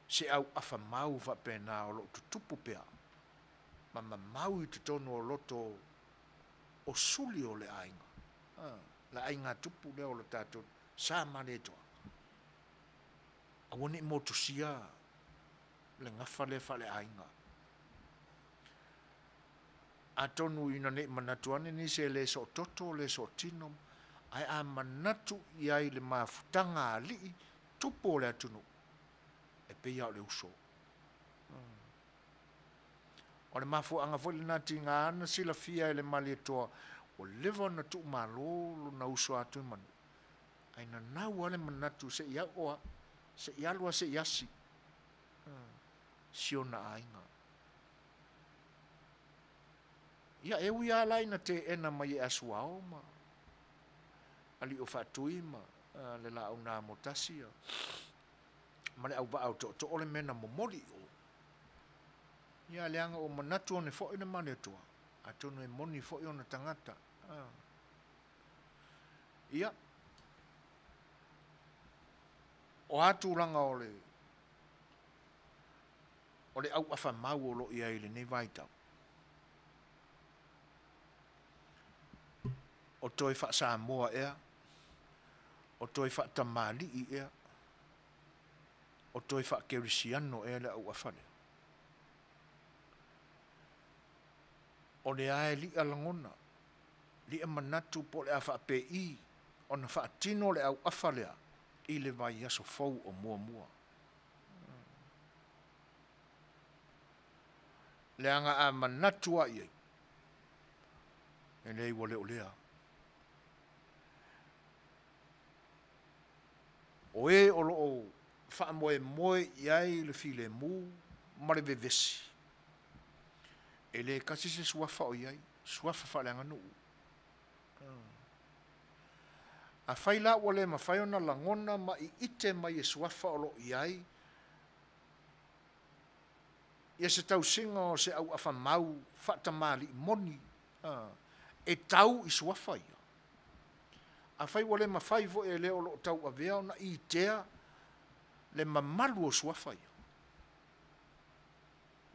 se au afa mau va pena o lo tutupu pea. Ma mau i tutono o loto o suli o le ainga. La ainga tupu le o lo tato sa male toa. Awone i motusia le ngafa le fa le ainga. Atonu ina ne manatuane ni se le so toto le so tinom. Ai a manatu i ai le mafutanga ali tupo le atunu. E pe ia le uso. O le mafu anga foi le nati ngā ana sila fia e le mali etoa. O lewa na tu malolo na uso atu i manu. Ai na nau ale manatu se ia oa. Se ia lua se iasi. Sio na ainga. Ia e ui alai na te ena mai e asuao ma. Ali o fatui ma le la au nā motasia. Ma le au ba au to ole mena momoli o. Ia leanga o manatu one fo ina mane toa. Atono e moni fo i ona tangata. Ia. O atu ranga o le au afa mau o lo ia ile nei vaitau. O toi fa Samoa ea. O toi fa tamali i ea. O toi fa kerisiano ea le au afale. O le ae li alangona. Li e manatu po le afa pe i. O na fa tino le au afalea. I le vai aso fau o mua mua. Le anga a manatu a iei. E lei wale o lea. O e o lo o wha moe iai le file mu ma le vevesi. E le kasi se suafa o iai, suafa wha leanga nuu. A whaila o le ma whaiona langona ma i ite mai e suafa o lo iai. Ia se tau singa o se au afa mau, whata mali moni. E tau i suafa ia. A whai wale ma whai vo e leo lo tau a vea na i tea le mamalu o suafa ia.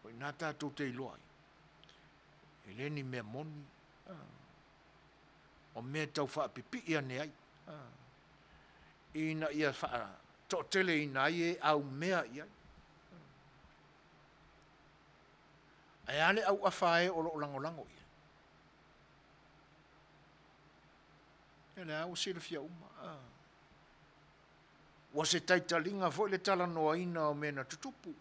Oi nā tātou te iloai. E le ni mea moni. O mea tau wha pipi ia ne ai. Ina ia wha to tele ina ia au mea ia. Ai ale au awhae o lo lango ia. Ele au sila fia uma. Wa se taitalinga foi le tala noa ina o mena tutupu.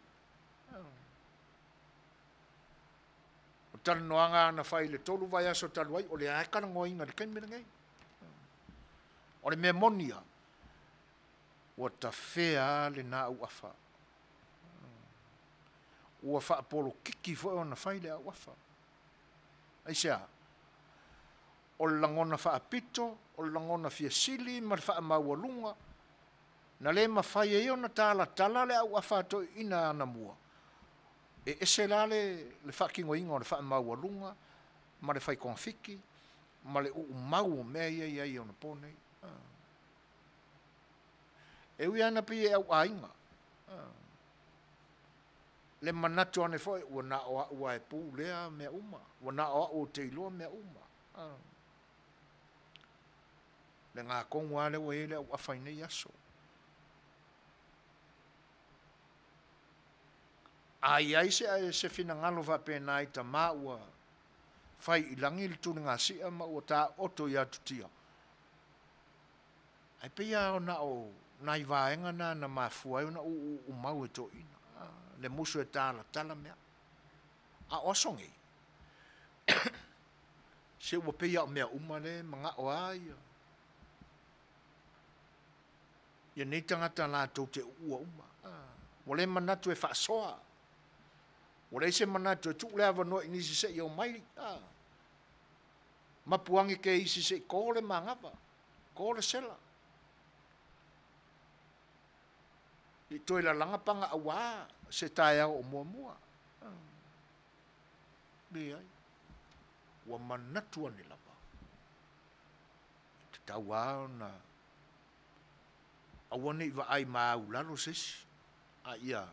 O tala noanga na whai le tolu vai aso talu ai, o le aikana ngoa inga le kaimena ngai. O le mea monia. Wa ta whea le nā au awha. Ua wha apolo kiki foi o na whai le au awha. Ai sea. o le langona whaapito, o le langona fiasili, ma le whaamaualunga, na le mawhai e ona tala le au awhato ina ana mua. E ese la le whaakingo inga o le whaamaualunga, ma le whai konfiki, ma le mau mea ia ona pone. E ui ana pi e au ainga. Le manatu ane foi, wana o ua e pū lea mea uma, wana o te iloa mea uma. Le ngā kongua le wele au awhaine yaso. Ai se fina ngalo va pena i ta maua, fai ilangi le tūne ngā sia ma ua tā oto i atu tia. Ai pia o na o nai vaenga na mafua o na u mau e to ina. Le musu e tala mea. A osongi. Se ua pia o mea uma le mga o aia. Ia nei tangata la tau te ua uma. Wale manatu e whaasoa. Wale se manatu e tuk lea wanoa inisi se i o mai. Mapuangi ke isi se kōle mangapa. Kōle sela. I toi la langapanga awa se tae au o mua. Ni ai. Wa manatua ni lapa. Te tau au na awane i wa ai mau lalo sesi. A ia.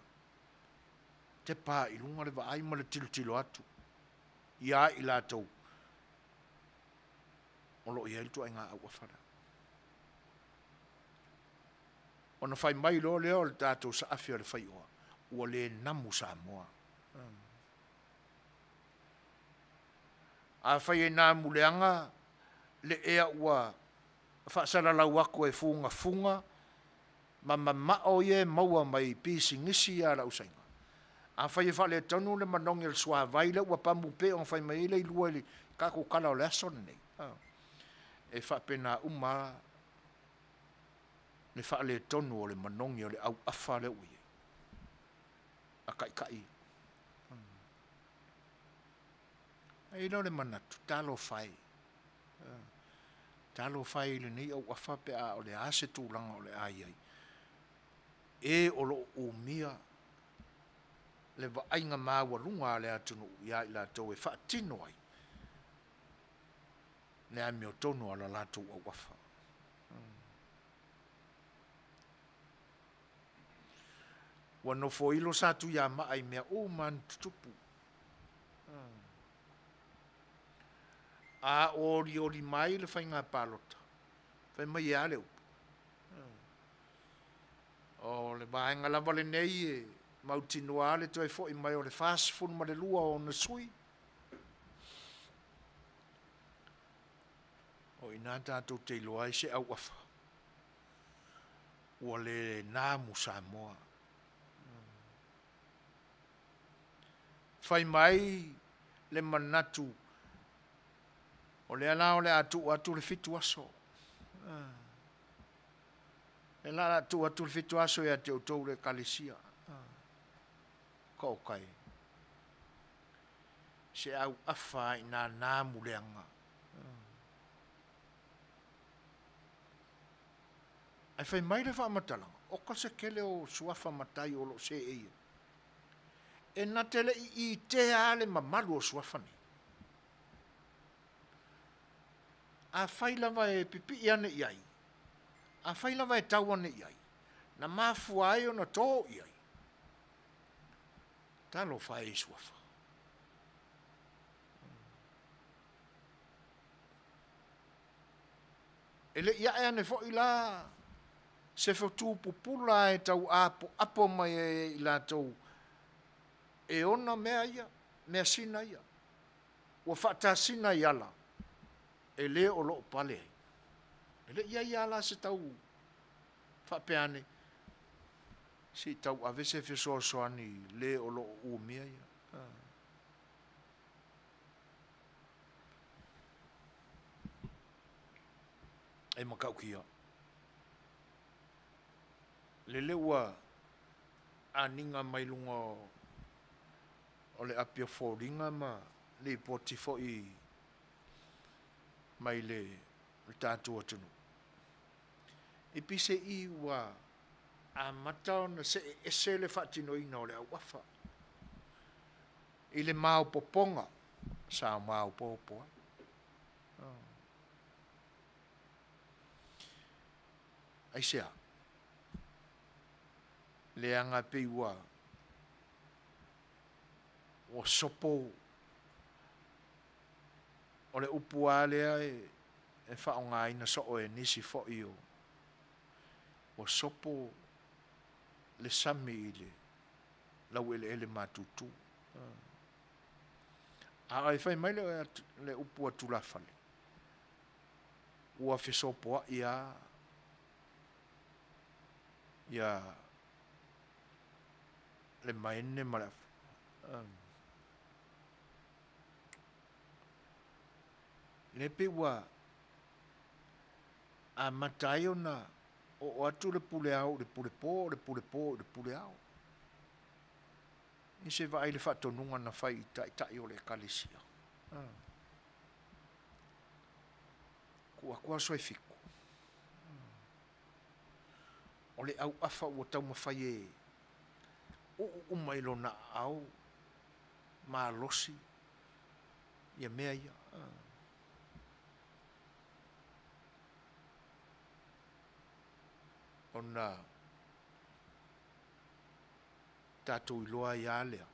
Te pā ilunga le wa ai ma le tilo atu. Ia i la tau. Olo ia iltu ai ngā au awhara. Ona fai mai lo leo le tātou sa awhia le Fai'oa. Ua le namu sa moa. A fai e nā muleanga le ea ua whaasara lau ako e funga. Ma mao ye maua mai pisi ngisi a lau sainga. A fai e whale tonu le manongi le sua vaile ua pamu pe on fai mai le ilua li kako kala o le ason nei. E whapena le whaale tonu o le manongi o le au awha le ui. A kai. E ino le manatu, talo whai. Talo whai le nei au awha pe a o le ase tūlanga o le ai. E o lo o mia le wa ainga māua lunga le atunu ia i la tau e whaatino ai. Le ami o tonu ala la tau au awha. Wano fo ilo satu ya mai mea o man tutupu. A ori mai le whainga palota. Whai mai a leo. O le vaenga lava le nei e mautinoa le toi fo i mai o le fast food ma le lua o na sui. O ina tātou te iloa i se au afa. Ua le nāmu Samoa. Fai mai le manatu o le ala o le atu le fitu aso. E la atu le fitu aso e te utou le kalisia. Ko kai. Se au afa i nā nāmu leanga. Ai fai mai le whaamatalanga. O ka se kele o suafa matai o lo se eia. E na tele i te ale mamalu o suafani. A fai lava e pipi iane iai. A fai lava e tauane iai. Na mafua ai o na tō iai. Talo fai e suafa. Ele ia e ane fo ila. Se fotu pupula e tau apo mai e ila tau. E ona mea ia, mea sina ia. Ua whata sina iala. E le o lo pale. E le ia iala se tau. Whapeane. Si tau avese fesoasoani le o lo umia ia. E makau kia. Le leua aninga mai lunga o le apia fōringa ma le poti fo i mai le tātua tunu. I pise I ua a matao na se le whatino ina o le au afa. I le mau poponga sa mau popoa. Ai sea. Le anga pe ua o sopo o le upua lea e whaonga ina so o e nisi fo i o sopo le sami i le lau ele matutu. A ai fai mai le upua tulafale. Ua fisopoa ia le maene mala. Le pe ua a matai ona o atu le pule au, le pule au. I se vai le whatonunga na whai tai o le kalesia. Kua soe fiku. O le au afa ua tau mawhai e o mailo na au ma losi ia mea ia. Ona tātou I loa I alea.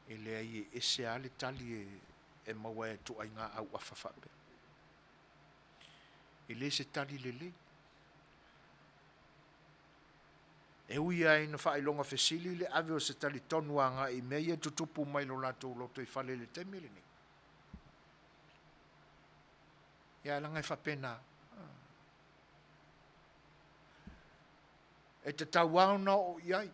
E lea I ese ale tali e maua e tu ai ngā au awhawhape. E le se tali lele. E ui ai na whailonga whesili le ave o se tali tonu a ngā I mea tutupu mai lo lātou loto I whale le temele ni. Ia langa I whapena. E te tauau na o iai.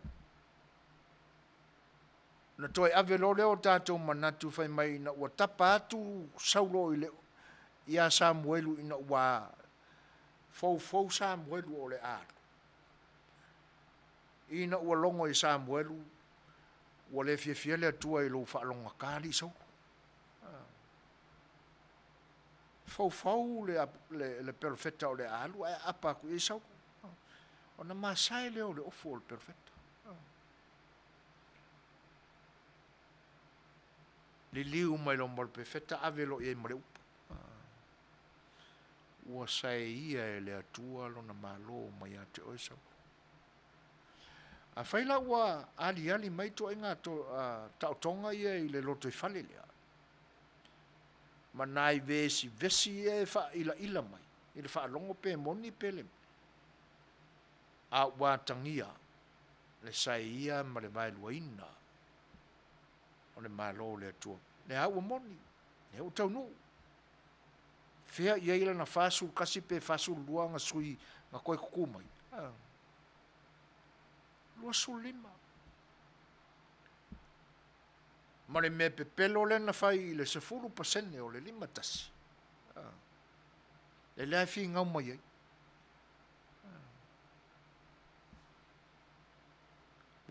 Na toi ave lo leo tātou manatu whai mai na ua tapa atu saulo I le ia Samuelu ina ua fau Samuelu o le atu. Ina ua longo I Samuelu ua le fia le atua I lo whaalonga kāli sau. Fau le perfeta o le alu e apa ku I sau. Ona masai leo le ofo le perfeta. Le liu mai lo mal perfeta avelo e mare upu. Ua sai ia e le atua lo na malo mai ate o sau. A faila ua ali mai to inga to tautonga ia I le loto I fale lea. Manai vesi e fa ila mai. I le fa longo pe moni pele. A ua tangia le sai ia ma le vai luaina o le malo le atua le au moni le o taunu fea ia ila na fasu kasi pe fasu lua nga sui nga koe kukumai lua sulima ma le me pepelo le na fai le 10% o le 5 tasi le lea fi ngau mai ai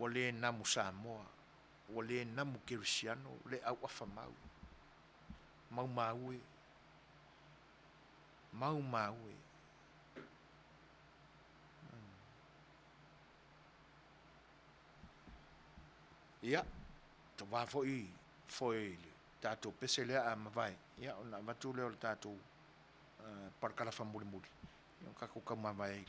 o le namu Samoa, o le namu Kirisiano, le au afa mau. Mau e. Ia, to wa foi le tatou pese le a mavai. Ia, ona matu le o le tatou parkala fa muri. Ia, kako ka mavai.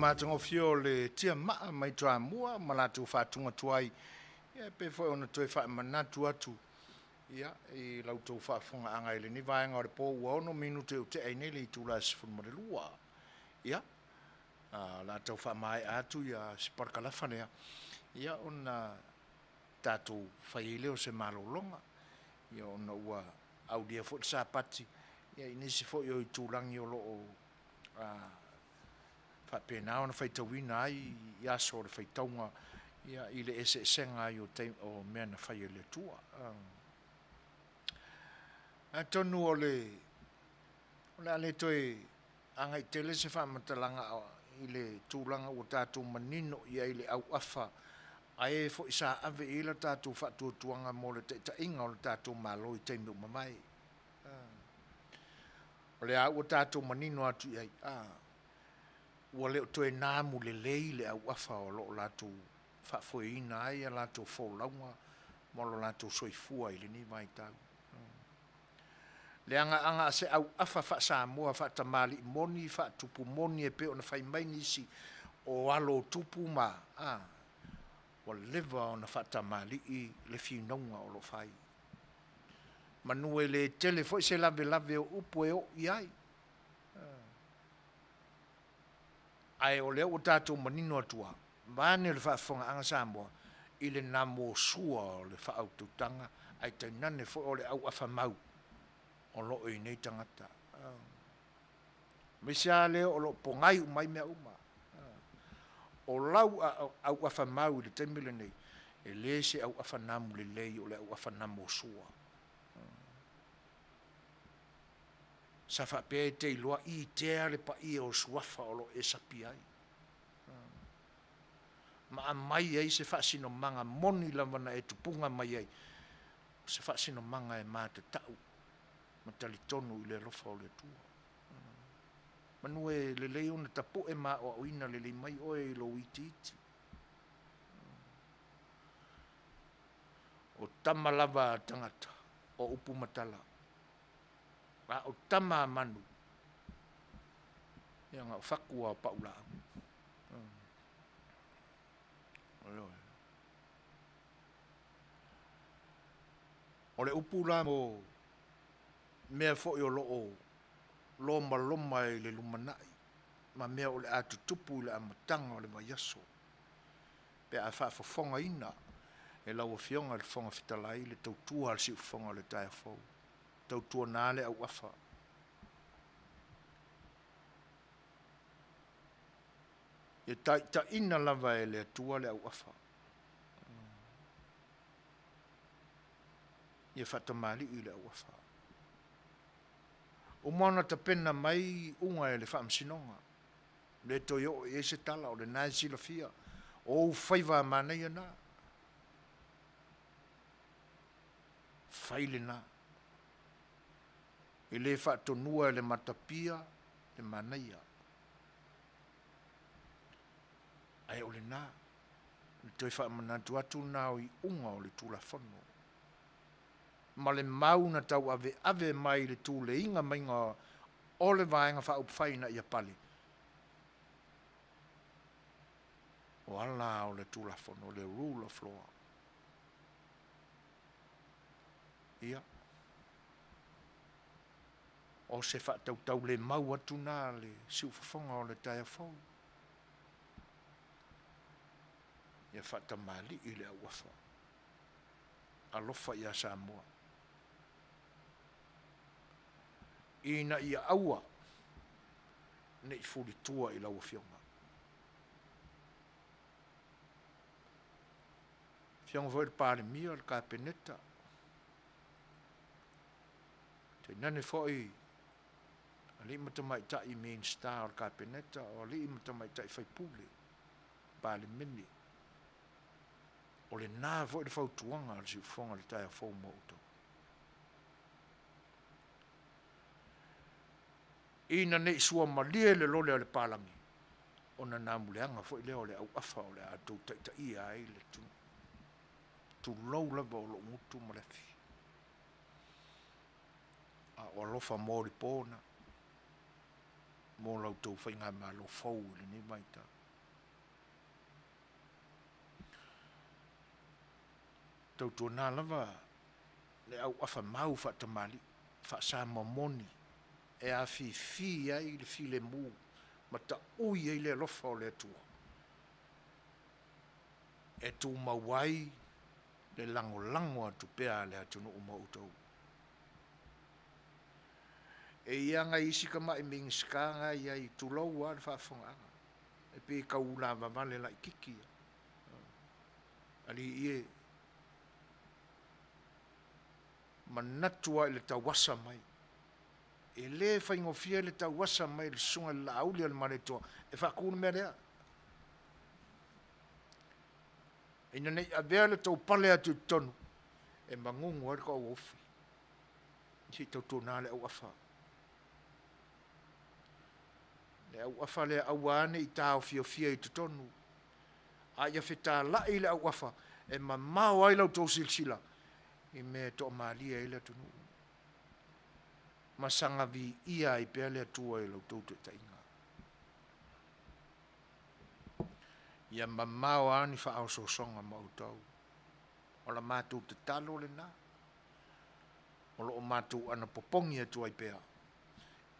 Matango fio le tia maa mai tua mua malatu fatunga tuai ia pe foi ona toi fa manatu atu ia e lautou fa fonga anga ile ni vai ngore po ono minute o te ai le tula sfun morelua ia la tau fa mai atu ia sporkala fanea ia ona tatu faile o se malolonga ia ona ua audia fo sapati ia inisi fo yo tulangi o lo fa pena ona fai tawina ai ia so le fai taunga ia ile ese senga yo te o mena fai le tua atonu ole le toi anga tele se fa matalanga ile tulanga o tatu manino ia ile au afa ai fo isa ave ile tatu fa tuanga mo le te inga o tatu malo i te mai ole au tatu manino atu ai ua leo toe nā mule leile au afa o lo latu whafoina ai a latu wholaunga molo latu soifua ili ni mai tau. Le anga se au afa wha Samoa wha tamali moni wha tupu moni e pe ona whai mai nisi o alo tupu ma o lewa ona wha tamali i le whiunonga o lo whai. Manue le telefoi se lave o upu e o iai. Ai o leo o tātou manino atua, mane le whaafonga anga Samoa, i le namo sua o le whaaututanga, ai te nane fo o le au awha mau, o lo i nei tangata. Misia leo o lo pongai umai mea uma. O lau au awha mau le temile nei, e le se au awha namu le lei o le au awha namo sua. Sa fa pe te loa I te le pa I o suafa o lo e sapi ai. Ma a mai ai se fa sino manga moni la mana e tupunga mai ai. Se fa sino manga e ma te tau. Ma tali tonu I le rofa o le tua. Manue le lei ona tapo e ma o ina le mai o e lo iti. O tamalava tangata o upu matala. O tama manu, Ia ngā whakua paula. O le upula mo mea fo i o loo loma loma i le lumanai. Ma mea o le atu tupu i le amatanga o le maiaso. Pe a whaafafonga ina e lau fionga le fonga fitalai le tautua al si ufonga le tae fau. Tautua nale au afa. Ia ta ina lava e le atua le au afa. Ia whatamali i le au afa. O mana ta pena mai unga e le whaamsinonga. Le toyo e se tala o le nai sila fia. O whaiva manai ana. Whaile na. I le whaatonua le matapia le manaia. Ai o le nā. Le toi whaamanatu atu nao i unga o le tula whanu. Ma le mauna tau ave mai le tū le inga mainga o le vaenga whaupwhaina i a pali. O ala o le tūla whanu, le rule of law. Ia. O se whaatau le mau atu nā le siuwhawhanga o le taia whau. Ia whaatamali i le awafa. Alofa i a Samoa. Ina ia aua ne i furi tua i lau fionga. Fionga voi le pāre mia le ka peneta. Te nane foi ali matamai ta i main star ka peneta o ali matamai ta i fai pule pāre mini. O le nā voi le fau tuanga al si ufonga le taia fau mauto. Ina ne isua malie le lole o le palangi. Ona nā muleanga fo i leo le au afa o le atou taita ia ai le tu. Tu lau lava o lo ngutu malefi. A o lofa mōri pōna. Mō lau tau whainga mā lo fau le ni maita. Tau tō nā lava le au afa mau whaatamali. Whaasa mamoni. E a fi ai le fi le mu ma ta ui ai le lofa o le atua e tu mawai le lango atu pea le atu no umautou e ia ngai isi ka mai ming skanga ia i tu lau wa fa fonga e pe ka ula va vale la kiki ali ie manatua le tawasa mai e le whaingofia le tau wasa mai le sunga la auli al maretoa e whakunu mea rea. Ina nei a bea le tau pale atu tonu e mangungu ar ka au ofi. Si tau tōna le au afa. Le au afa le au ane i tāo fia i tonu. A ia whetā lai le au afa e mamau ai lau tau silsila i me to maalia i le tunu. Masanga vi ia i pele atua i lau tautu ta inga. Ia mamau ani wha au sosonga mautau. O la mātou te talo le nā. O lo o mātou ana popongi atua i pea.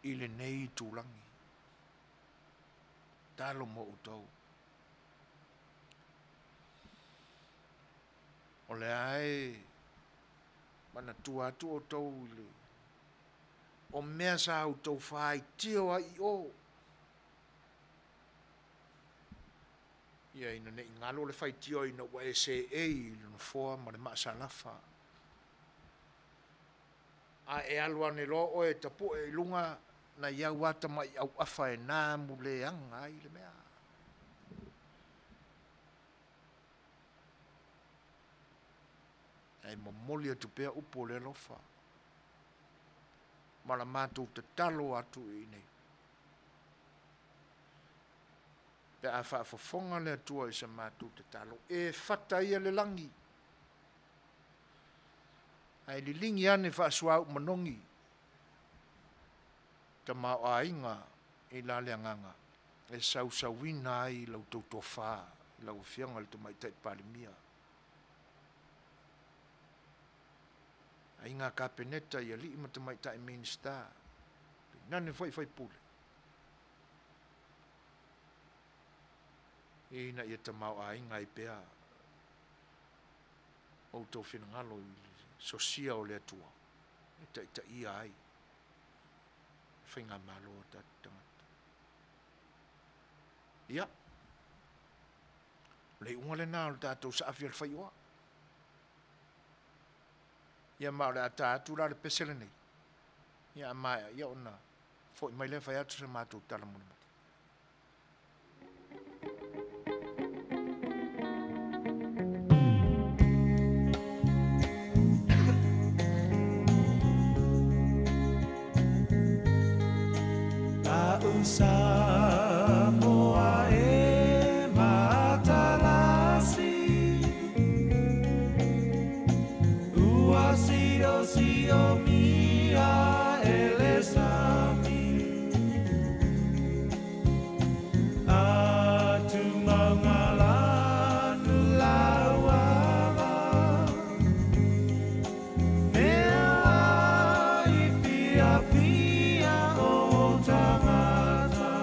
I le nei tūlangi. Talo mautau. O le ai mana tua atu o tau i le o mea sa au tau whai tio a i o. Ia ina ne ngalo le whai tio ina wa e se e luna fōa ma le maa sa lafa. A e alua ne lo o e tapu e lunga na iau wata mai au awha e nā mule anga i le mea. Ai mamoli atu pea upo le lofa. Ma la mātou te talo atu i nei. Pe a whaafafonga le atua i sa mātou te talo. E whata ia le langi. Ai li lingi ane whaasua au manongi. Ta mao a inga I la le nganga. E sauwina ai lau tautofa, lau fianga le mai te palimia. Ai ngā kapeneta ia li ima te mai tai minister. Nane fai pule. Ina ia te mau ai ngai pea. O tau whina ngalo i sosia o le atua. Ita ia ai. Whinga malo o ta tangata. Ia. Le unga le nā o tātou sa awhia le Fai'oa. Ia mao le tātou la le pesele nei. Ia mai, ia ona. Fo mai le fai atu se mātou tala muna mati.
Samoa e matalasi Ua sio mia elesami Atu mangalanu lauava Fai'oa I fia o tangata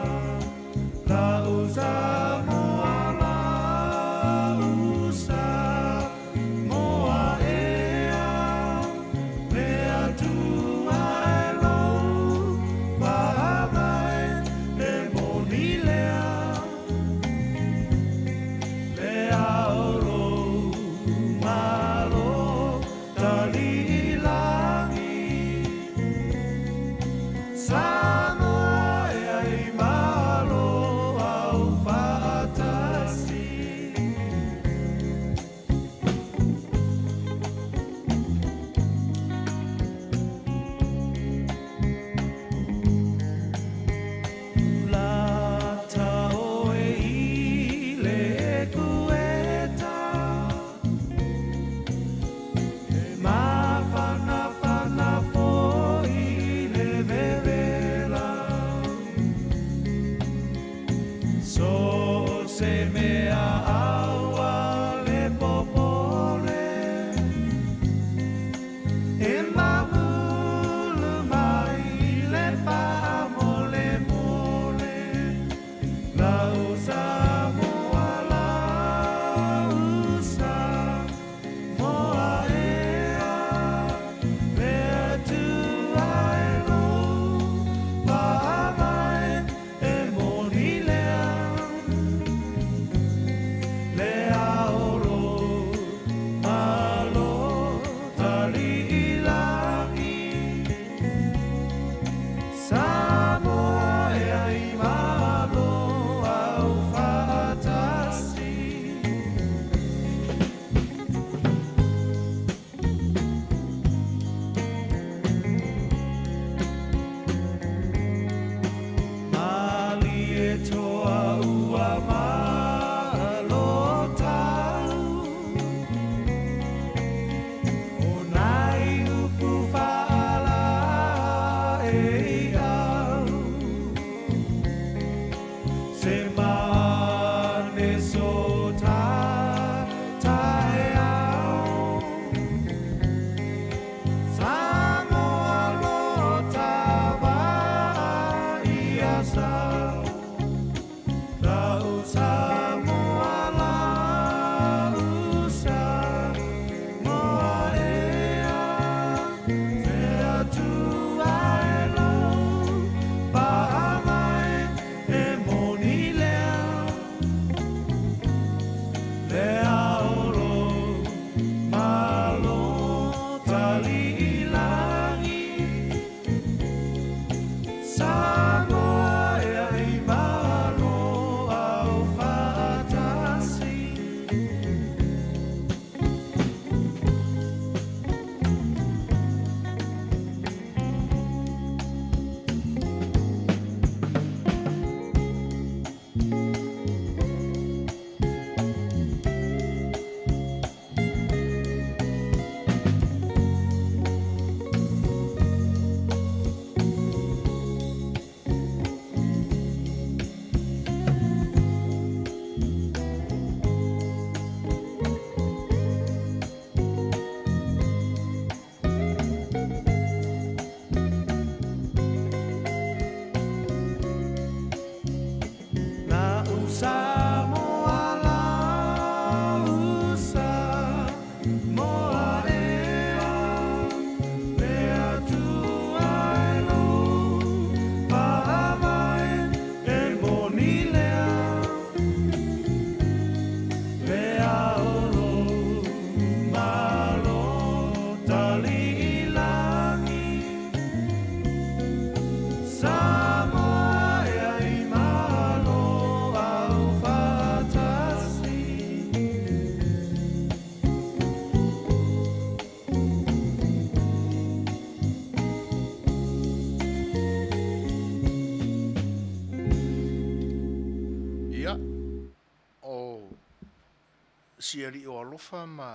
siari o alofa ma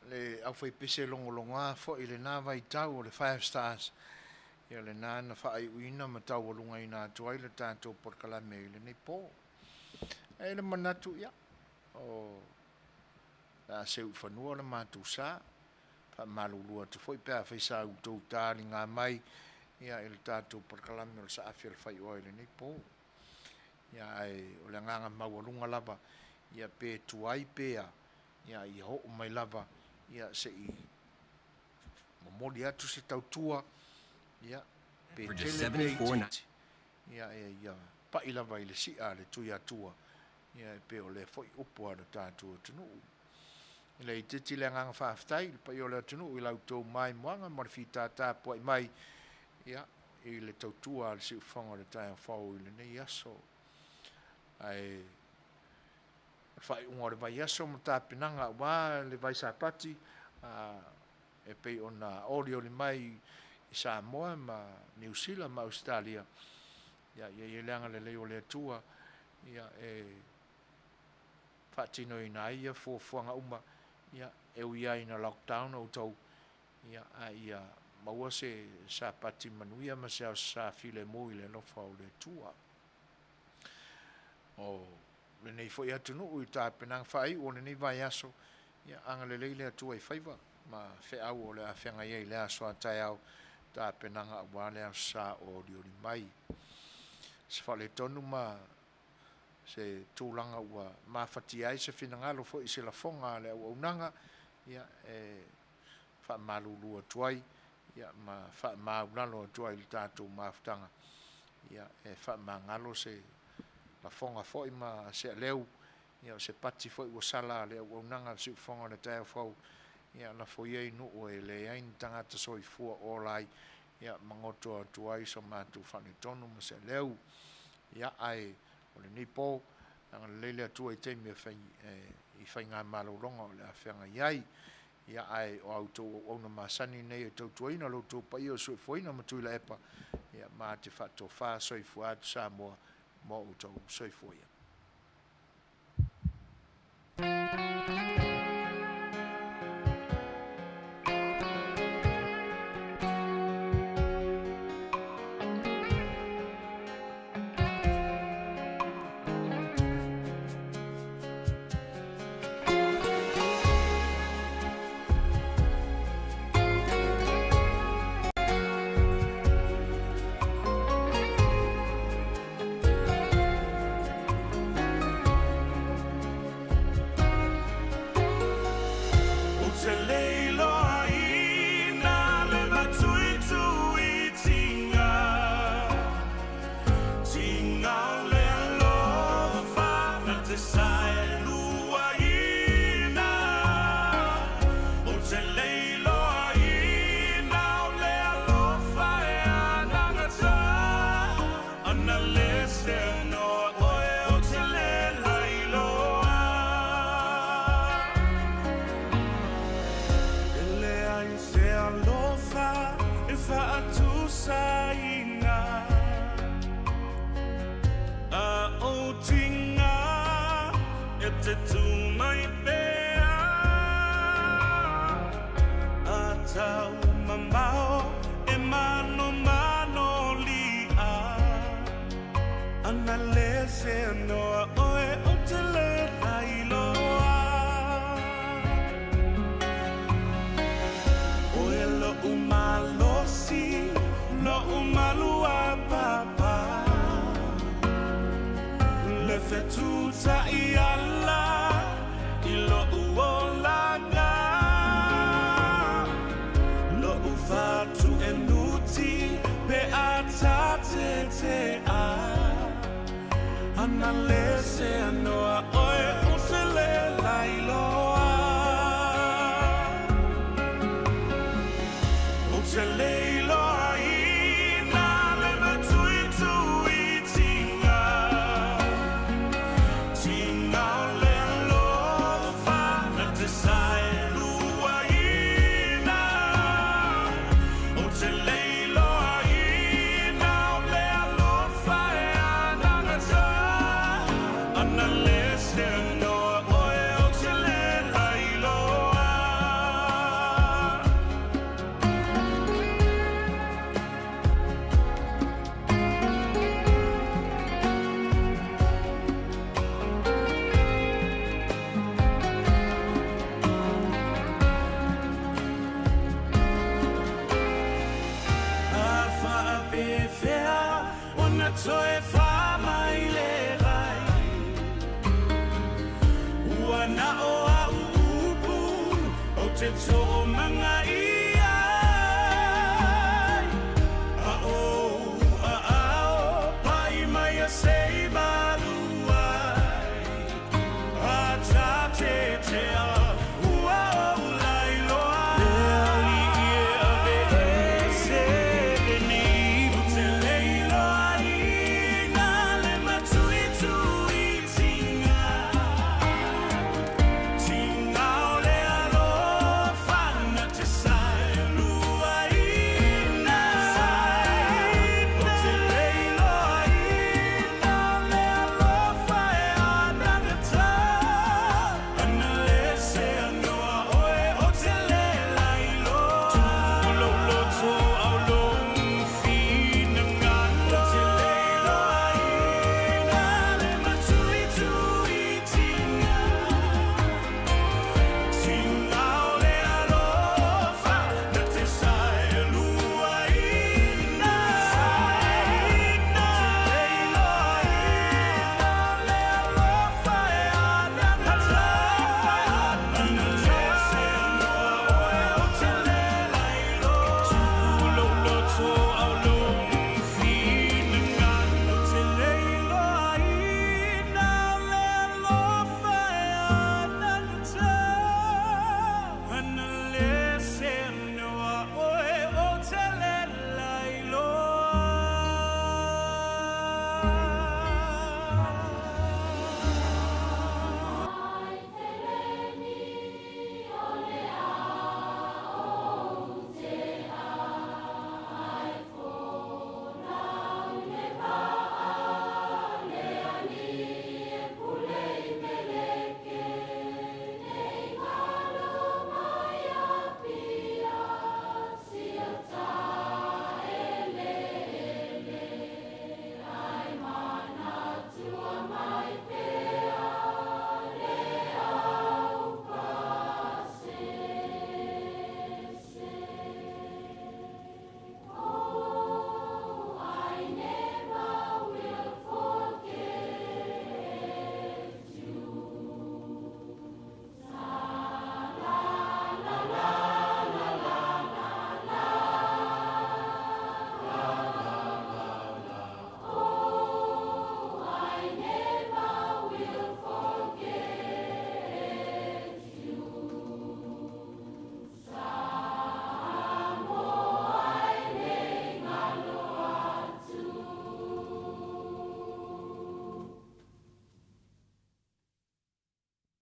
le au fai pese longolonga fo i le nā vai tau o le 5 stars. Ia le nā na whaai uina ma tau walunga i nā tuai le tātou porkalame i le nei pō. E le manatu ia. O la seu whanua le mātou sā. Wha malulua te foi pēr whai sā utou tāri ngā mai. Ia i le tātou porkalame o le sa awhia le Fai'oa i le nei pō. Ia ai o le nganga mawalunga lava. Ia pē tuai pēa. Ia i ho mai lava. Ia se i momoli atu se tautua. Ia pe tele ia ia pa ila vai le si ale tu ia tua ia pe o le foi upo ala tatu tunu ile i titi le nganga whaaftai pa i o le tunu i lau tau mai moanga marfita ta po i mai ia i le tautua le si ufonga le tai whau i le nei aso ai whai unga le vai aso mo ta pinanga wa le vai sapati e pe ona olio le mai i Samoa ma New Zealand ma Australia ia ia leanga le leo le tua ia fatino ina ia fuanga uma ia ia ina lockdown o tau ia maua se sa pati Manuia ma se sa file mo ile no fa le tua o le nei foi atu no i ta penang fai o le nei vai aso ia anga le le tua i faiva ma Fai'oa o le afenga ia le aso atai au ta penanga wale sa o diori mai se fale tonu ma se tūlanga ua mawhati ai se whinangalo fo i se la fonga le au nanga ia wha malulua tuai ia ma wha maunalo tuai li tātou mawhtanga ia wha mangalo se la fonga fo i ma se leu ia se pati fo i wasala le au nanga se fonga le tau fau ia na fo iei nu o e le ain tangata soi fua o lai ia mangoto tuai so matu whane tonu ma se leu ia ai o le nipo anga lele tuai teimi i whai ngā malolonga o le awhenga iai ia ai o auto o na masani nei e tau tuaina lo tau pa i o sui fuina ma tuila epa ia ma te whato wha soi fuatu Samoa mo o tau soi fuia.
Setu mai pea atau mamao e mano lia analese no oe otele railoa oe lo umalosi lo umalua papa le fetu ta iala ilo uolanga lo ufatu enuti pe atate te a analese noa oe usele lailoa usele iloa ina le matuitu itinga tinga le alofa na te sai lua ina usele iloa ina le alofa e anangata analese no toe whamaile rai Ua na o a upu O te tō manga